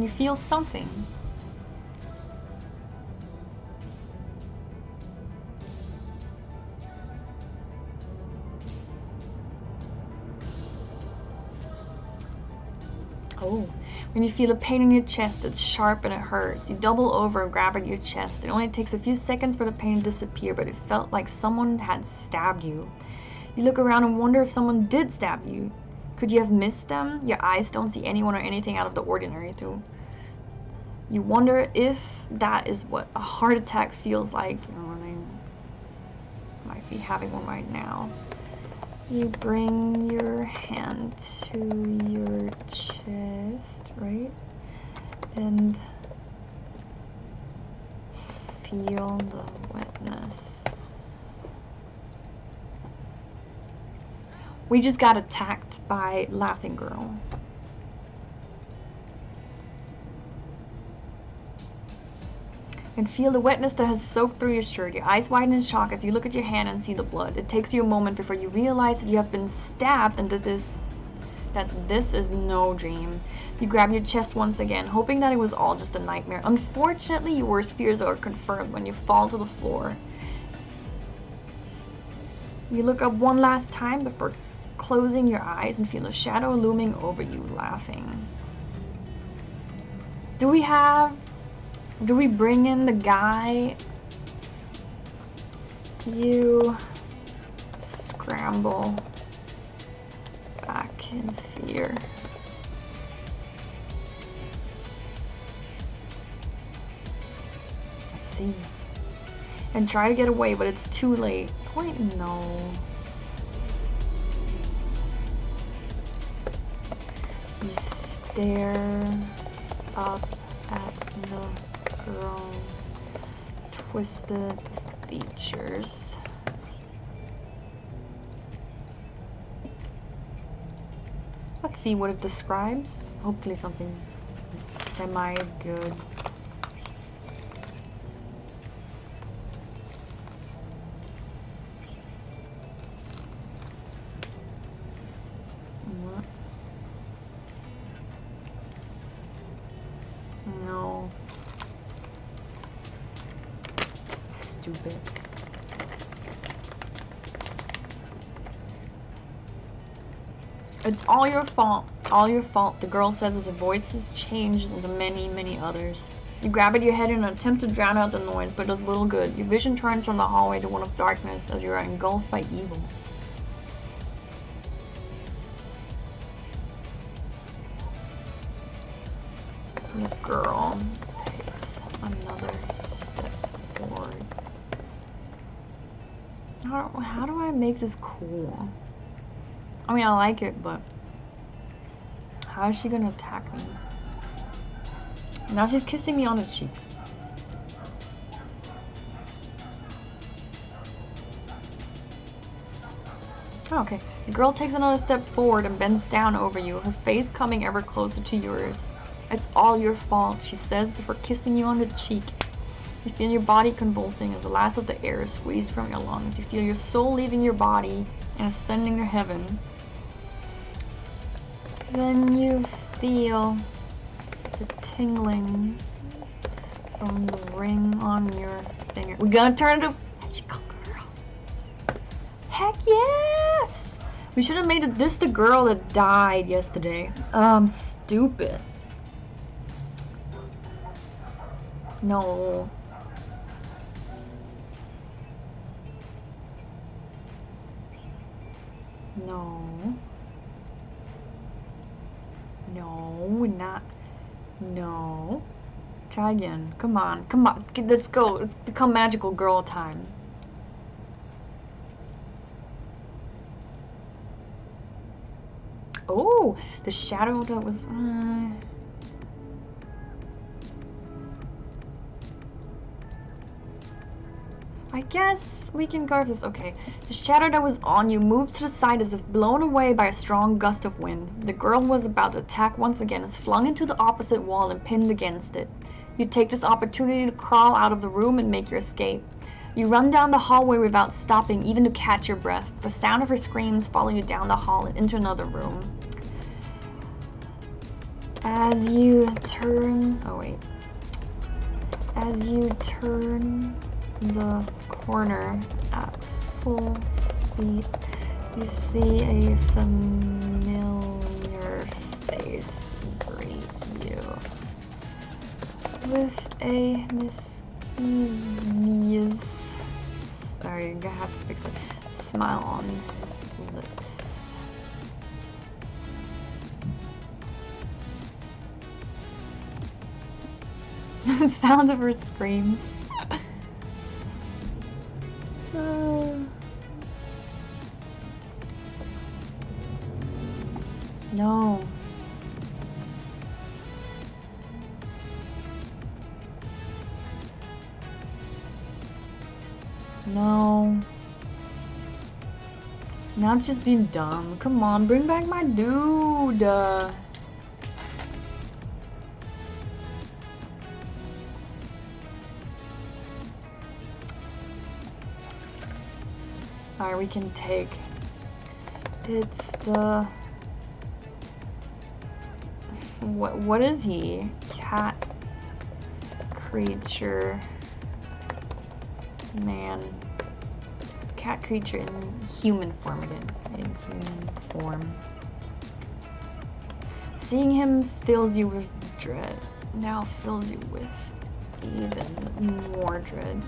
feel something. Oh, when you feel a pain in your chest that's sharp and it hurts, you double over and grab at your chest. It only takes a few seconds for the pain to disappear, but it felt like someone had stabbed you. You look around and wonder if someone did stab you. Could you have missed them? Your eyes don't see anyone or anything out of the ordinary, too. You wonder if that is what a heart attack feels like. You know what I mean? Might be having one right now. You bring your hand to your chest, right? And feel the wetness. We just got attacked by Laughing Girl. And feel the wetness that has soaked through your shirt. Your eyes widen in shock as you look at your hand and see the blood. It takes you a moment before you realize that you have been stabbed and that this is no dream. You grab your chest once again, hoping that it was all just a nightmare. Unfortunately, your worst fears are confirmed when you fall to the floor. You look up one last time before closing your eyes and feel a shadow looming over you, laughing. Do we bring in the guy? You scramble back in fear. Let's see. And try to get away, but it's too late. Wait, no. You stare up at the girl, twisted features. Let's see what it describes. Hopefully something semi-good. No. Stupid. It's all your fault. All your fault, the girl says as her voice changes into many, many others. You grab at your head in an attempt to drown out the noise, but it does little good. Your vision turns from the hallway to one of darkness as you are engulfed by evil. The girl takes another step forward. How do I make this cool? I mean, I like it, but how is she gonna attack me? Now she's kissing me on the cheek. Oh, okay. The girl takes another step forward and bends down over you, her face coming ever closer to yours. It's all your fault, she says before kissing you on the cheek. You feel your body convulsing as the last of the air is squeezed from your lungs. You feel your soul leaving your body and ascending to heaven. Then you feel the tingling from the ring on your finger. We're gonna turn it to magical girl. Heck yes! We should have made this the girl that died yesterday. Stupid. No. Try again. Come on. Come on. Let's go. Let's become magical girl time. Oh, the shadow that was... I guess we can guard this. Okay. The shadow that was on you moves to the side as if blown away by a strong gust of wind. The girl was about to attack once again, is flung into the opposite wall and pinned against it. You take this opportunity to crawl out of the room and make your escape. You run down the hallway without stopping even to catch your breath. The sound of her screams follow you down the hall and into another room. As you turn... Oh, wait. As you turn the corner at full speed, you see a familiar face greet you with a mischievous, sorry, I'm gonna have to fix it, smile on his lips. The sound of her screams. No. No. Now it's just being dumb. Come on, bring back my dude. Alright, we can take... It's the... What is he? Cat creature man. Cat creature in human form again. In human form. Seeing him fills you with dread. Now fills you with even more dread.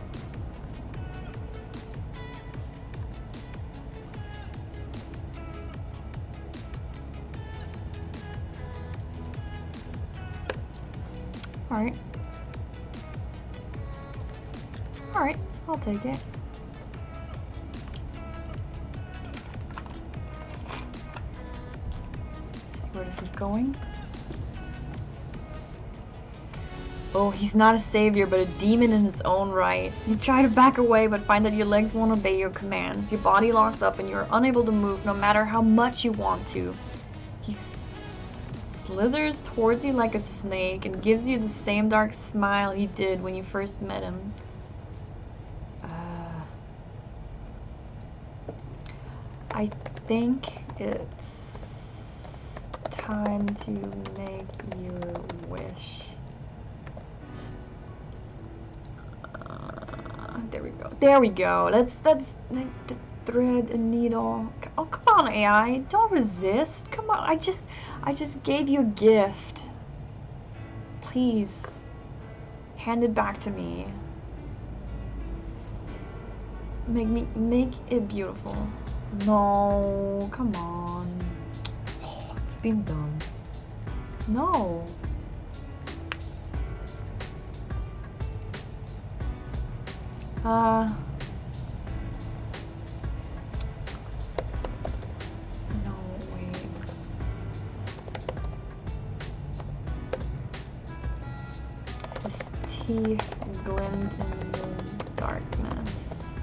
Alright. Alright, I'll take it. See where this is going. Oh, he's not a savior, but a demon in its own right. You try to back away, but find that your legs won't obey your commands. Your body locks up and you are unable to move no matter how much you want to. He slithers towards you like a snake and gives you the same dark smile he did when you first met him. I think it's time to make your wish. There we go. There we go. That's like the thread and needle. Oh, come on, AI. Don't resist. Come on. I just gave you a gift. Please. Hand it back to me. Make it beautiful. No, come on. Oh, it's been done. No. No, wait. His teeth glint in the darkness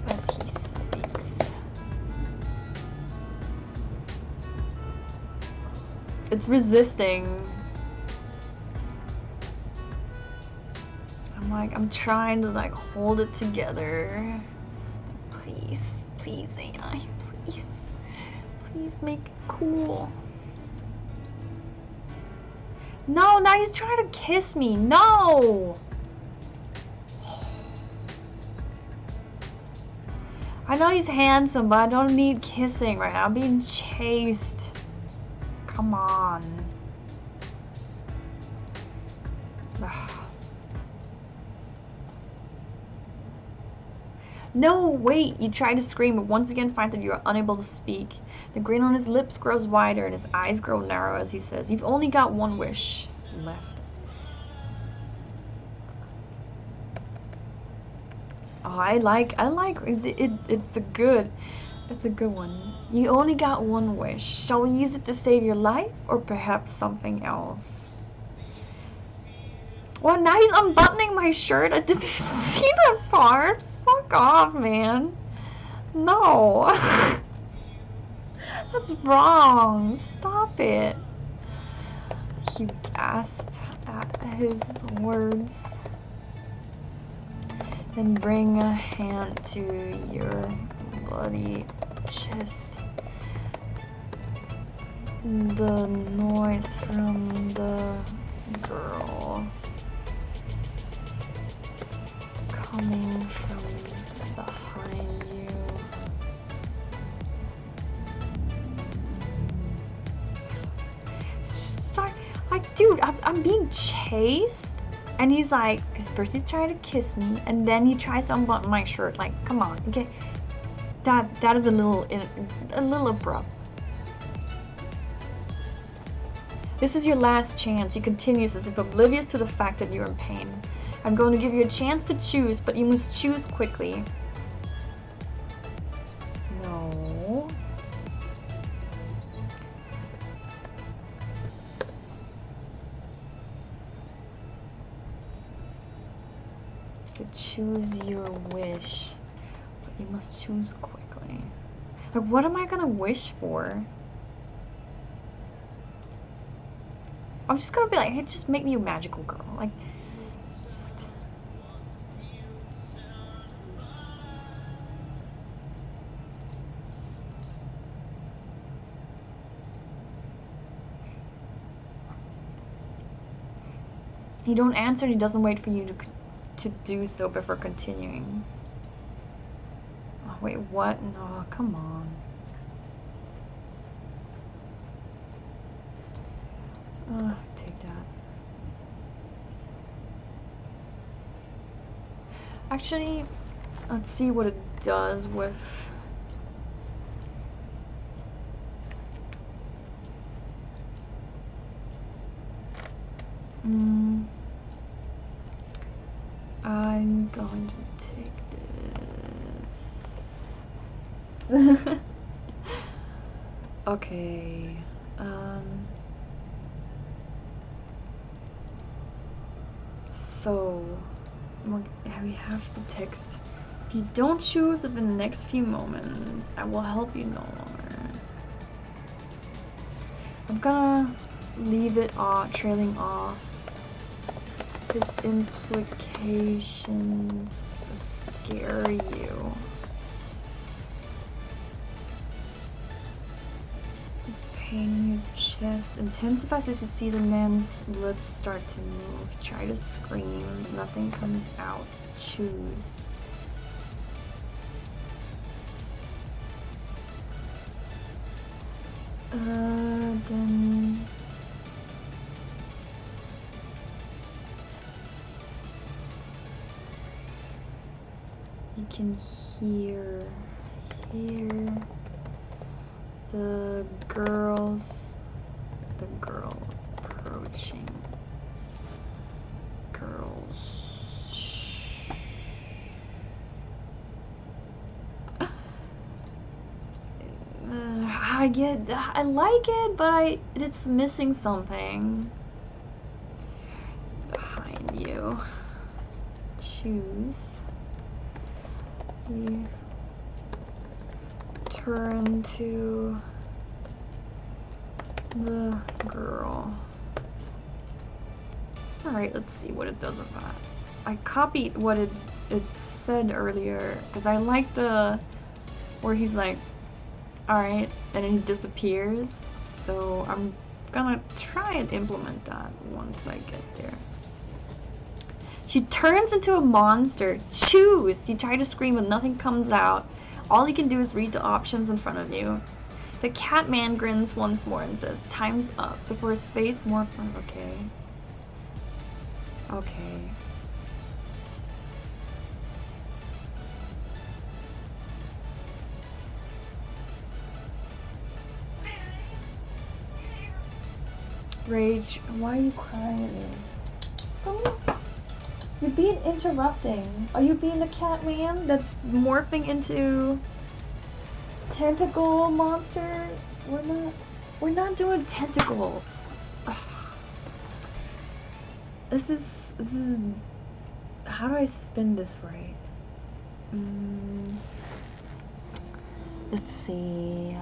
as he speaks. It's resisting. I'm trying to like hold it together. Please, please, AI, please, please make it cool. No, now he's trying to kiss me. No. I know he's handsome, but I don't need kissing right now. I'm being chased. Come on. No, wait! You try to scream, but once again find that you are unable to speak. The grin on his lips grows wider and his eyes grow narrow as he says, "You've only got one wish left." Oh, I like it. It's a good one. You only got one wish. Shall we use it to save your life, or perhaps something else? Well, now he's unbuttoning my shirt. I didn't see that part. Fuck off, man. No. That's wrong. Stop it. You gasp at his words. Then bring a hand to your bloody chest. The noise from the girl coming from behind you. Sorry, like, dude, I'm being chased, and he's like, first he's trying to kiss me, and then he tries to unbutton my shirt. Like, come on, okay, that is a little abrupt. This is your last chance. He continues as if oblivious to the fact that you're in pain. I'm going to give you a chance to choose, but you must choose quickly. No. To choose your wish, but you must choose quickly. Like, what am I gonna wish for? I'm just gonna be like, hey, just make me a magical girl. Like, just... You don't answer, and he doesn't wait for you to do so before continuing. Oh, wait, what? No, come on. Take that. Actually, let's see what it does with... I'm going to take this. Okay. So, we have the text. If you don't choose within the next few moments, I will help you no longer. I'm gonna leave it off, trailing off. His implications scare you. Pain in your chest intensifies as you see the man's lips start to move. Try to scream, nothing comes out. Choose. Then... You can hear the girl approaching. I like it, but it's missing something. Behind you. Choose. You turn to the girl. Alright, let's see what it does with that. I copied what it said earlier, because I like the where he's like, alright, and then he disappears. So I'm gonna try and implement that once I get there. She turns into a monster. Choose! You try to scream, but nothing comes out. All you can do is read the options in front of you. The cat man grins once more and says, "Time's up," before his face morphs on. Okay. Okay. Rage, why are you crying? Oh. You're being interrupting. Are you being a cat man that's morphing into tentacle monster? We're not doing tentacles. Ugh. This is, how do I spin this right? Let's see.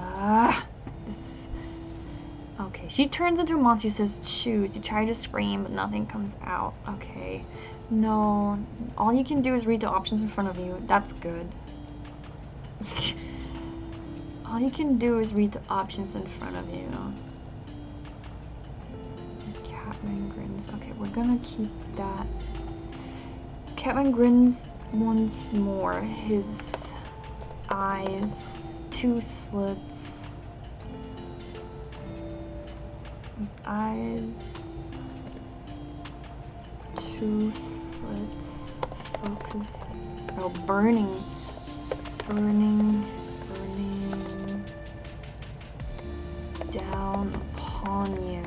Okay, she turns into a monster. She says, choose. You try to scream, but nothing comes out. Okay. No. All you can do is read the options in front of you. That's good. All you can do is read the options in front of you. Catman grins. Okay, we're gonna keep that. Catman grins once more. His eyes, 2 slits. His eyes, 2 slits. Focus. Oh, burning. Burning. Burning. Down upon you.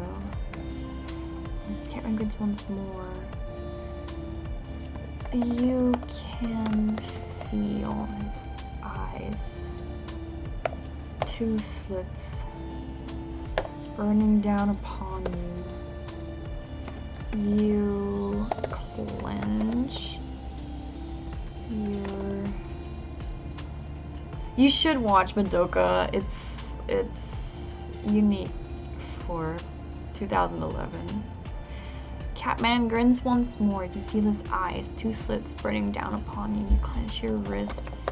Just Catman grins once more. You can feel his eyes. 2 slits. Burning down upon you. You clench. You should watch Madoka. It's unique for 2011. Catman grins once more. You can feel his eyes, 2 slits burning down upon you. You clench your wrists.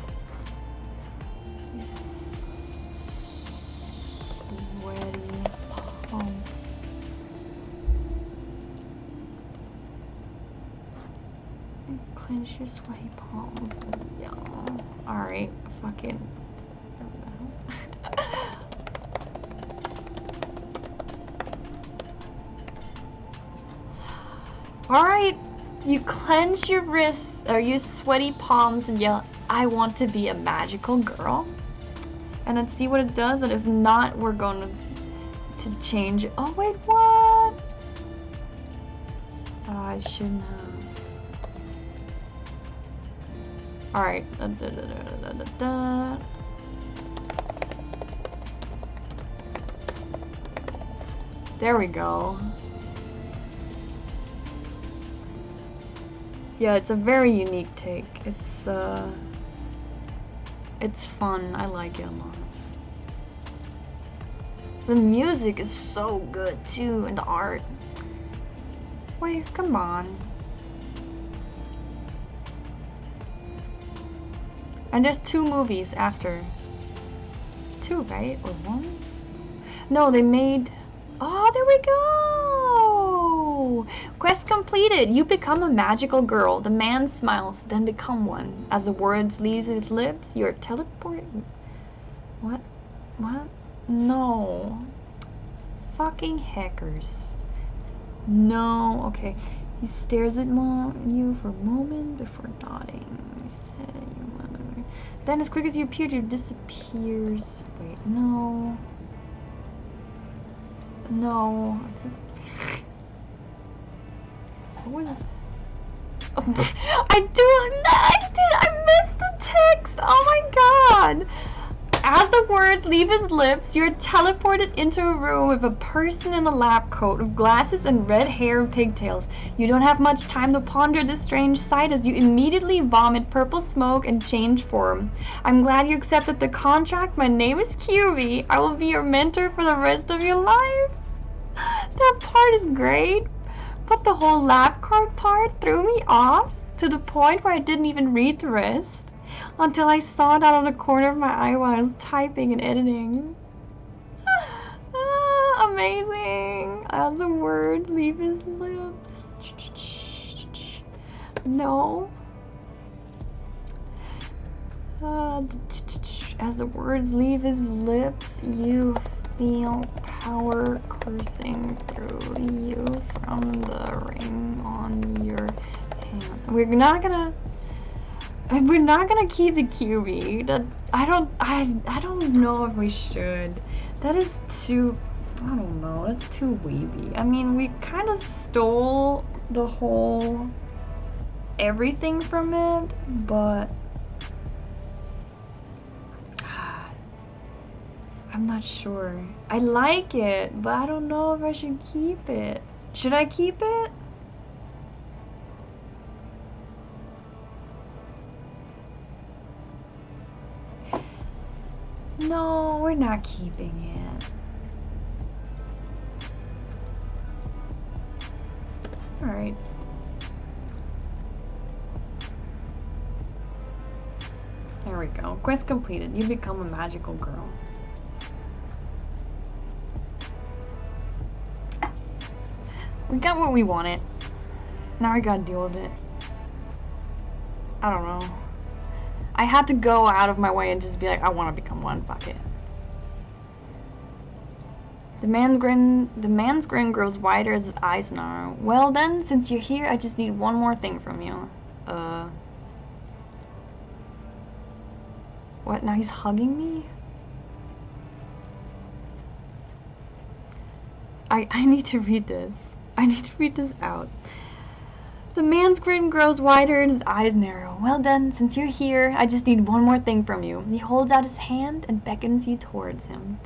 Clench your sweaty palms. Yeah. Alright, fucking. Alright, you clench your wrists or use sweaty palms and yell, I want to be a magical girl. And then see what it does, and if not, we're going to change it. Oh wait, what? Oh, I shouldn't have. Alright. There we go. Yeah, it's a very unique take. It's fun. I like it a lot. The music is so good too, and the art. Wait, come on. And there's 2 movies after. 2, right? Or 1? No, they made... Oh, there we go! Quest completed! You become a magical girl. The man smiles, then become one. As the words leave his lips, you're teleporting. What? What? No. Fucking hackers. No. Okay. He stares at you for a moment before nodding. He said you want to... Then as quick as you appeared, you disappears. Wait, no. No. What was... Oh, I missed the text! Oh my god! As the words leave his lips, you're teleported into a room with a person in a lab coat with glasses and red hair and pigtails. You don't have much time to ponder this strange sight as you immediately vomit purple smoke and change form. I'm glad you accepted the contract. My name is QB. I will be your mentor for the rest of your life. That part is great, but the whole lab coat part threw me off to the point where I didn't even read the rest. Until I saw it out of the corner of my eye while I was typing and editing. Amazing! As the words leave his lips. No. As the words leave his lips, you feel power coursing through you from the ring on your hand. We're not gonna keep the QB. I don't know if we should. That is too, I don't know, that's too wavy. I mean, we kind of stole the whole everything from it, but I'm not sure. I like it, but I don't know if I should keep it. Should I keep it? No, we're not keeping it. Alright. There we go. Quest completed. You become a magical girl. We got what we wanted. Now I gotta deal with it. I don't know. I had to go out of my way and just be like, I want to become one. Fuck it. The man's grin grows wider as his eyes narrow. Well then, since you're here, I just need one more thing from you. What? Now he's hugging me? I need to read this. I need to read this out. The man's grin grows wider and his eyes narrow. Well then, since you're here, I just need one more thing from you. He holds out his hand and beckons you towards him.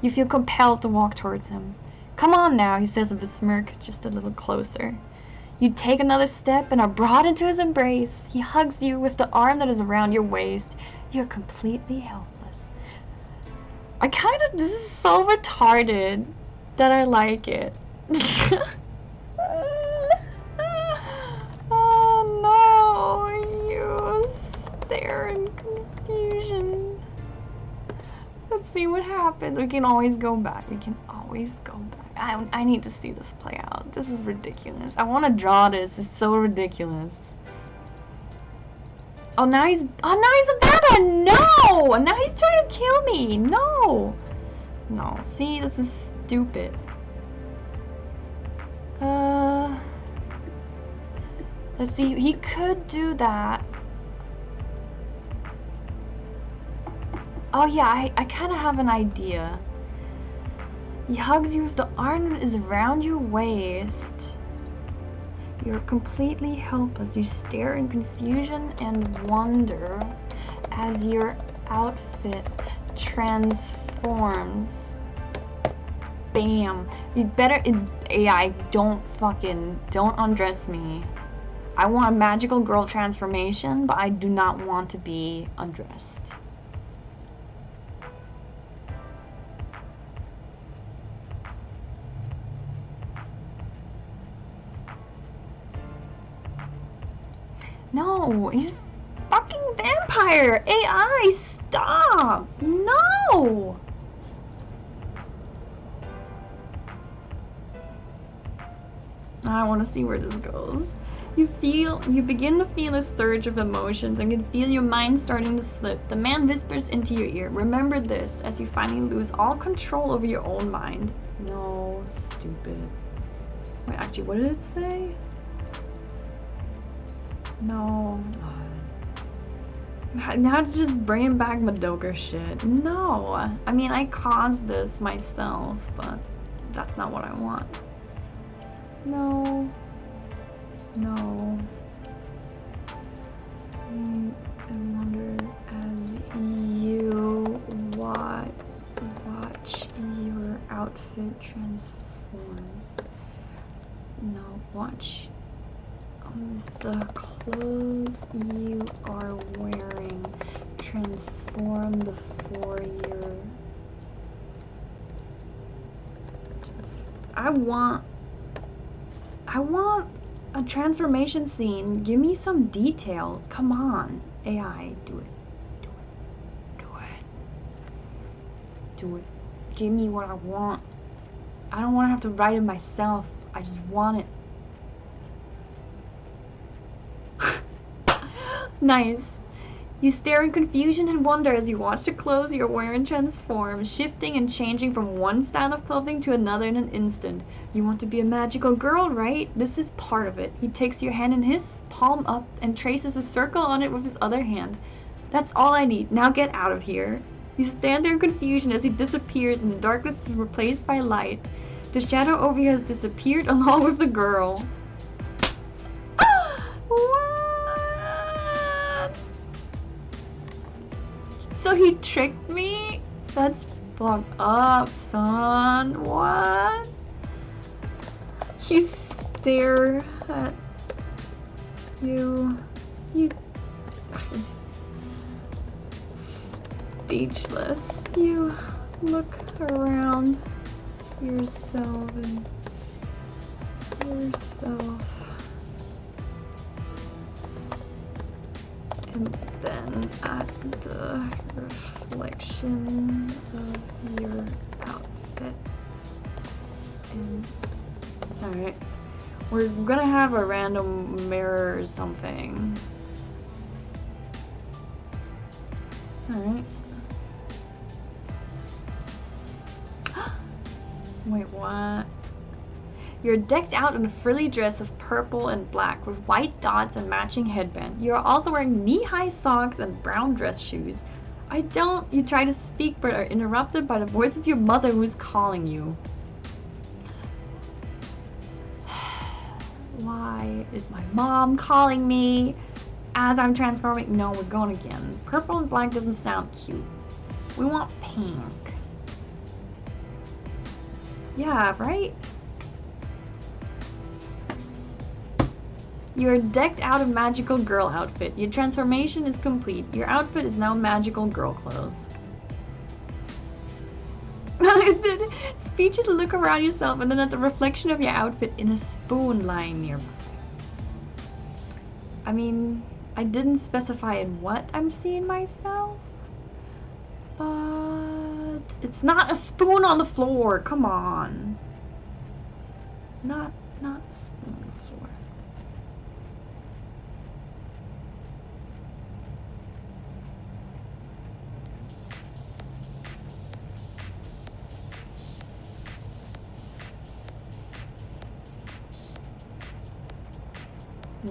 You feel compelled to walk towards him. Come on now, he says with a smirk, just a little closer. You take another step and are brought into his embrace. He hugs you with the arm that is around your waist. You're completely helpless. This is so retarded that I like it. Oh no, you stare in confusion. Let's see what happens. We can always go back. We can always go back. I need to see this play out. This is ridiculous. I want to draw this. It's so ridiculous. Oh, now he's a bad one. No! Now he's trying to kill me. No. No. See, this is stupid. Let's see. He could do that. Oh yeah, I kind of have an idea. He hugs you with the arm that is around your waist. You're completely helpless. You stare in confusion and wonder as your outfit transforms. Bam. You'd better, AI, don't undress me. I want a magical girl transformation, but I do not want to be undressed. No, he's fucking vampire! AI, stop! No! I want to see where this goes. You begin to feel a surge of emotions and can feel your mind starting to slip. The man whispers into your ear, remember this, as you finally lose all control over your own mind. No, stupid. Wait, actually, what did it say? No. Now it's just bringing back Madoka shit. No. I mean, I caused this myself, but that's not what I want. No. No. I wonder as you watch your outfit transform. No, watch the clothes you are wearing transform before your... I want a transformation scene. Give me some details. Come on. AI, do it. Do it. Give me what I want. I don't want to have to write it myself. I just want it. Nice. You stare in confusion and wonder as you watch the clothes you're wearing transform, shifting and changing from one style of clothing to another in an instant. You want to be a magical girl, right? This is part of it. He takes your hand in his, palm up, and traces a circle on it with his other hand. That's all I need. Now get out of here. You stand there in confusion as he disappears and the darkness is replaced by light. The shadow over you has disappeared along with the girl. What? So he tricked me? That's fucked up, son. What? He stared at you. You speechless. You look around yourself and then at the reflection of your outfit. And alright. We're gonna have a random mirror or something. Alright. Wait, what? You're decked out in a frilly dress of purple and black with white dots and matching headband. You're also wearing knee-high socks and brown dress shoes. You try to speak but are interrupted by the voice of your mother who's calling you. Why is my mom calling me as I'm transforming? No, we're going again. Purple and black doesn't sound cute. We want pink. Yeah, right? You are decked out in magical girl outfit. Your transformation is complete. Your outfit is now magical girl clothes. Speech is look around yourself and then at the reflection of your outfit in a spoon lying nearby. I mean, I didn't specify in what I'm seeing myself, but it's not a spoon on the floor. Come on. Not a spoon on the floor.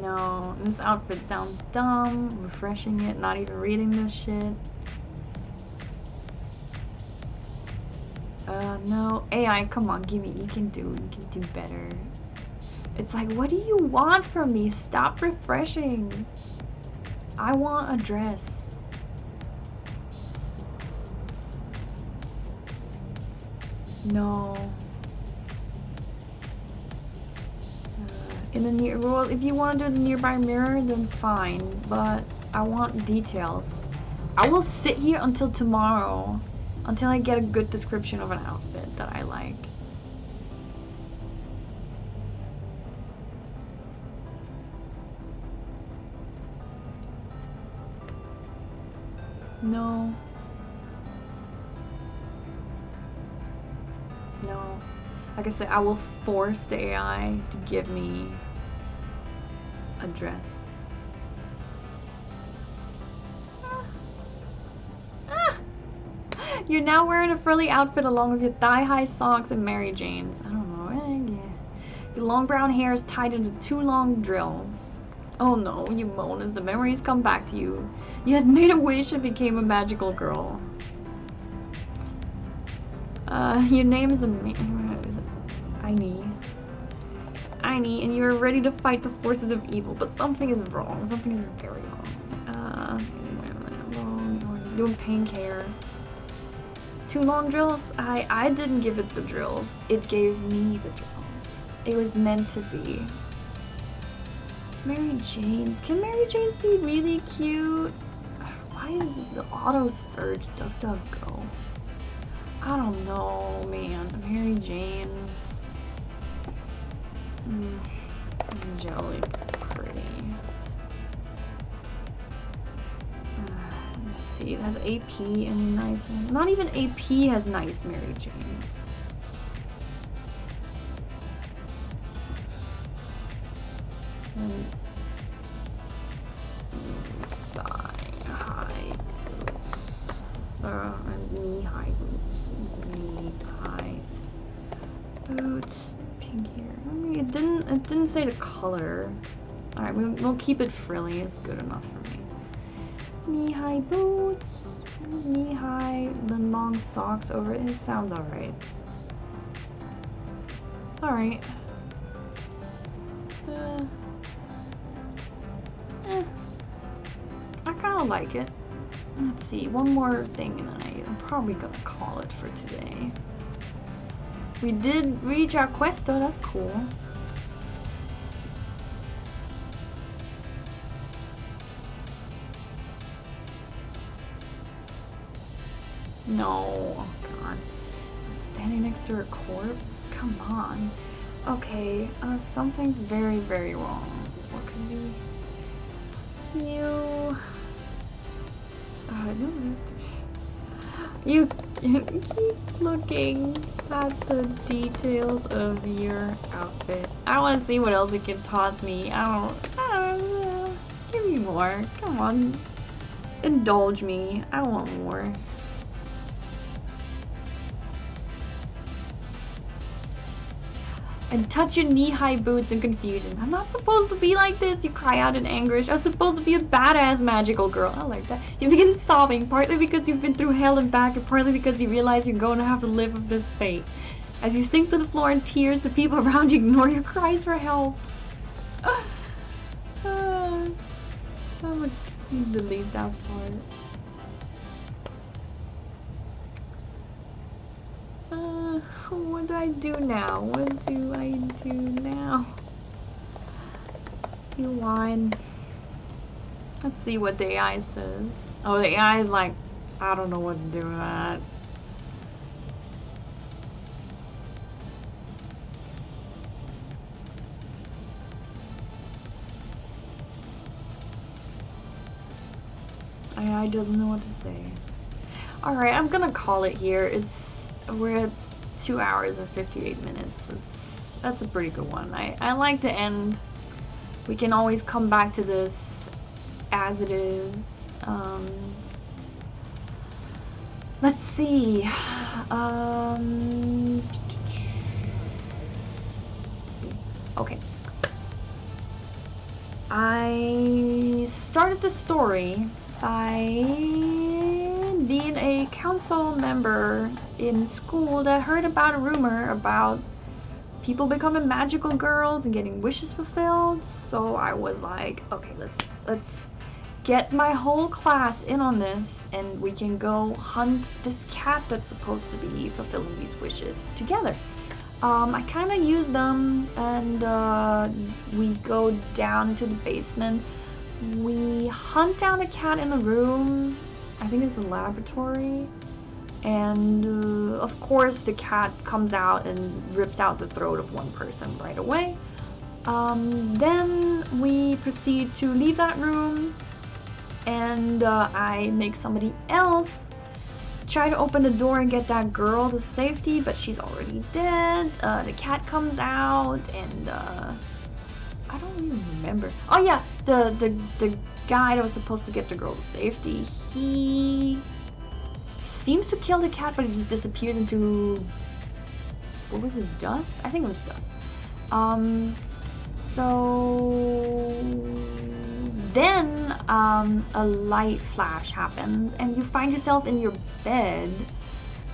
No, this outfit sounds dumb. Refreshing it, not even reading this shit. No. AI, come on, give me. You can do better. It's like, what do you want from me? Stop refreshing. I want a dress. No. In the near, well, if you want to do the nearby mirror, then fine. But I want details. I will sit here until tomorrow, until I get a good description of an outfit that I like. No. No. Like I said, I will force the AI to give me a dress. You're now wearing a frilly outfit along with your thigh-high socks and Mary Jane's. I don't know. Yeah. Your long brown hair is tied into 2 long drills. Oh no, you moan as the memories come back to you. You had made a wish and became a magical girl. Your name is Aini, and you are ready to fight the forces of evil, but something is wrong. Something is very wrong. Doing pink hair. 2 long drills? I didn't give it the drills. It gave me the drills. It was meant to be. Mary Jane's. Can Mary Jane's be really cute? Why is the auto search DuckDuckGo? I don't know, man. Mary Jane's. Angelic, pretty. Let's see, it has AP and nice one. Not even AP has nice Mary Jane's. And thigh-high boots. And knee-high boots. Knee-high boots. Pink hair. I mean, it didn't say the color. All right, we'll keep it frilly. It's good enough for me. Knee-high boots. Knee-high, then long socks over it. It sounds all right. All right. I kind of like it. Let's see, one more thing and then I'm probably gonna call it for today. We did reach our quest though, that's cool. No, oh god. Standing next to her corpse? Come on. Okay, something's very, very wrong. What could be? You keep looking at the details of your outfit. I want to see what else it can toss me. I don't know. Give me more. Come on. Indulge me. I want more. And touch your knee-high boots in confusion. I'm not supposed to be like this, you cry out in anguish. I'm supposed to be a badass magical girl. I like that. You begin sobbing, partly because you've been through hell and back, and partly because you realize you're going to have to live with this fate. As you sink to the floor in tears, the people around you ignore your cries for help. I'm gonna delete that part. What do I do now? What do I do now? You whine. Let's see what the AI says. Oh, the AI is like, I don't know what to do with that. AI doesn't know what to say. Alright, I'm gonna call it here. We're at 2 hours and 58 minutes. That's a pretty good one. I like to end. We can always come back to this as it is. Let's see. Okay. I started the story by being a council member in school that heard about a rumor about people becoming magical girls and getting wishes fulfilled. So I was like, okay, let's get my whole class in on this and we can go hunt this cat that's supposed to be fulfilling these wishes together. I kind of use them and we go down into the basement. We hunt down a cat in a room. I think it's a laboratory. And of course the cat comes out and rips out the throat of one person right away. Then we proceed to leave that room and I make somebody else try to open the door and get that girl to safety, but she's already dead. The cat comes out and I don't even remember. Oh yeah, the guy that was supposed to get the girl to safety, he seems to kill the cat, but he just disappears into, what was it, dust? I think it was dust. So then a light flash happens and you find yourself in your bed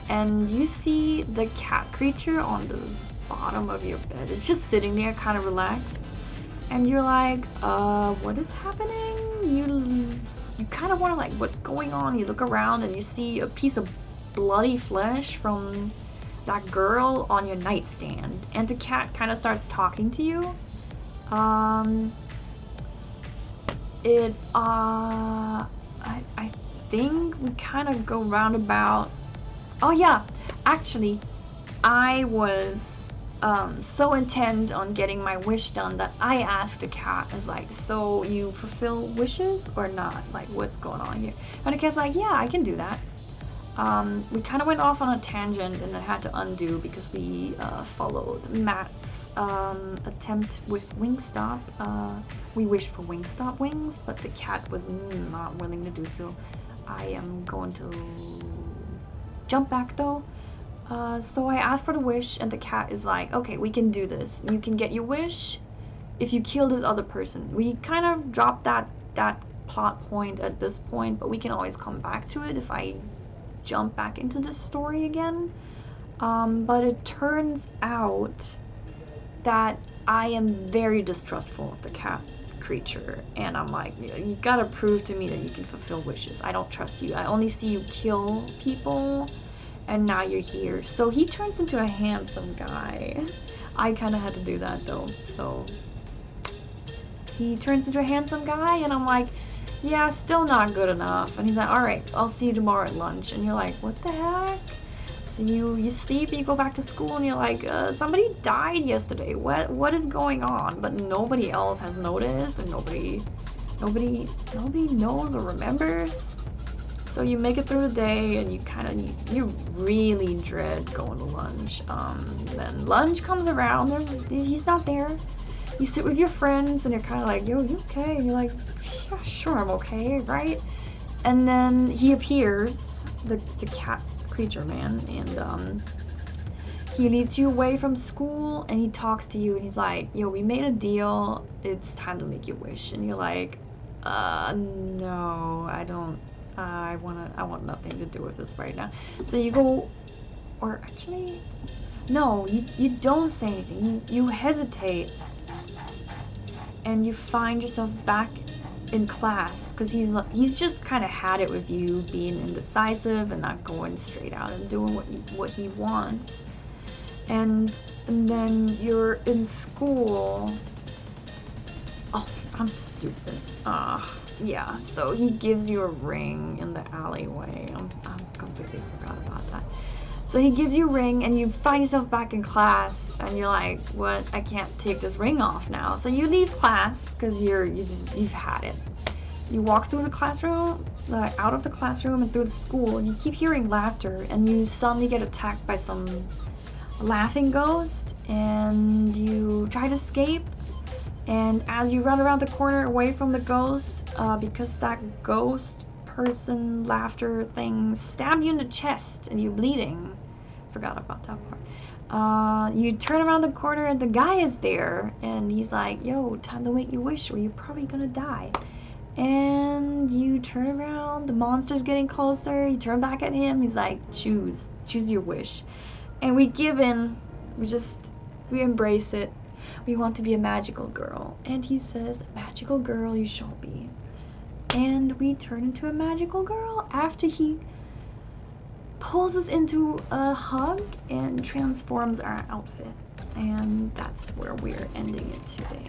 and you see the cat creature on the bottom of your bed. It's just sitting there kind of relaxed and you're like, what is happening? You kind of want to like, what's going on? You look around and you see a piece of bloody flesh from that girl on your nightstand and the cat kind of starts talking to you. I think we kind of go roundabout. Oh yeah, actually, I was so intent on getting my wish done that I asked the cat, I was like, so you fulfill wishes or not? Like, what's going on here? And the cat's like, yeah, I can do that. We kind of went off on a tangent and I had to undo because we followed Matt's attempt with Wingstop. We wished for Wingstop wings, but the cat was not willing to do so. I am going to jump back though. So I asked for the wish and the cat is like, okay, we can do this. You can get your wish if you kill this other person. We kind of dropped that plot point at this point, but we can always come back to it if I jump back into this story again. But it turns out that I am very distrustful of the cat. creature, and I'm like, you gotta prove to me that you can fulfill wishes. I don't trust you. I only see you kill people, and now you're here. So he turns into a handsome guy. I kind of had to do that though. So he turns into a handsome guy, and I'm like, yeah, still not good enough. And he's like, all right, I'll see you tomorrow at lunch. And you're like, what the heck? So you sleep, you go back to school, and you're like, somebody died yesterday. What is going on? But nobody else has noticed, and nobody knows or remembers. So you make it through the day, and you really dread going to lunch. Then lunch comes around. He's not there. You sit with your friends, and you're kind of like, yo, you okay? And you're like, yeah, sure, I'm okay, right? And then he appears, the cat creature man, and he leads you away from school, and he talks to you, and he's like, yo, we made a deal, it's time to make your wish. And you're like, no, I don't, I want nothing to do with this right now. So you go, or actually, no, you don't say anything. You hesitate, and you find yourself back in class, because he's just kind of had it with you being indecisive and not going straight out and doing what he wants. And then you're in school. Oh, I'm stupid. Yeah, so he gives you a ring in the alleyway. I'm completely forgot about that. So he gives you a ring, and you find yourself back in class, and you're like, what? I can't take this ring off now. So you leave class, because you've had it. You walk through the classroom, out of the classroom and through the school, and you keep hearing laughter, and you suddenly get attacked by some laughing ghost, and you try to escape, and as you run around the corner away from the ghost, because that ghost person laughter thing stabbed you in the chest and you're bleeding. Forgot about that part. You turn around the corner and the guy is there, and he's like, yo, time to make your wish or you're probably gonna die. And you turn around, the monster's getting closer, you turn back at him, he's like, choose your wish. And we give in, we embrace it. We want to be a magical girl. And he says, magical girl you shall be. And we turn into a magical girl after he pulls us into a hug and transforms our outfit. And that's where we're ending it today.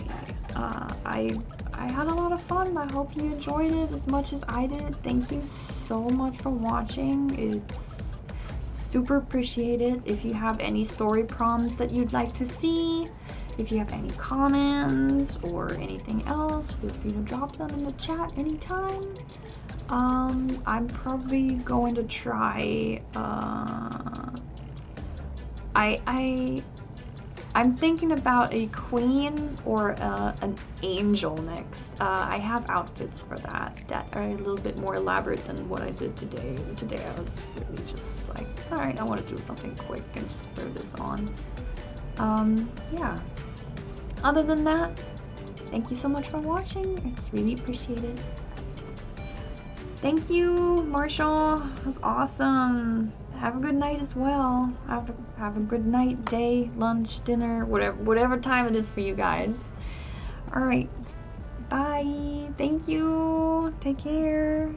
I had a lot of fun. I hope you enjoyed it as much as I did. Thank you so much for watching. It's super appreciated. If you have any story prompts that you'd like to see, if you have any comments or anything else, feel free to drop them in the chat anytime. I'm probably going to try, I'm thinking about a queen or an angel next. I have outfits for that are a little bit more elaborate than what I did today. Today I was really just like, alright, I want to do something quick and just throw this on. Yeah. Other than that, thank you so much for watching. It's really appreciated. Thank you, Marshall. That was awesome. Have a good night as well. Have a good night, day, lunch, dinner, whatever time it is for you guys. All right. Bye. Thank you. Take care.